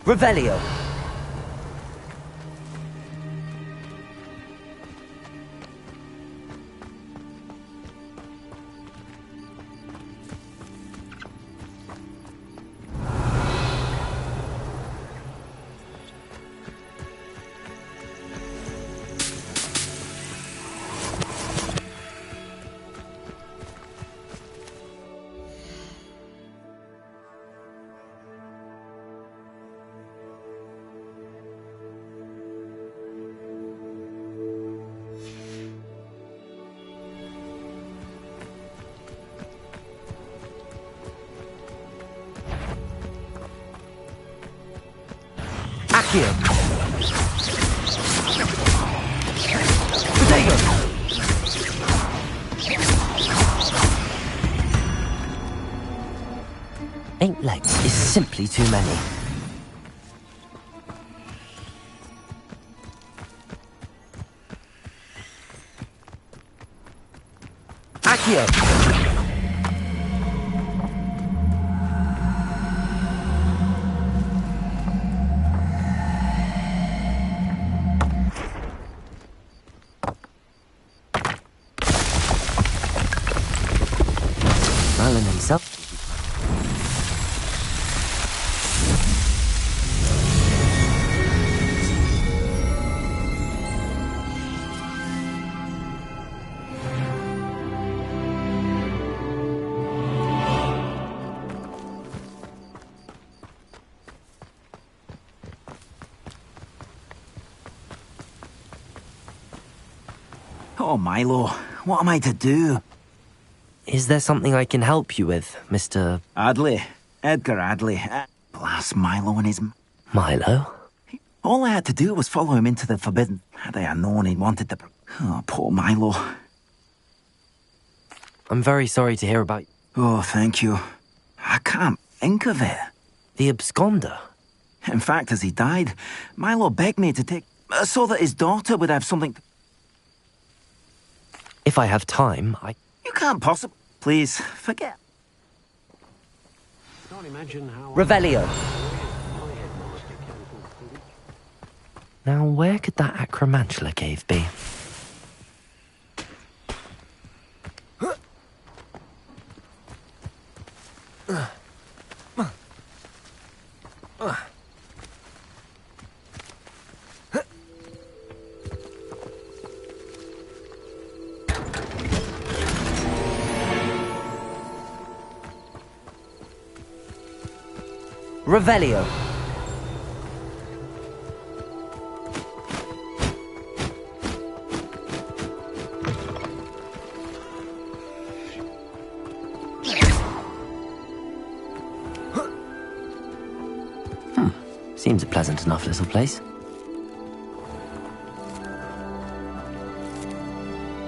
Revelio. Accio. Potato. Eight legs is simply too many. Accio! Merlin himself. Oh, Milo, what am I to do? Is there something I can help you with, Mr. Adley. Edgar Adley. Blast Milo and his... Milo? All I had to do was follow him into the forbidden... Had I had known he wanted to... Oh, poor Milo. I'm very sorry to hear about... Oh, thank you. I can't think of it. The absconder? In fact, as he died, Milo begged me to take... so that his daughter would have something... If I have time, You can't possibly... Please, forget. Can't imagine how... Revelio. Now, where could that Acromantula cave be? Revelio. Seems a pleasant enough little place.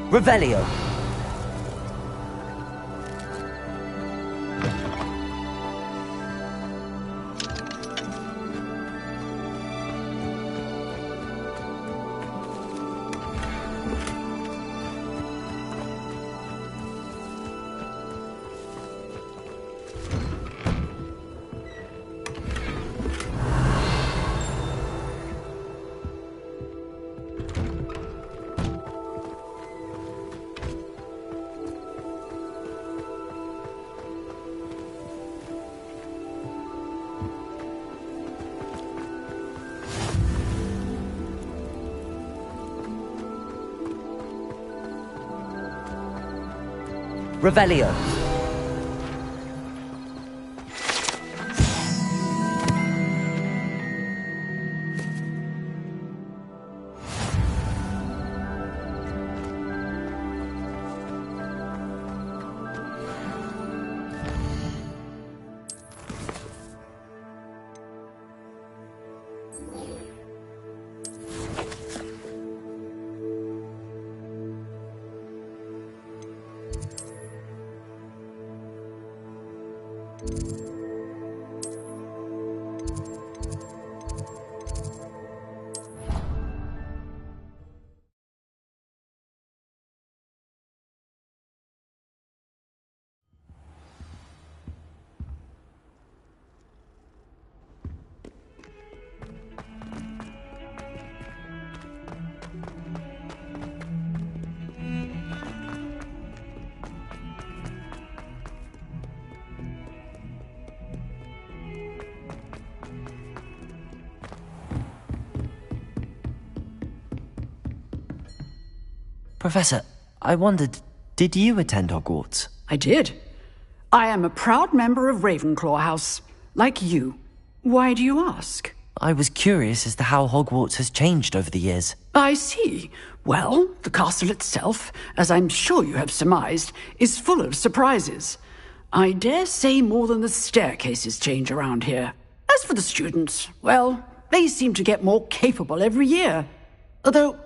Revelio. Revelio. Professor, I wondered, did you attend Hogwarts? I did. I am a proud member of Ravenclaw House, like you. Why do you ask? I was curious as to how Hogwarts has changed over the years. I see. Well, the castle itself, as I'm sure you have surmised, is full of surprises. I dare say more than the staircases change around here. As for the students, well, they seem to get more capable every year. Although,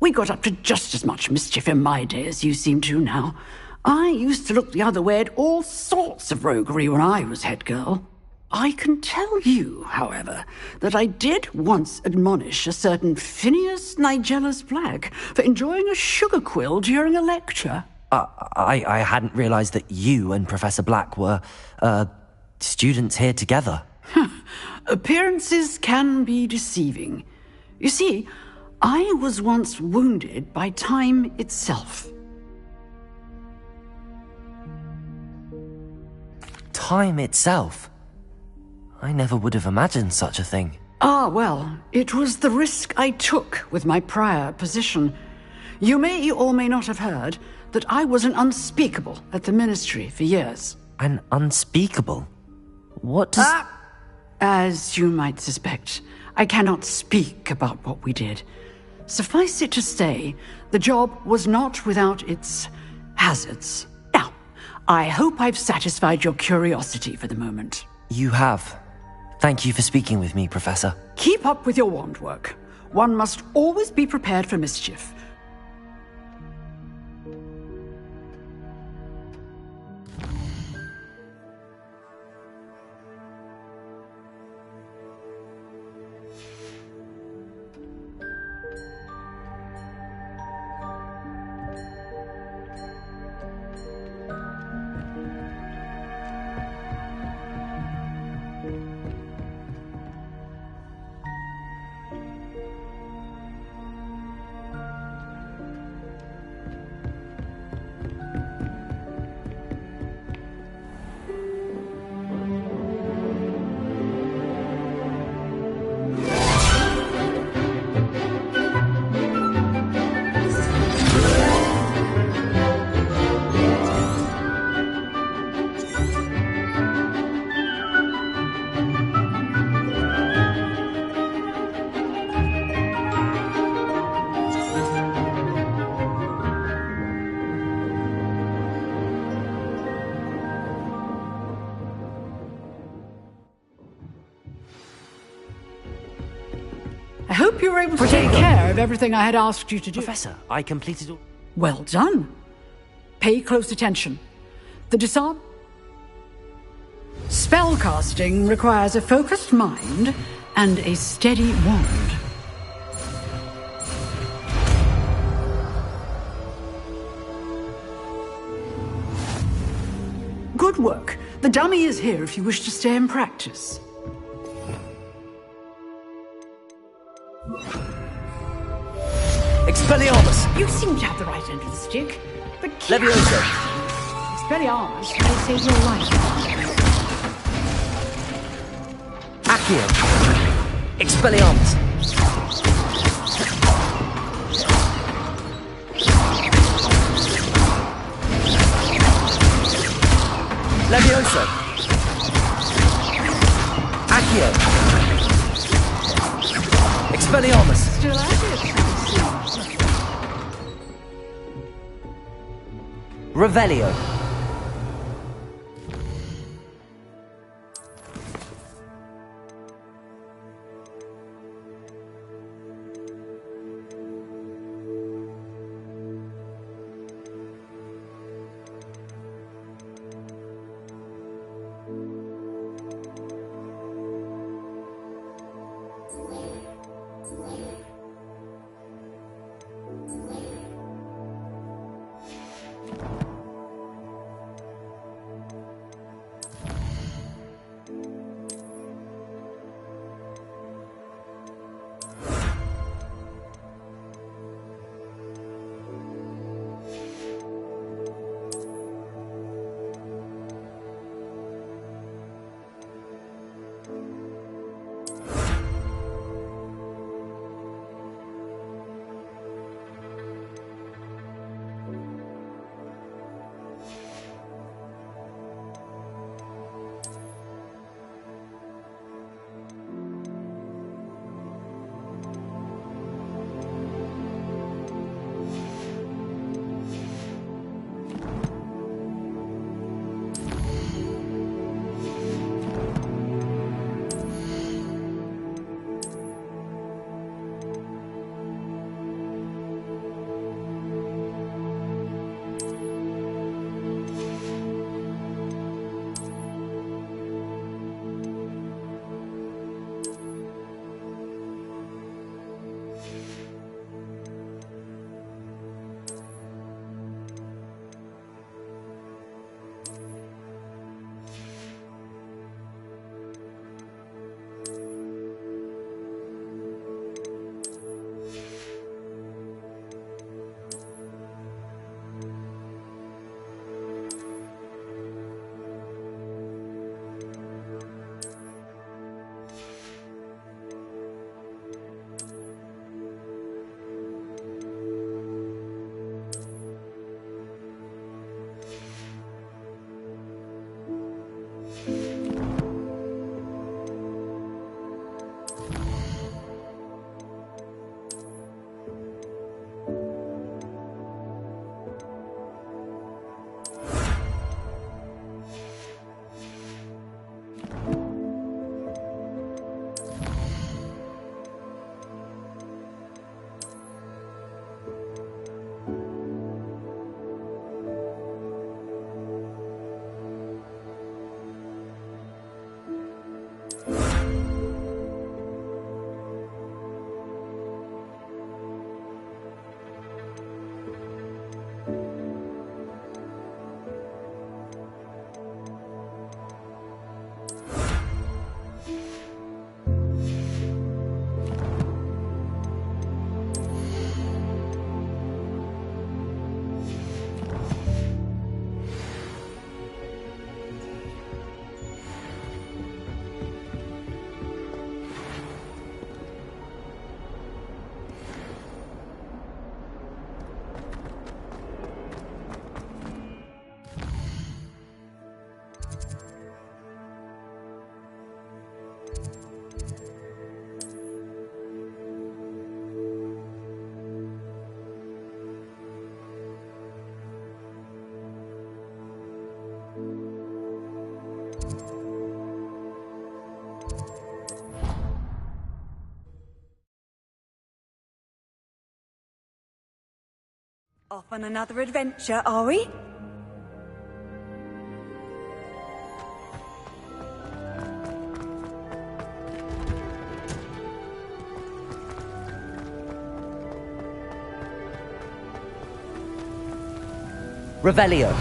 we got up to just as much mischief in my day as you seem to now. I used to look the other way at all sorts of roguery when I was head girl. I can tell you, however, that I did once admonish a certain Phineas Nigellus Black for enjoying a sugar quill during a lecture. I hadn't realized that you and Professor Black were, students here together. Appearances can be deceiving. You see, I was once wounded by time itself. Time itself? I never would have imagined such a thing. Ah, well, it was the risk I took with my prior position. You may or may not have heard that I was an unspeakable at the Ministry for years. An unspeakable? What does... As you might suspect, I cannot speak about what we did. Suffice it to say, the job was not without its hazards. Now, I hope I've satisfied your curiosity for the moment. You have. Thank you for speaking with me, Professor. Keep up with your wand work. One must always be prepared for mischief. I hope you were able to take care of everything I had asked you to do. Professor, I completed all... Well done. Pay close attention. The disarm... Spellcasting requires a focused mind and a steady wand. Good work. The dummy is here if you wish to stay and practice. Expelliarmus! You seem to have the right end of the stick, but... Levioso! Expelliarmus may save your life. Accio! Expelliarmus! Levioso! Accio! Expelliarmus! Still at it, Revelio. Off on another adventure, are we? Revelio.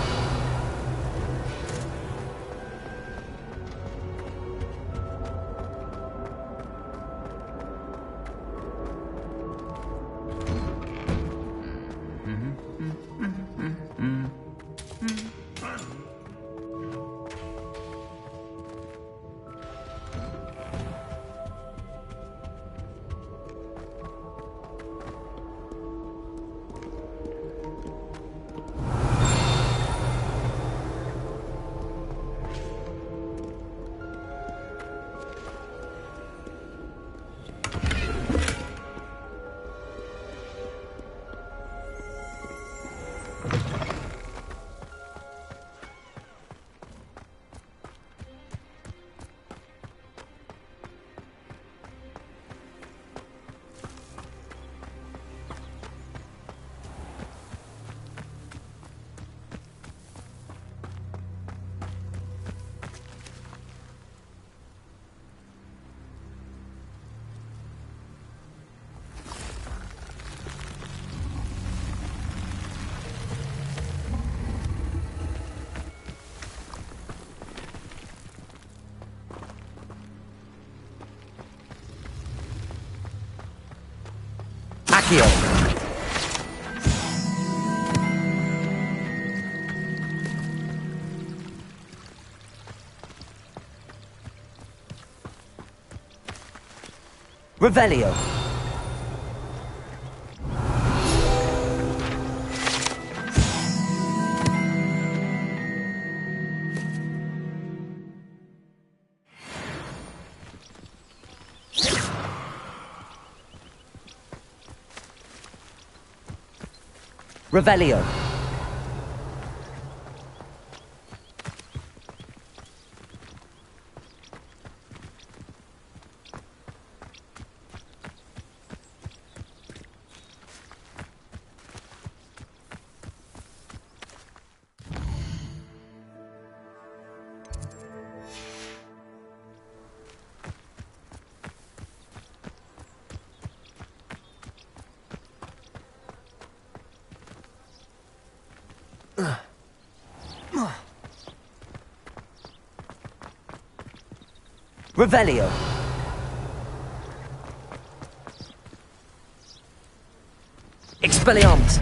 Accio. Revelio. Revelio. Revelio. Expelliarmus.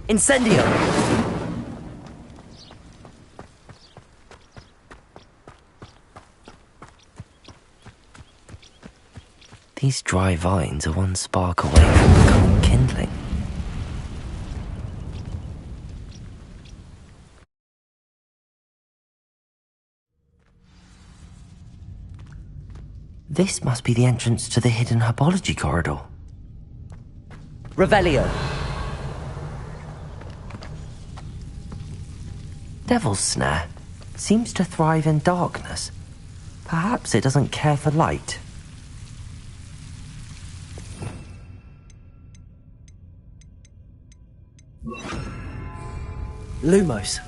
Incendio. These dry vines are one spark away from becoming kindling. This must be the entrance to the hidden herbology corridor. Revelio. Devil's Snare seems to thrive in darkness. Perhaps it doesn't care for light. Lumos.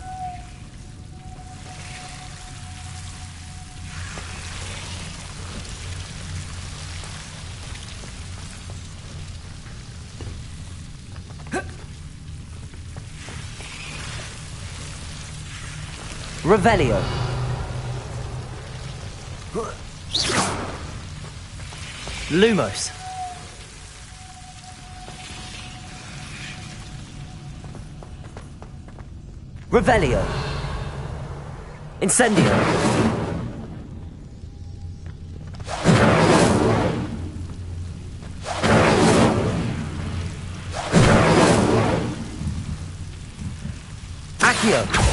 Revelio. Lumos. Revelio. Incendio. Accio.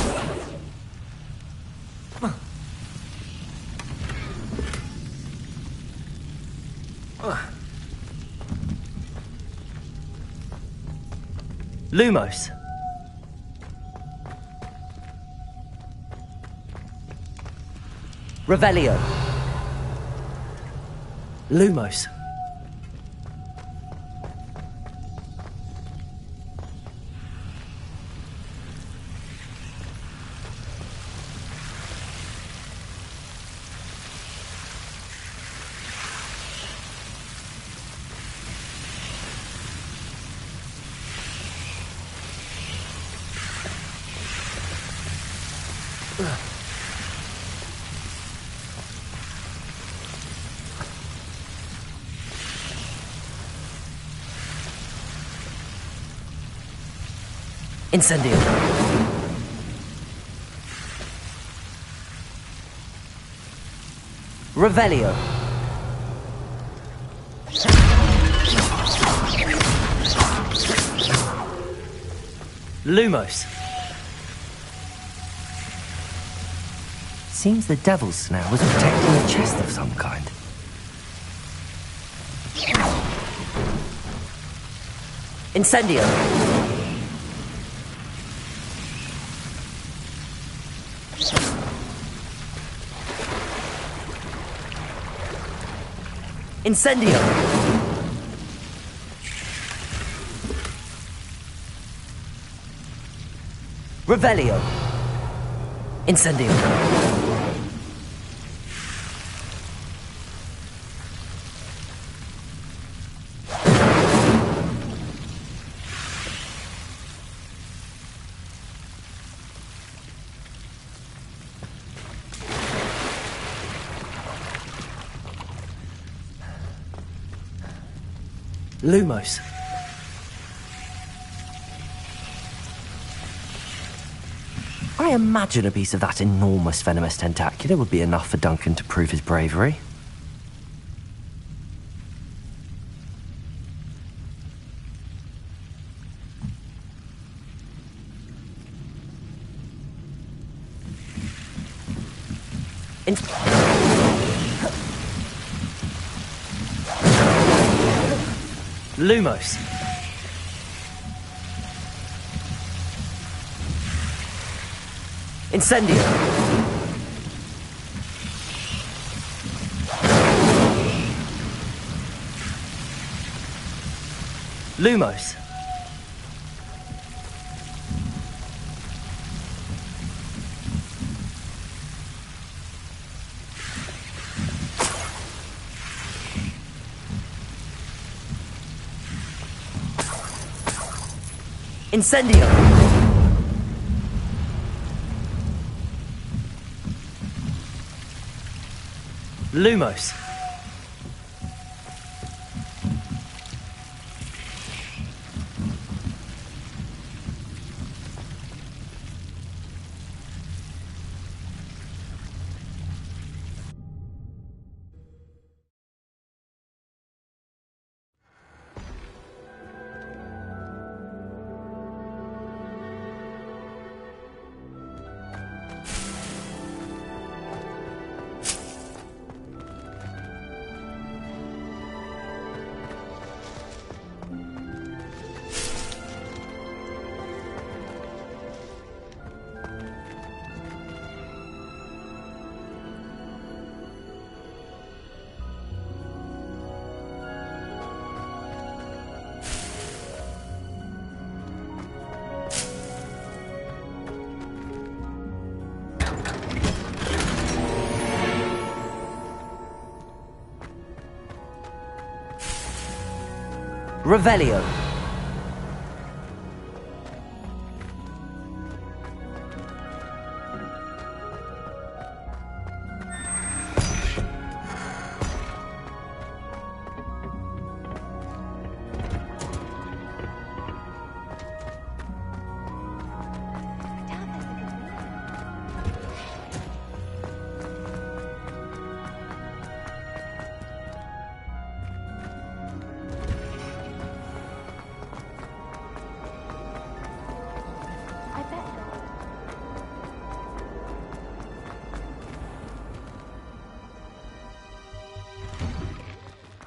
Lumos. Revelio. Lumos. Incendio. Revelio. Lumos. Seems the devil's snare was protecting a chest of some kind. Incendio. Incendio! Revelio! Incendio! Lumos. I imagine a piece of that enormous venomous tentacular would be enough for Duncan to prove his bravery. Lumos. Incendio. Lumos. Incendio! Lumos. Revelio.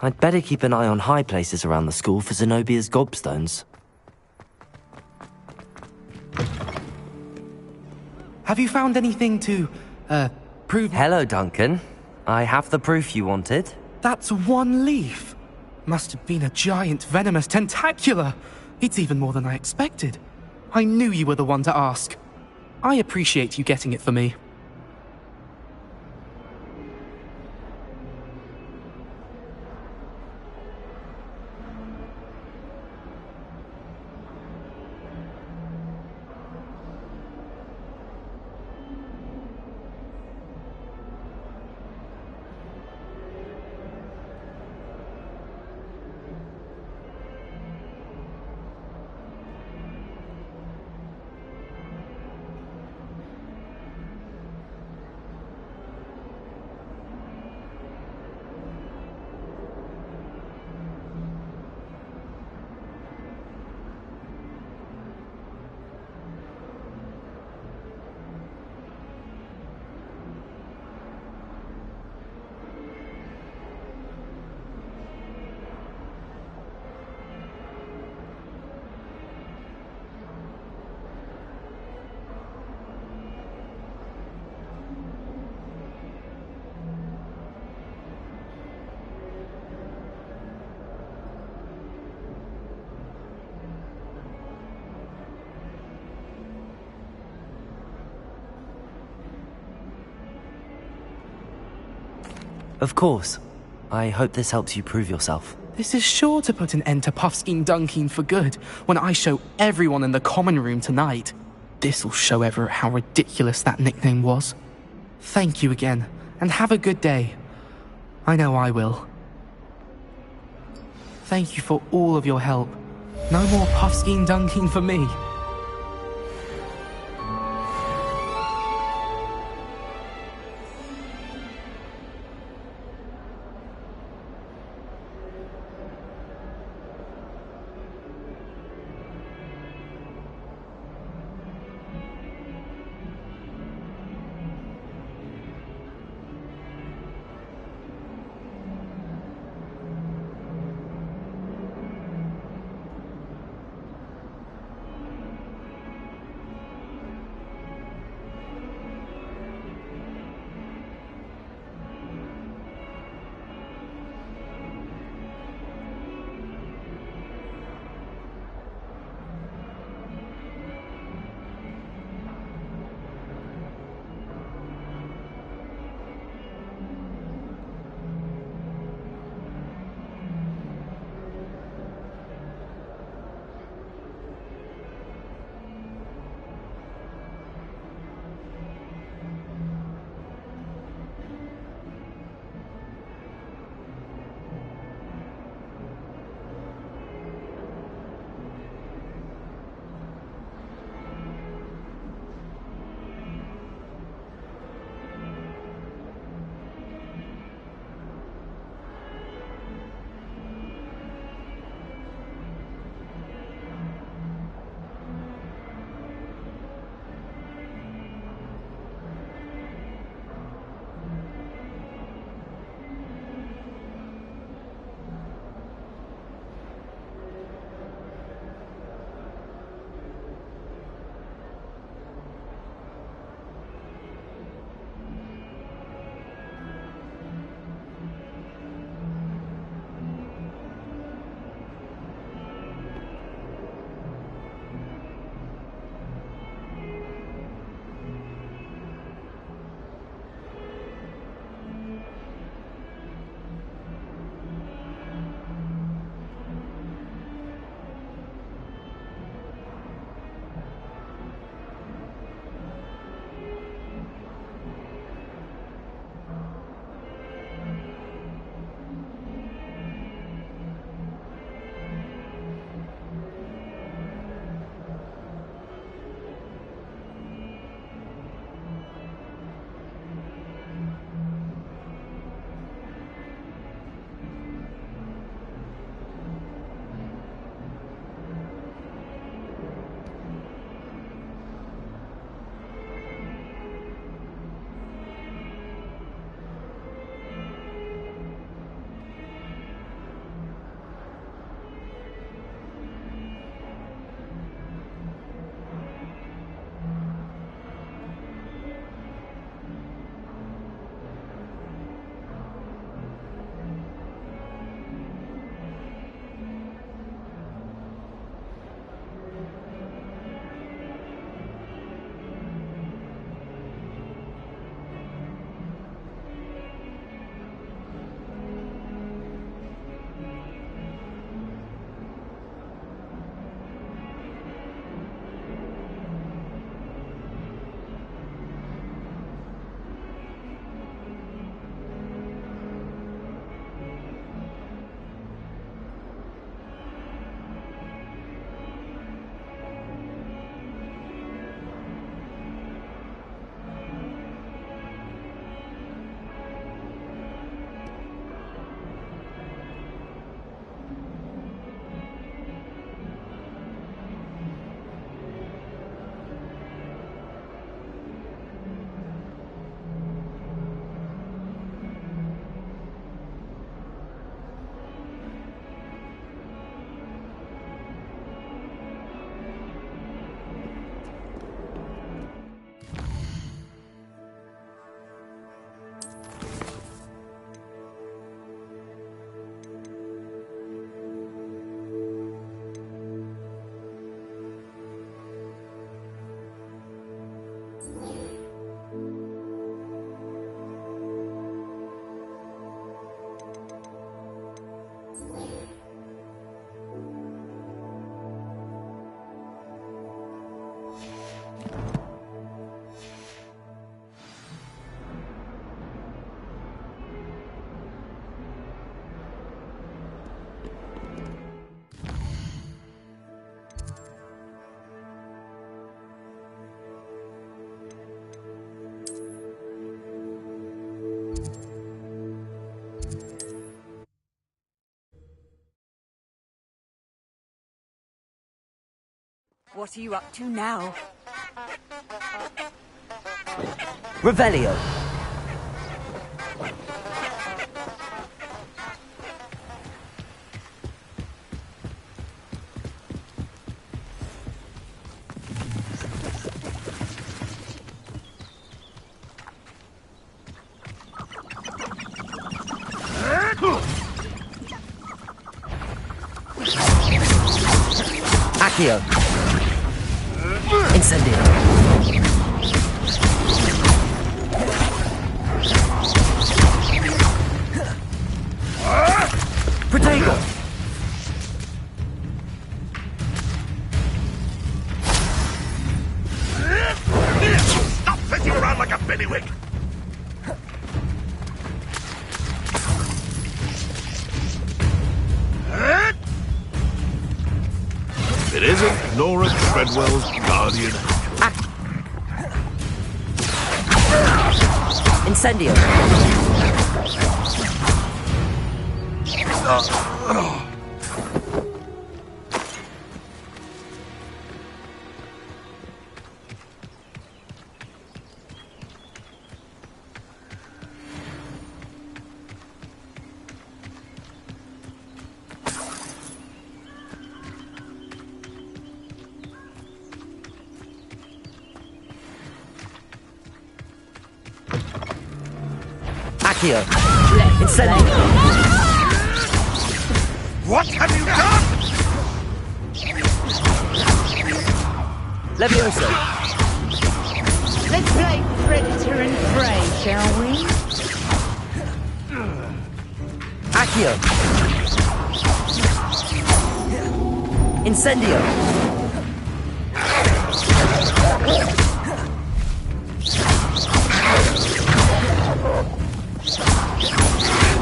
I'd better keep an eye on high places around the school for Zenobia's gobstones. Have you found anything to, prove... Hello, Duncan. I have the proof you wanted. That's one leaf. Must have been a giant venomous tentacula. It's even more than I expected. I knew you were the one to ask. I appreciate you getting it for me. Of course. I hope this helps you prove yourself. This is sure to put an end to Puffskein Dunkeen for good when I show everyone in the common room tonight. This'll show Everett how ridiculous that nickname was. Thank you again, and have a good day. I know I will. Thank you for all of your help. No more Puffskein Dunkeen for me. What are you up to now? Revelio. Accio. Incendio. Protego. Stop flitting around like a billywig! It isn't Nora Treadwell's guardian. Incendio. Accio. Incendio. What have you done? Levioso. Let's play Predator and Prey, shall we? Accio. Incendio.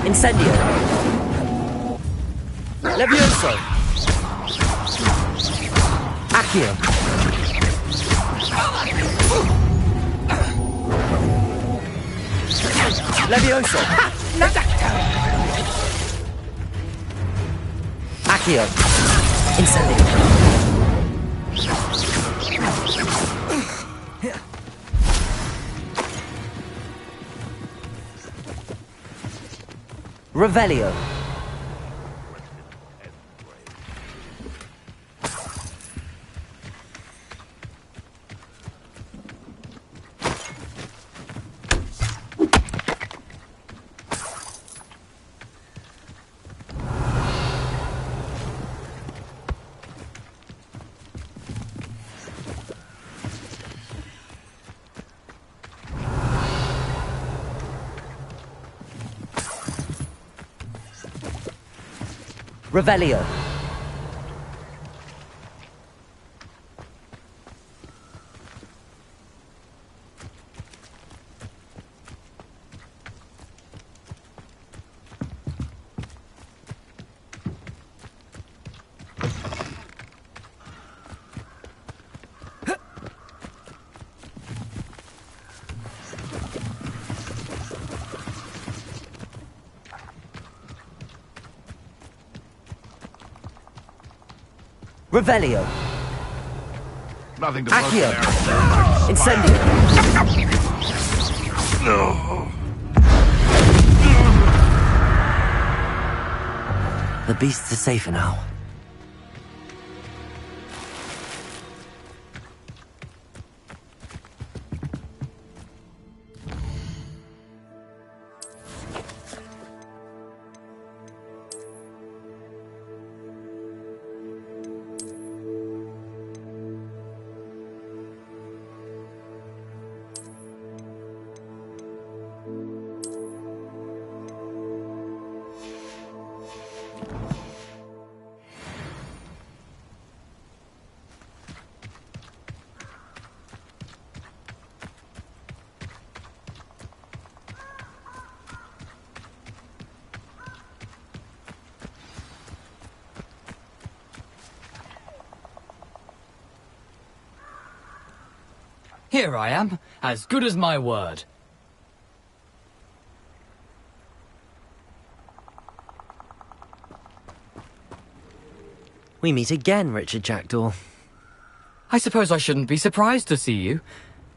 Incendio. Levioso. Accio. Levioso. Accio. Incendio. Revelio. Revelio. Revelio. Nothing to Accio. poke Incendio. No. The beasts are safer now. Here I am, as good as my word. We meet again, Richard Jackdaw. I suppose I shouldn't be surprised to see you.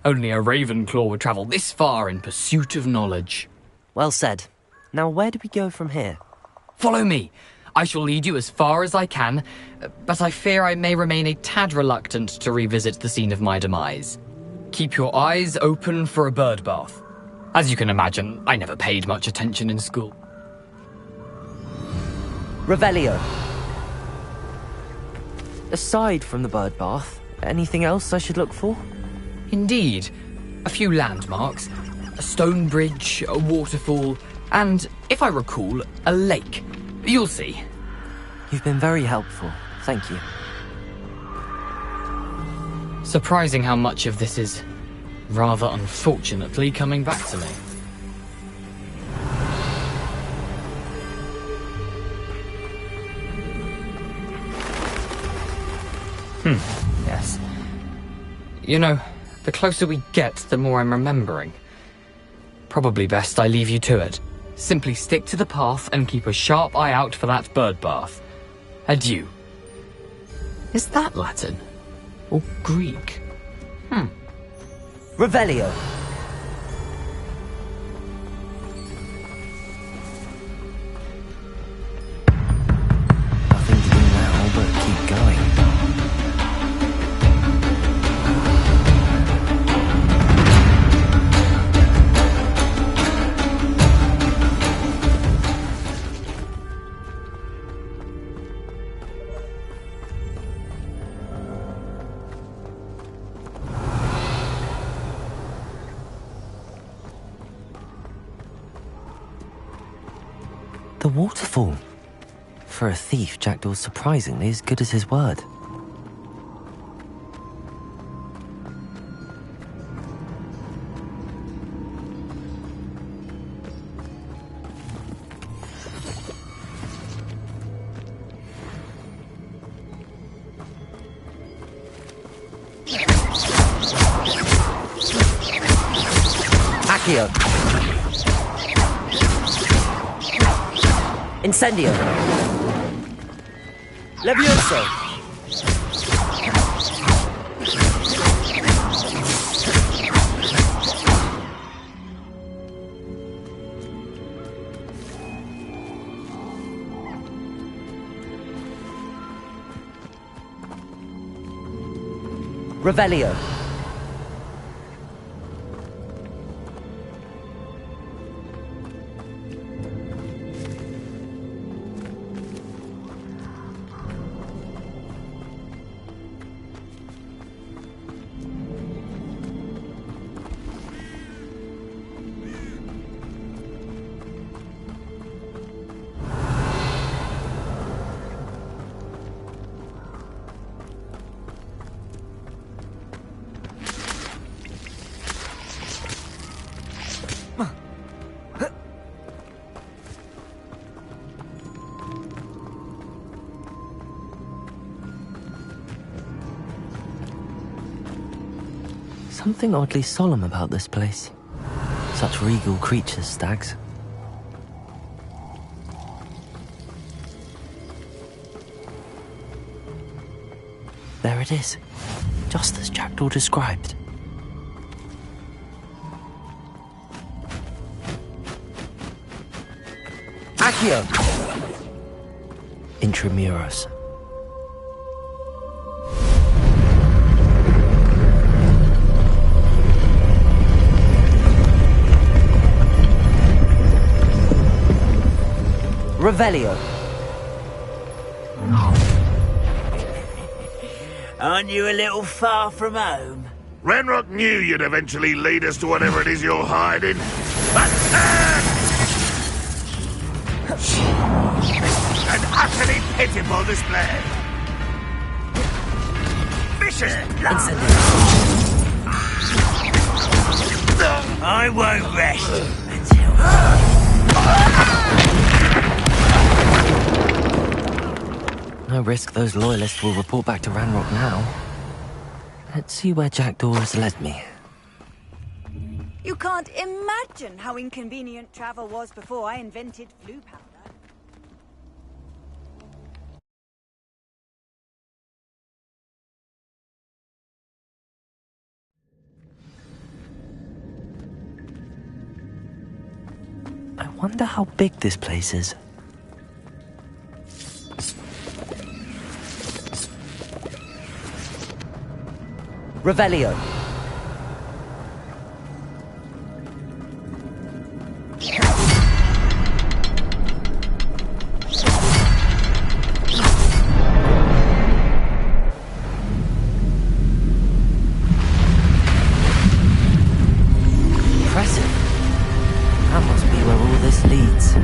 Only a Ravenclaw would travel this far in pursuit of knowledge. Well said. Now where do we go from here? Follow me. I shall lead you as far as I can, but I fear I may remain a tad reluctant to revisit the scene of my demise. Keep your eyes open for a bird bath. As you can imagine, I never paid much attention in school. Revelio. Aside from the bird bath, anything else I should look for? Indeed. A few landmarks, a stone bridge, a waterfall, and, if I recall, a lake. You'll see. You've been very helpful. Thank you. Surprising how much of this is, rather unfortunately, coming back to me. Yes. You know, the closer we get, the more I'm remembering. Probably best I leave you to it. Simply stick to the path and keep a sharp eye out for that bird bath. Adieu. Is that Latin? Or Greek? Revelio. Nothing to do now but keep going. The waterfall. For a thief, Jackdaw's surprisingly as good as his word. Accio. Incendio. Levioso. Revelio. Something oddly solemn about this place. Such regal creatures, stags. There it is, just as Jackdaw described. Accio! Intramuros. Revelio. Aren't you a little far from home? Ranrock knew you'd eventually lead us to whatever it is you're hiding. An utterly pitiable display. Vicious blood. I won't rest until... No risk those loyalists will report back to Ranrock now. Let's see where Jackdaw has led me. You can't imagine how inconvenient travel was before I invented flu powder. Wonder how big this place is. Revelio. Impressive. That must be where all this leads.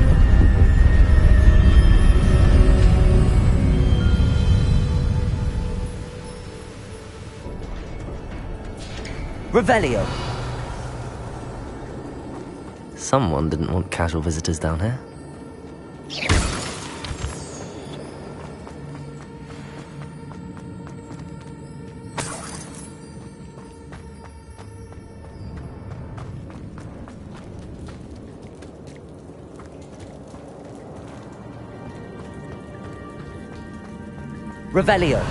Revelio. Someone didn't want casual visitors down here. Revelio.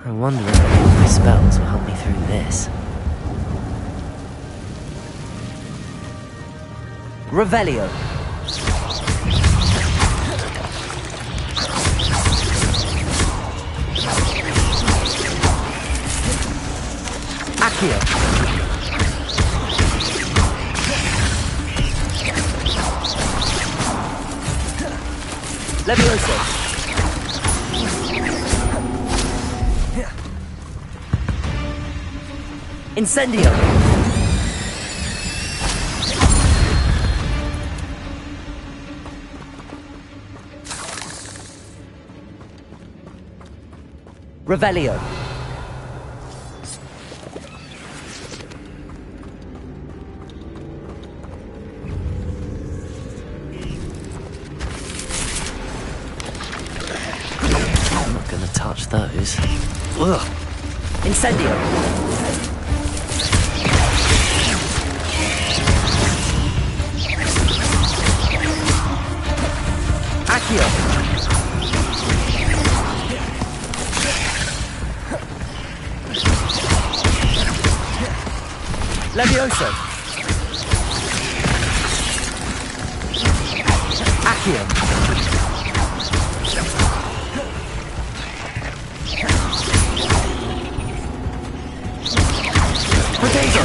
I wonder if any of my spells will help me through this. Revelio. Accio. Levioso. Incendio. Revelio. I'm not gonna touch those. Ugh. Incendio. Accio. Levioso. Accio. Potato.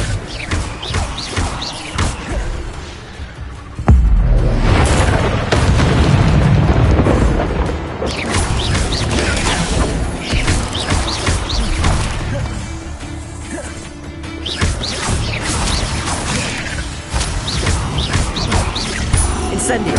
Incendio.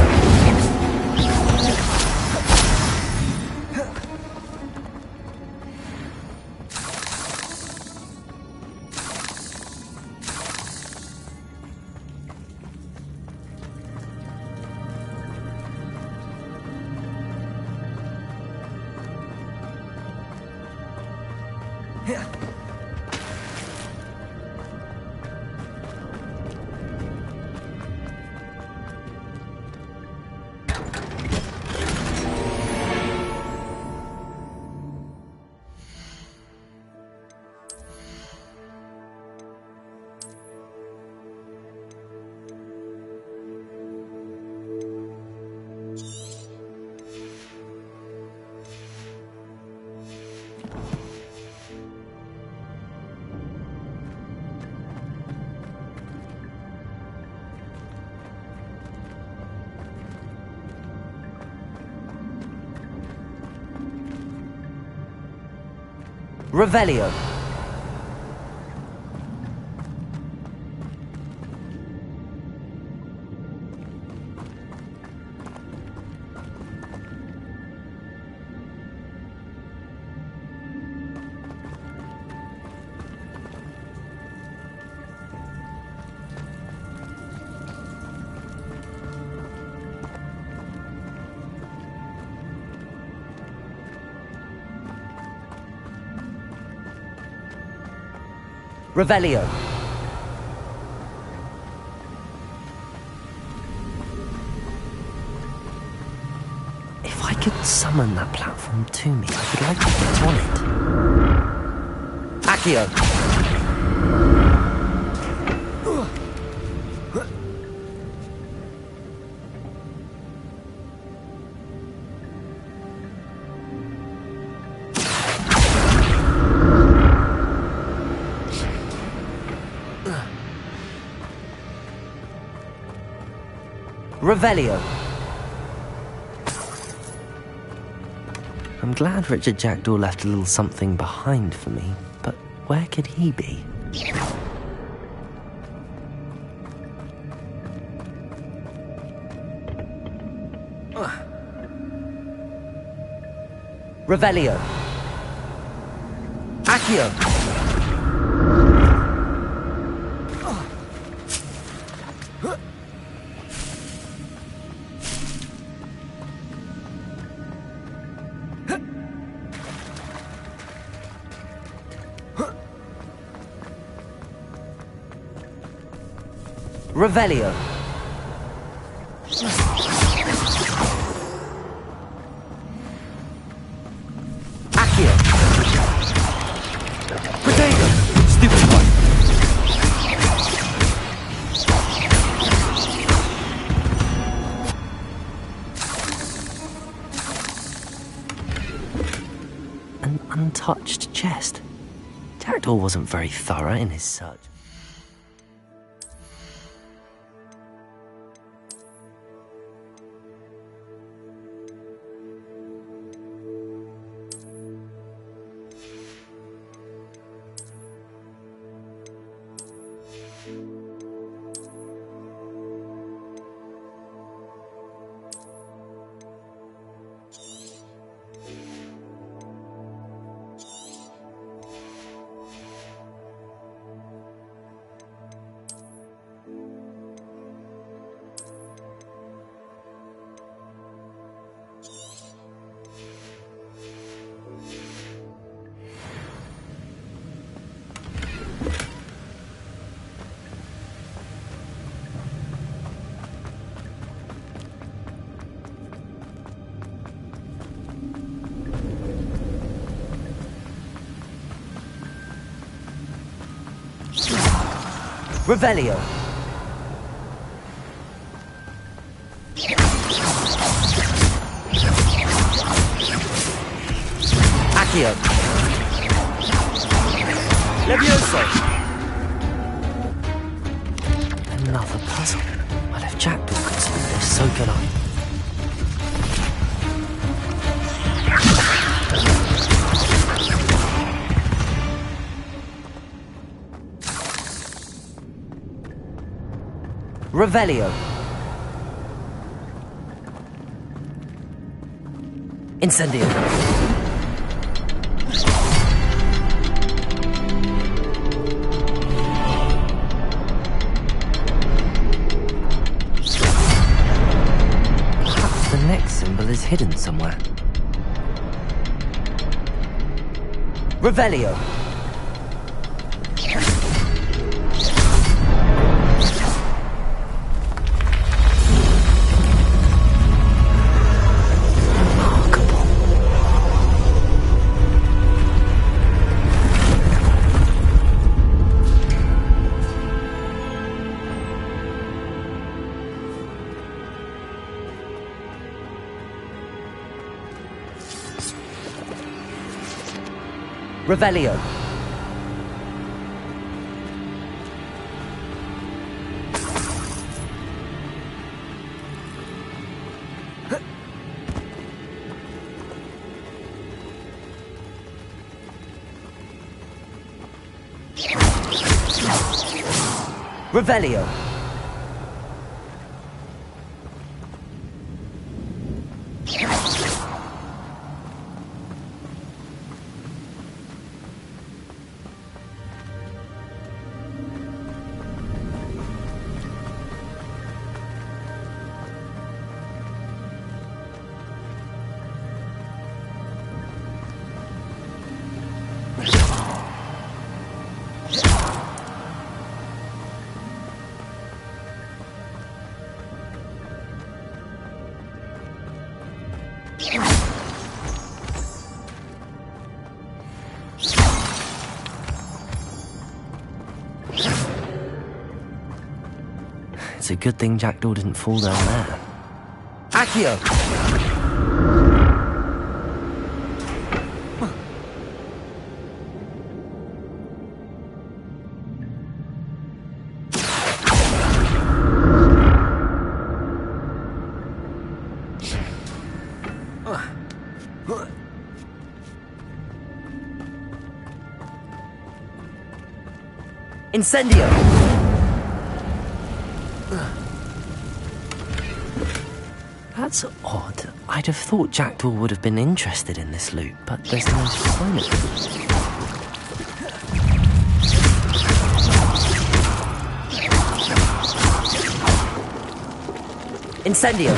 Revelio. Revelio. If I could summon that platform to me, I would like to get on it. Accio. Revelio. I'm glad Richard Jackdaw left a little something behind for me, but where could he be? Revelio. Accio. Revelio. Accio. Protego. Stupid one. An untouched chest. Jackdaw wasn't very thorough in his search. Revelio. Accio. Levioso. Another puzzle. Well, if Jackdaw could solve this, so could I. Revelio. Incendio. Perhaps the next symbol is hidden somewhere. Revelio. Revelio. Revelio. It's a good thing Jackdaw didn't fall down there. Accio! Incendio! That's odd. I'd have thought Jackdaw would have been interested in this loot, but there's no sign of it. Incendio!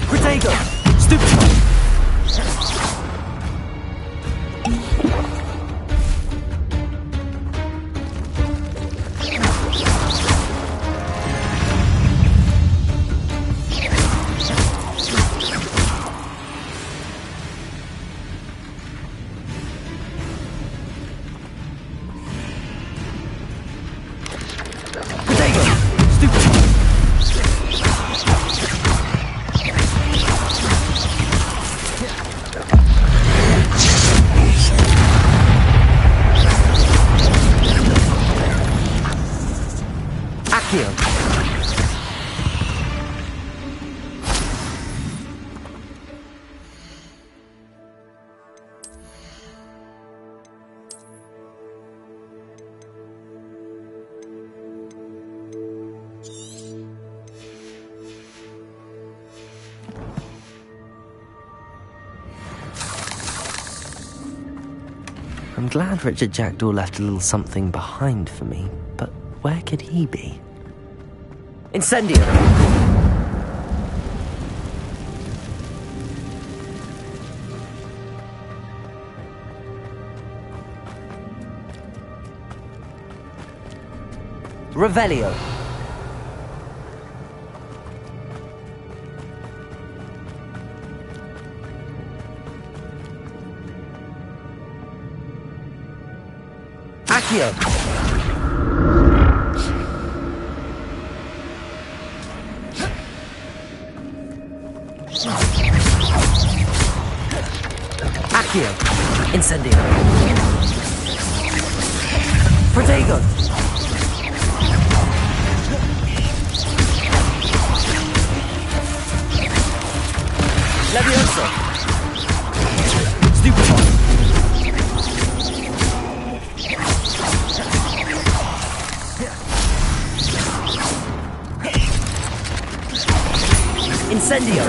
Protego! Stupid! I'm glad Richard Jackdaw left a little something behind for me, but where could he be? Incendio! Revelio! Accio! Accio! Incendio! Protego! Levioso! Stupefy! Incendio!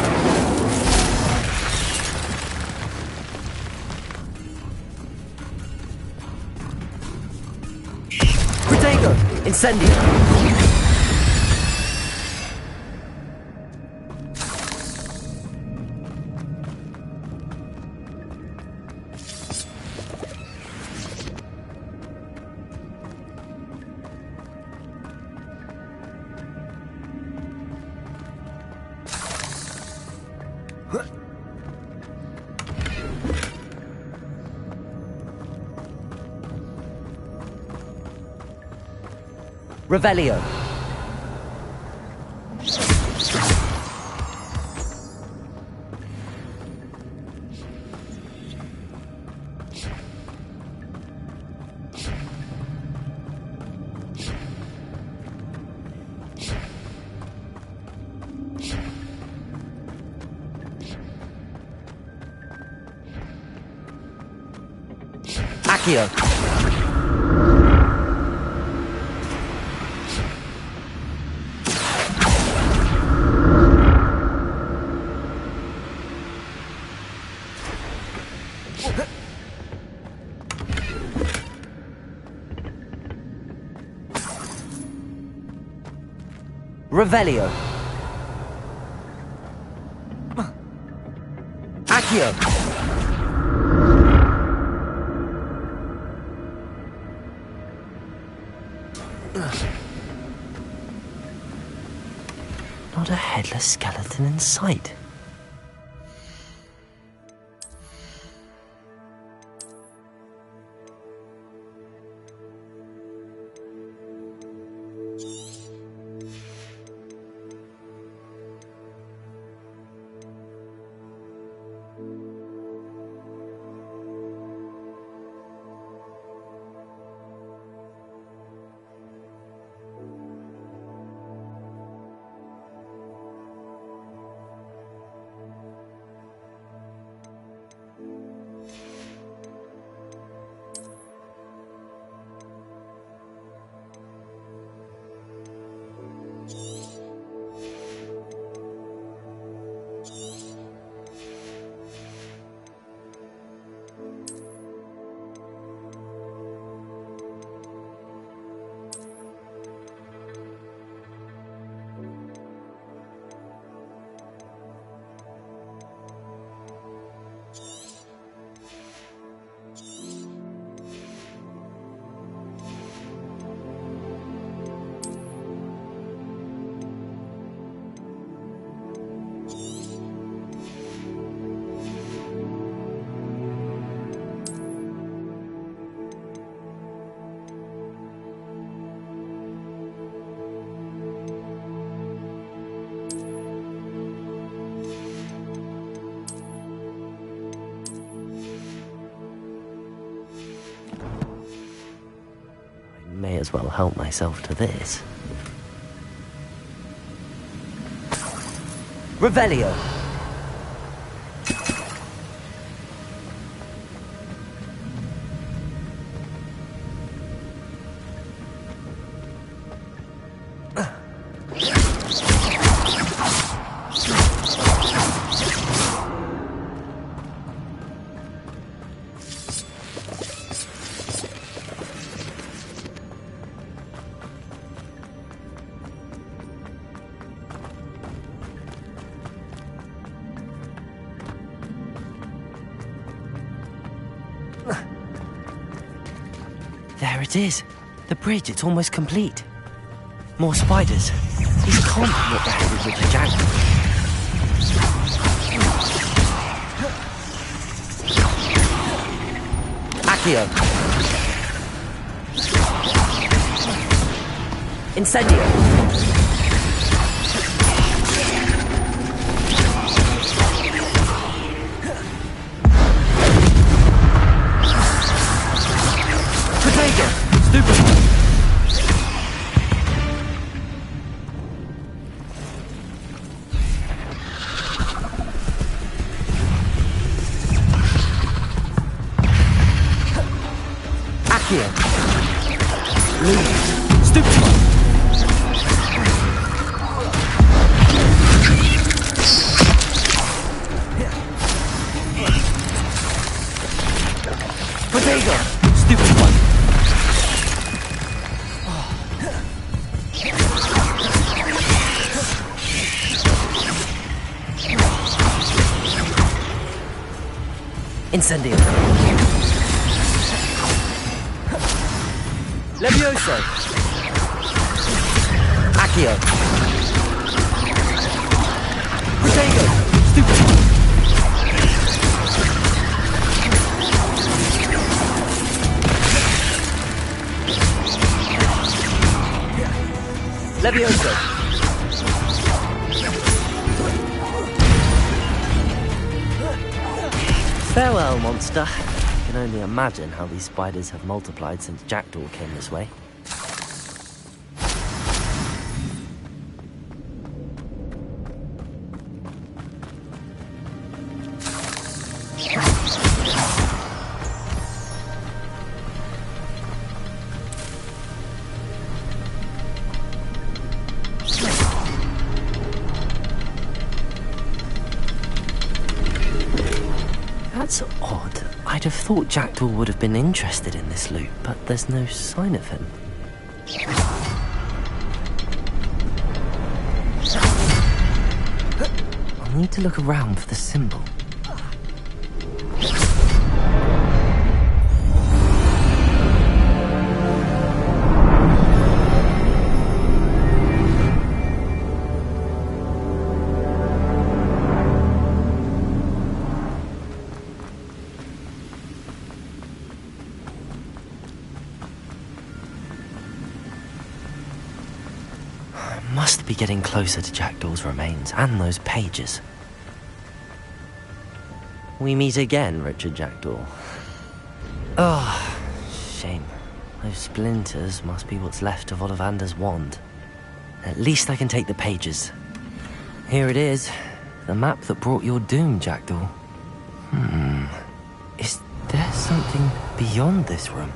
Protego! Incendio! Revelio. Accio. Revelio. Accio. Not a headless skeleton in sight. May as well help myself to this. Revelio. There it is. The bridge, it's almost complete. More spiders. These can't be what the head of Richard Jackdaw. Accio. Incendio. Incendio. Levioso. Accio. Protego. Stupid. Levioso. Farewell, monster. I can only imagine how these spiders have multiplied since Jackdaw came this way. That's odd. I'd have thought Jackdaw would have been interested in this loot, but there's no sign of him. I'll need to look around for the symbol. Must be getting closer to Jackdaw's remains and those pages. We meet again, Richard Jackdaw. Oh, shame. Those splinters must be what's left of Ollivander's wand. At least I can take the pages. Here it is. The map that brought your doom, Jackdaw. Is there something beyond this room?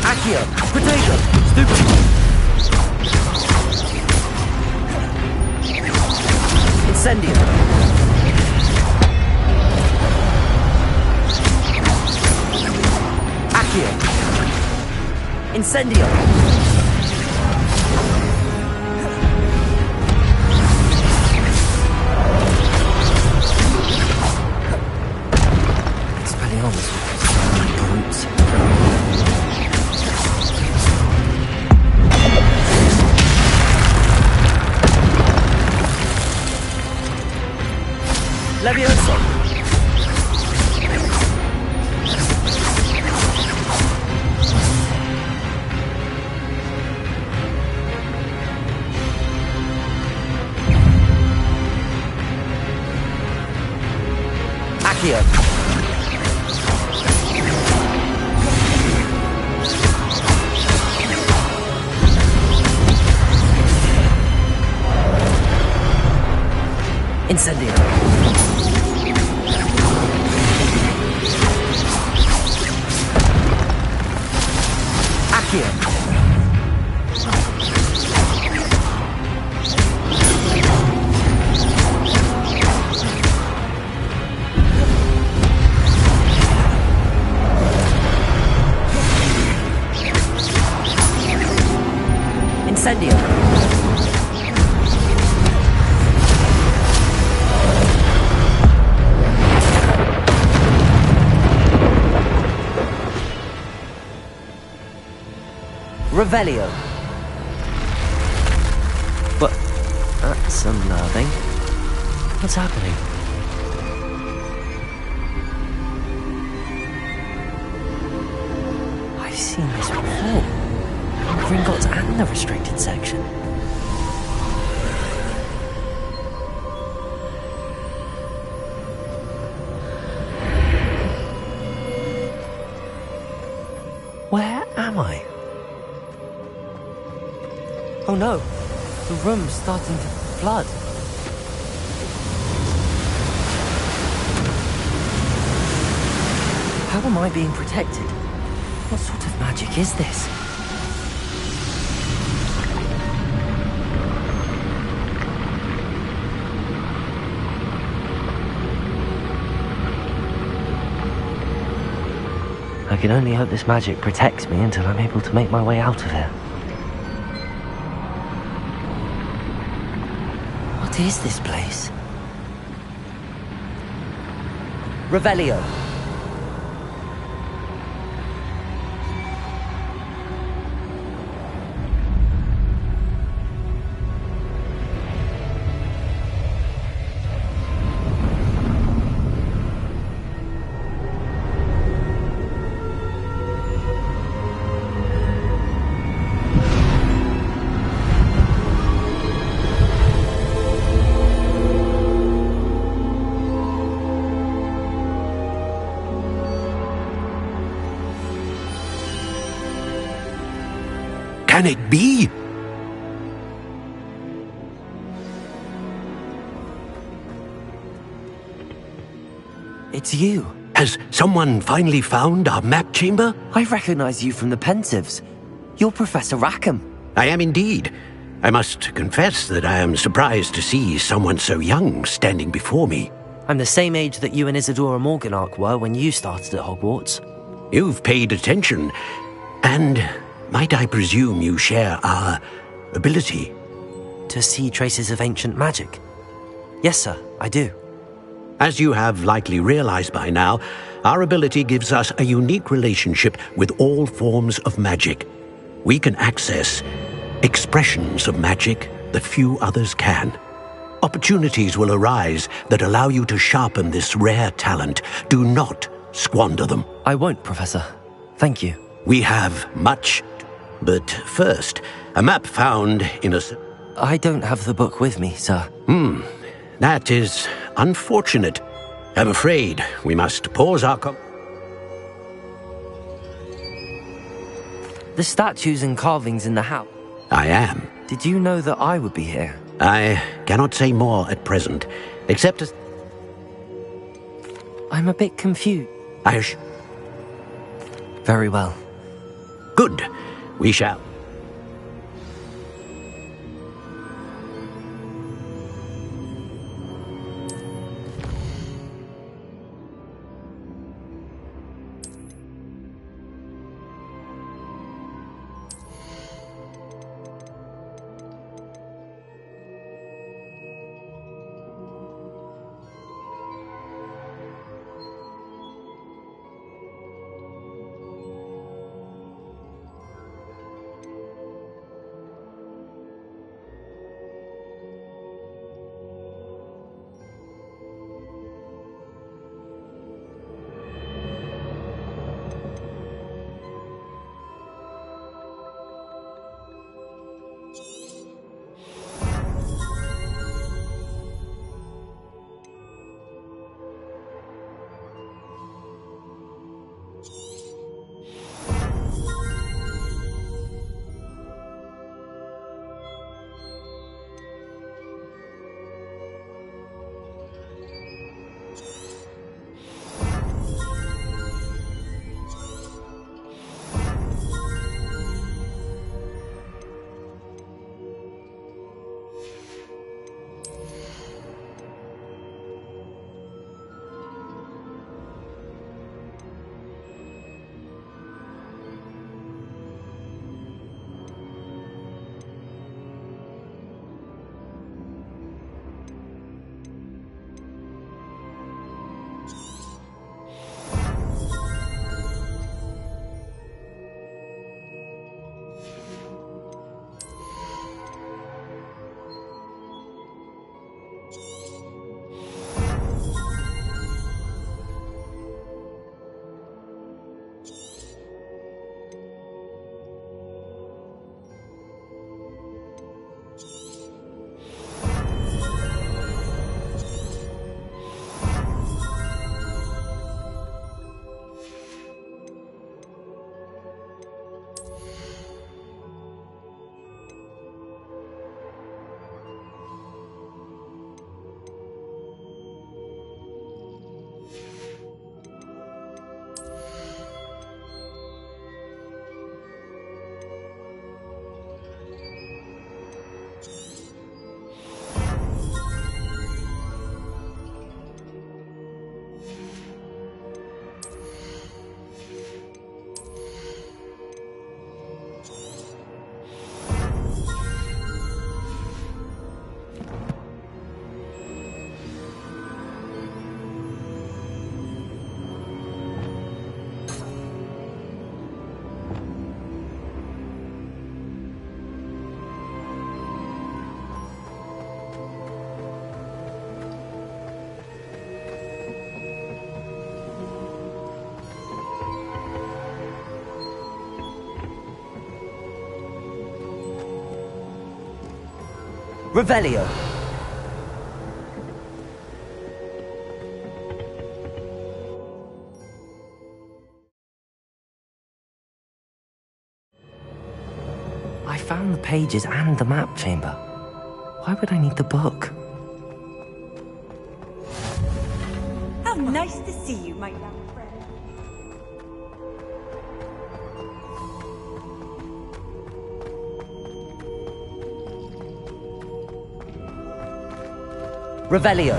Accio! Potato! Stupid! Incendio! Accio! Incendio! Expelliarmus brutes. Levioso! Accio. Incendio. Accio. Incendio. Revelio. What? That's unnerving. What's happening? I've seen this before. Gringotts and the restricted section. Where am I? Oh no, the room's starting to flood. How am I being protected? What sort of magic is this? I can only hope this magic protects me until I'm able to make my way out of here. What is this place? Revelio. Can it be? It's you. Has someone finally found our map chamber? I recognize you from the Pensieves. You're Professor Rackham. I am indeed. I must confess that I am surprised to see someone so young standing before me. I'm the same age that you and Isadora Morganach were when you started at Hogwarts. You've paid attention, and might I presume you share our ability? To see traces of ancient magic? Yes, sir, I do. As you have likely realized by now, our ability gives us a unique relationship with all forms of magic. We can access expressions of magic that few others can. Opportunities will arise that allow you to sharpen this rare talent. Do not squander them. I won't, Professor. Thank you. We have much. But first, a map found in a... I don't have the book with me, sir. That is unfortunate. I'm afraid we must pause our... The statues and carvings in the house. I am. Did you know that I would be here? I cannot say more at present, except as... I'm a bit confused. Very well. Good. We shall. Revelio. I found the pages and the map chamber. Why would I need the book? How nice to see you, my young friend. Revelio.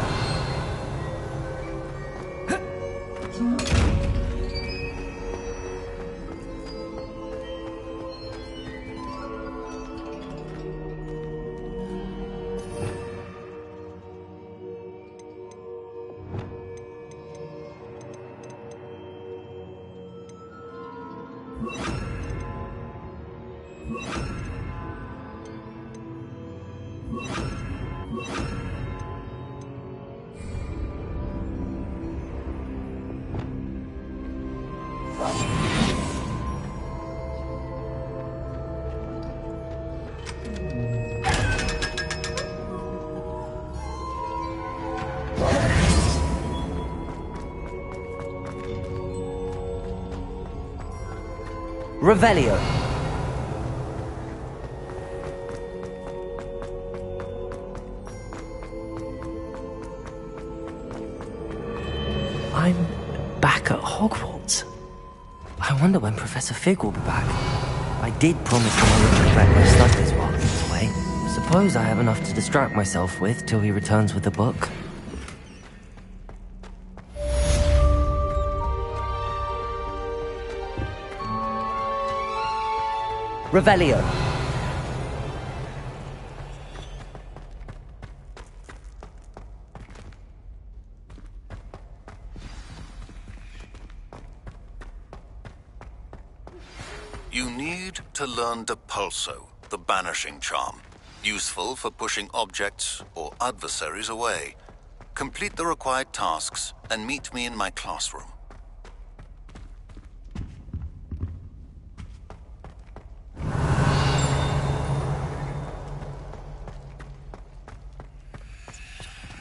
Revelio. I'm back at Hogwarts. I wonder when Professor Fig will be back. I did promise him I wouldn't neglect my studies while he was away. Suppose I have enough to distract myself with till he returns with the book. Revelio. You need to learn Depulso, the banishing charm. Useful for pushing objects or adversaries away. Complete the required tasks and meet me in my classroom.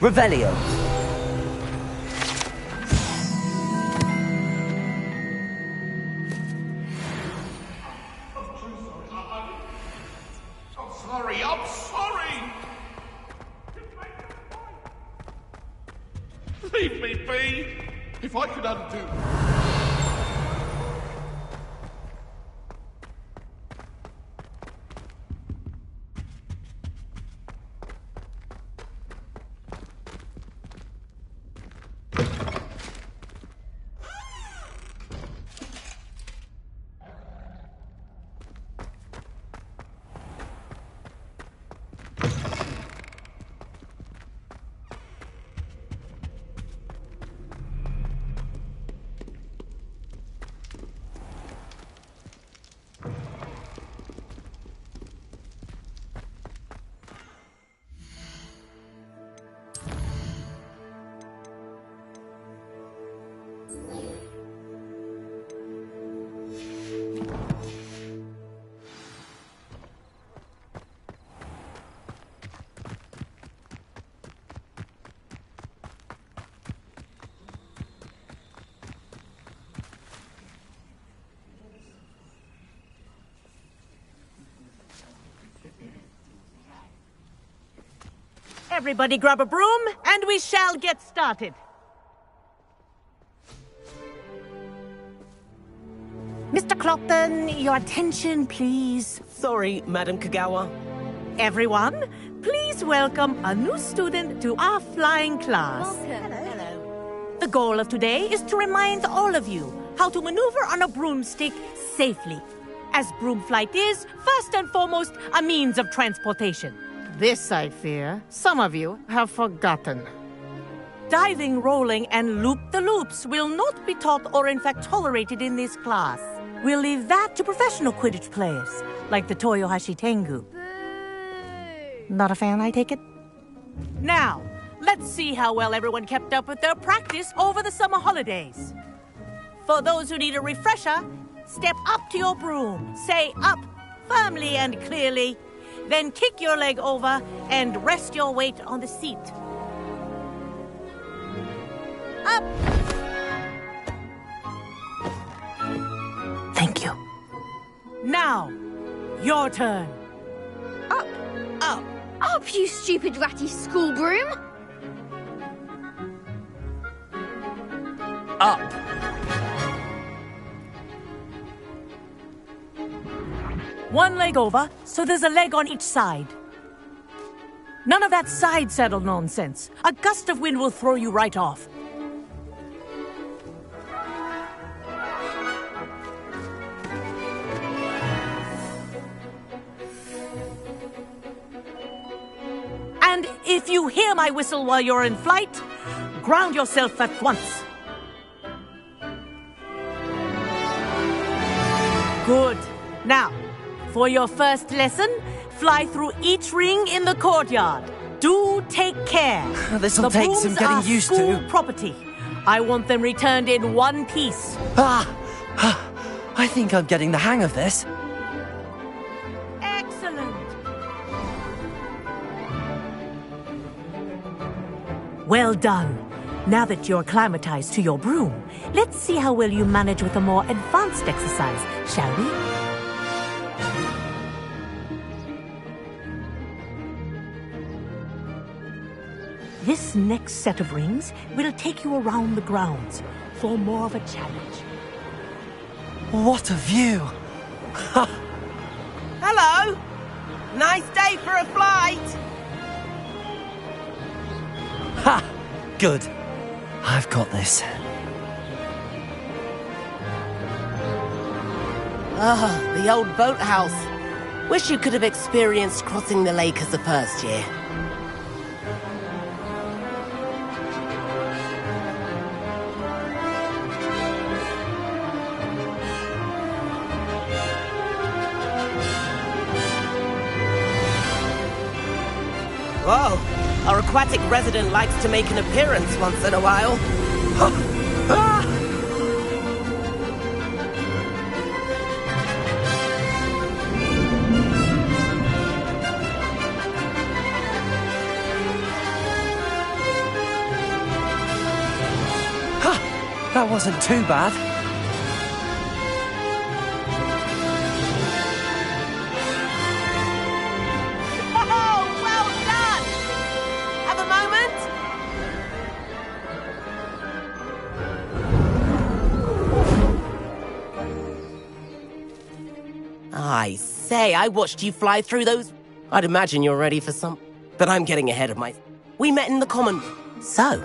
Revelio. I'm sorry! Leave me be! If I could undo... Everybody grab a broom, and we shall get started. Mr. Clopton, your attention, please. Sorry, Madam Kagawa. Everyone, please welcome a new student to our flying class. Welcome. Hello. The goal of today is to remind all of you how to maneuver on a broomstick safely, as broom flight is, first and foremost, a means of transportation. This, I fear, some of you have forgotten. Diving, rolling, and loop-the-loops will not be taught or in fact tolerated in this class. We'll leave that to professional Quidditch players, like the Toyohashi Tengu. Not a fan, I take it? Now, let's see how well everyone kept up with their practice over the summer holidays. For those who need a refresher, step up to your broom, say up firmly and clearly, Then kick your leg over and rest your weight on the seat. Up! Thank you. Now, your turn. Up! Up! Up, you stupid ratty school broom! Up. One leg over, so there's a leg on each side. None of that side saddle nonsense. A gust of wind will throw you right off. And if you hear my whistle while you're in flight, ground yourself at once. Good. Now, for your first lesson, fly through each ring in the courtyard. Do take care. This'll take some getting used to. The brooms are school property. I want them returned in one piece. I think I'm getting the hang of this. Excellent. Well done. Now that you're acclimatized to your broom, let's see how well you manage with a more advanced exercise, shall we? This next set of rings will take you around the grounds for more of a challenge. What a view! Hello! Nice day for a flight! Ha! Good. I've got this. Ah, the old boathouse. Wish you could have experienced crossing the lake as the first year. Whoa, our aquatic resident likes to make an appearance once in a while. That wasn't too bad. Oh, well done! Have a moment? I say, I watched you fly through those. I'd imagine you're ready for some. But I'm getting ahead of my. We met in the common. So,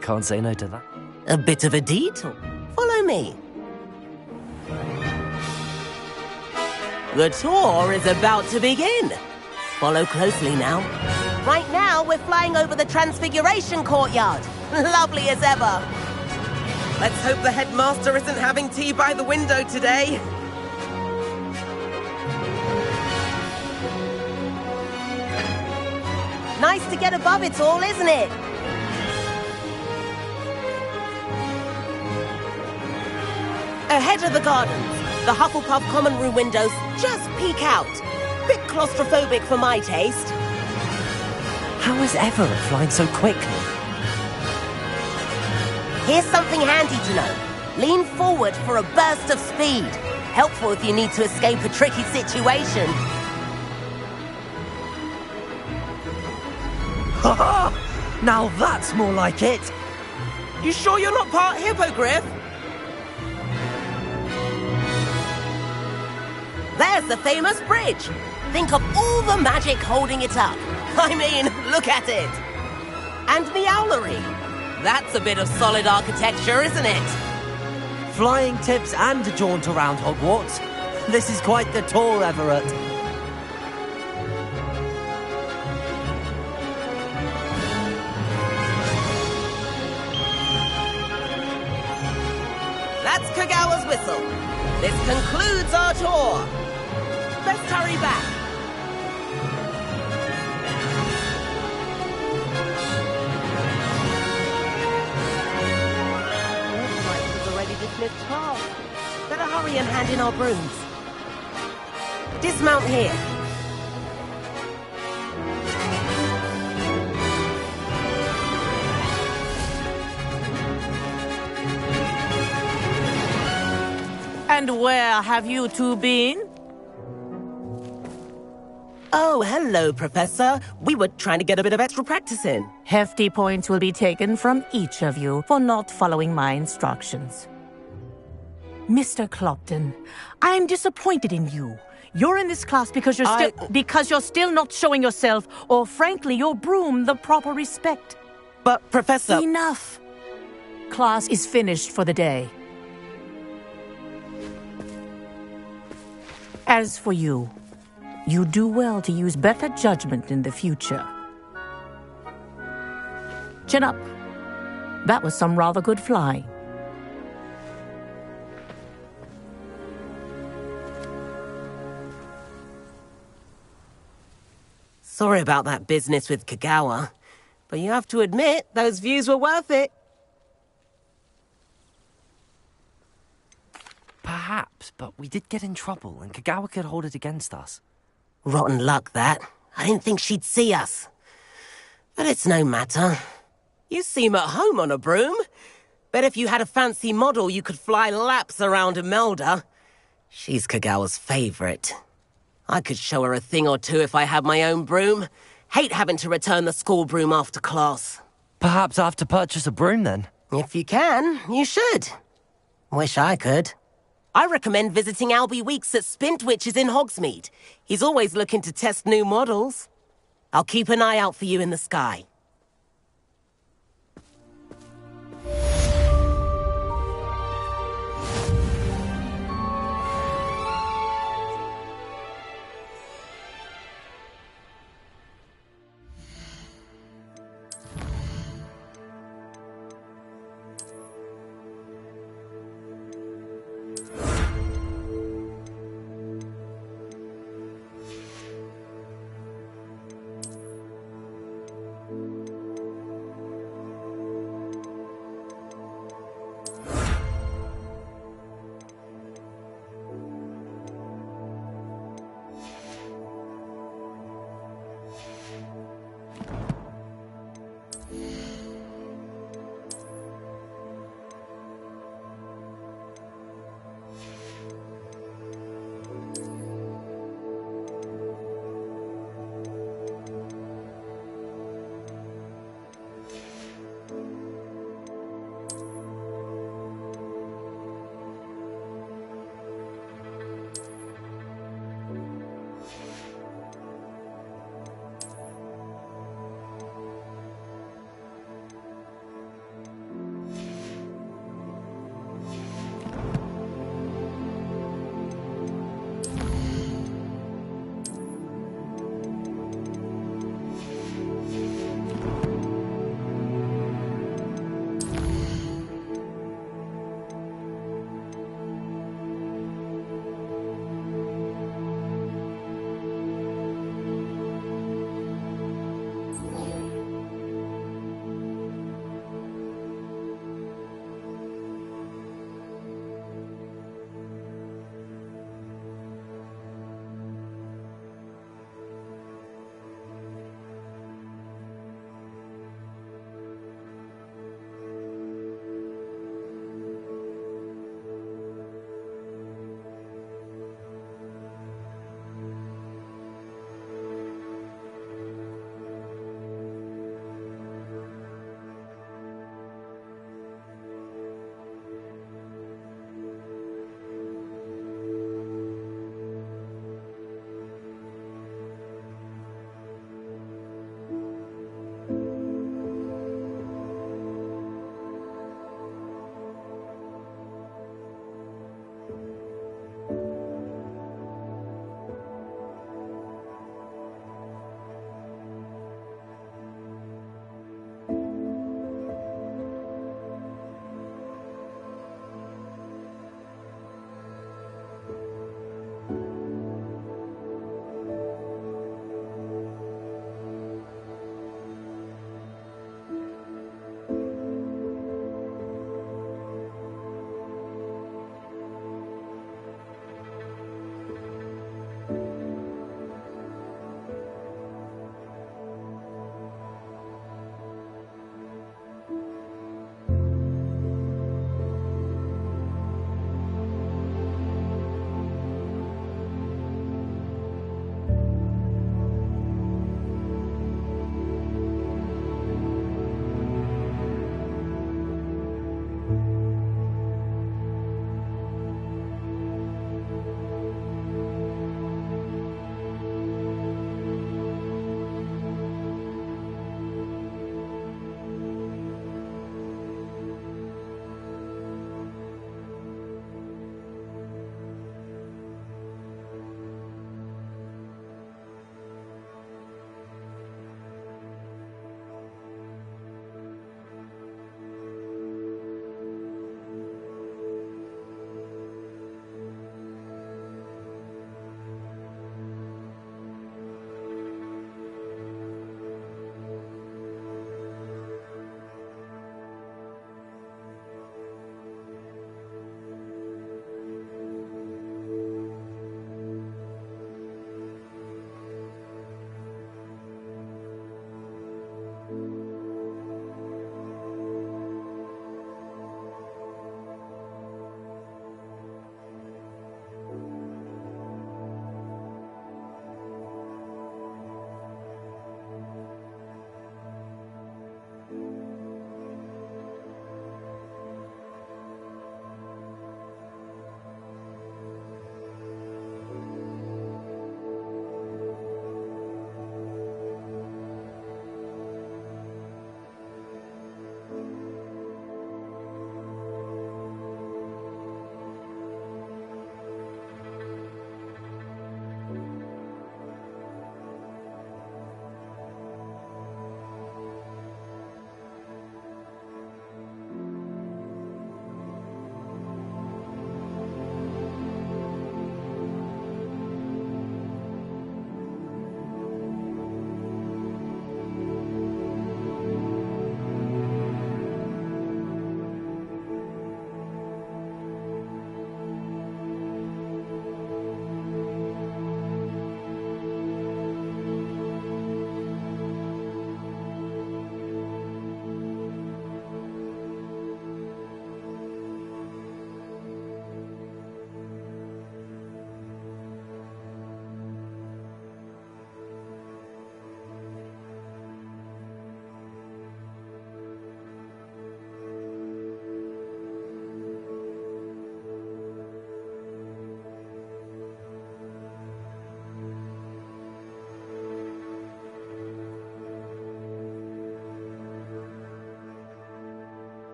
Can't say no to that. a bit of a detour. Follow me. The tour is about to begin. Follow closely now. Right now, we're flying over the Transfiguration Courtyard. Lovely as ever. Let's hope the headmaster isn't having tea by the window today. Nice to get above it all, isn't it? Ahead of the gardens, the Hufflepuff common room windows just peek out. Bit claustrophobic for my taste. How is Everett flying so quickly? Here's something handy to know. Lean forward for a burst of speed. Helpful if you need to escape a tricky situation. Now that's more like it. You sure you're not part hippogriff? There's the famous bridge. Think of all the magic holding it up. I mean, look at it. And Meowlery. That's a bit of solid architecture, isn't it? Flying tips and a jaunt around Hogwarts. This is quite the tour, Everett. That's Kagawa's whistle. This concludes our tour. Let's hurry back. Looks like we've already dismissed class. Better hurry and hand in our brooms. Dismount here. And where have you two been? Oh, hello, Professor. We were trying to get a bit of extra practice in. Hefty points will be taken from each of you for not following my instructions. Mr. Clopton, I'm disappointed in you. You're in this class because you're still not showing yourself, or frankly, your broom, the proper respect. But, Professor... Enough. Class is finished for the day. As for you, you do well to use better judgment in the future. Chin up. That was some rather good flying. Sorry about that business with Kagawa, but you have to admit, those views were worth it. Perhaps, but we did get in trouble, and Kagawa could hold it against us. Rotten luck, that. I didn't think she'd see us. But it's no matter. You seem at home on a broom. Bet if you had a fancy model, you could fly laps around Imelda. She's Kagawa's favorite. I could show her a thing or two if I had my own broom. Hate having to return the school broom after class. Perhaps I have to purchase a broom, then? If you can, you should. Wish I could. I recommend visiting Albie Weeks at Spintwitches in Hogsmeade. He's always looking to test new models. I'll keep an eye out for you in the sky.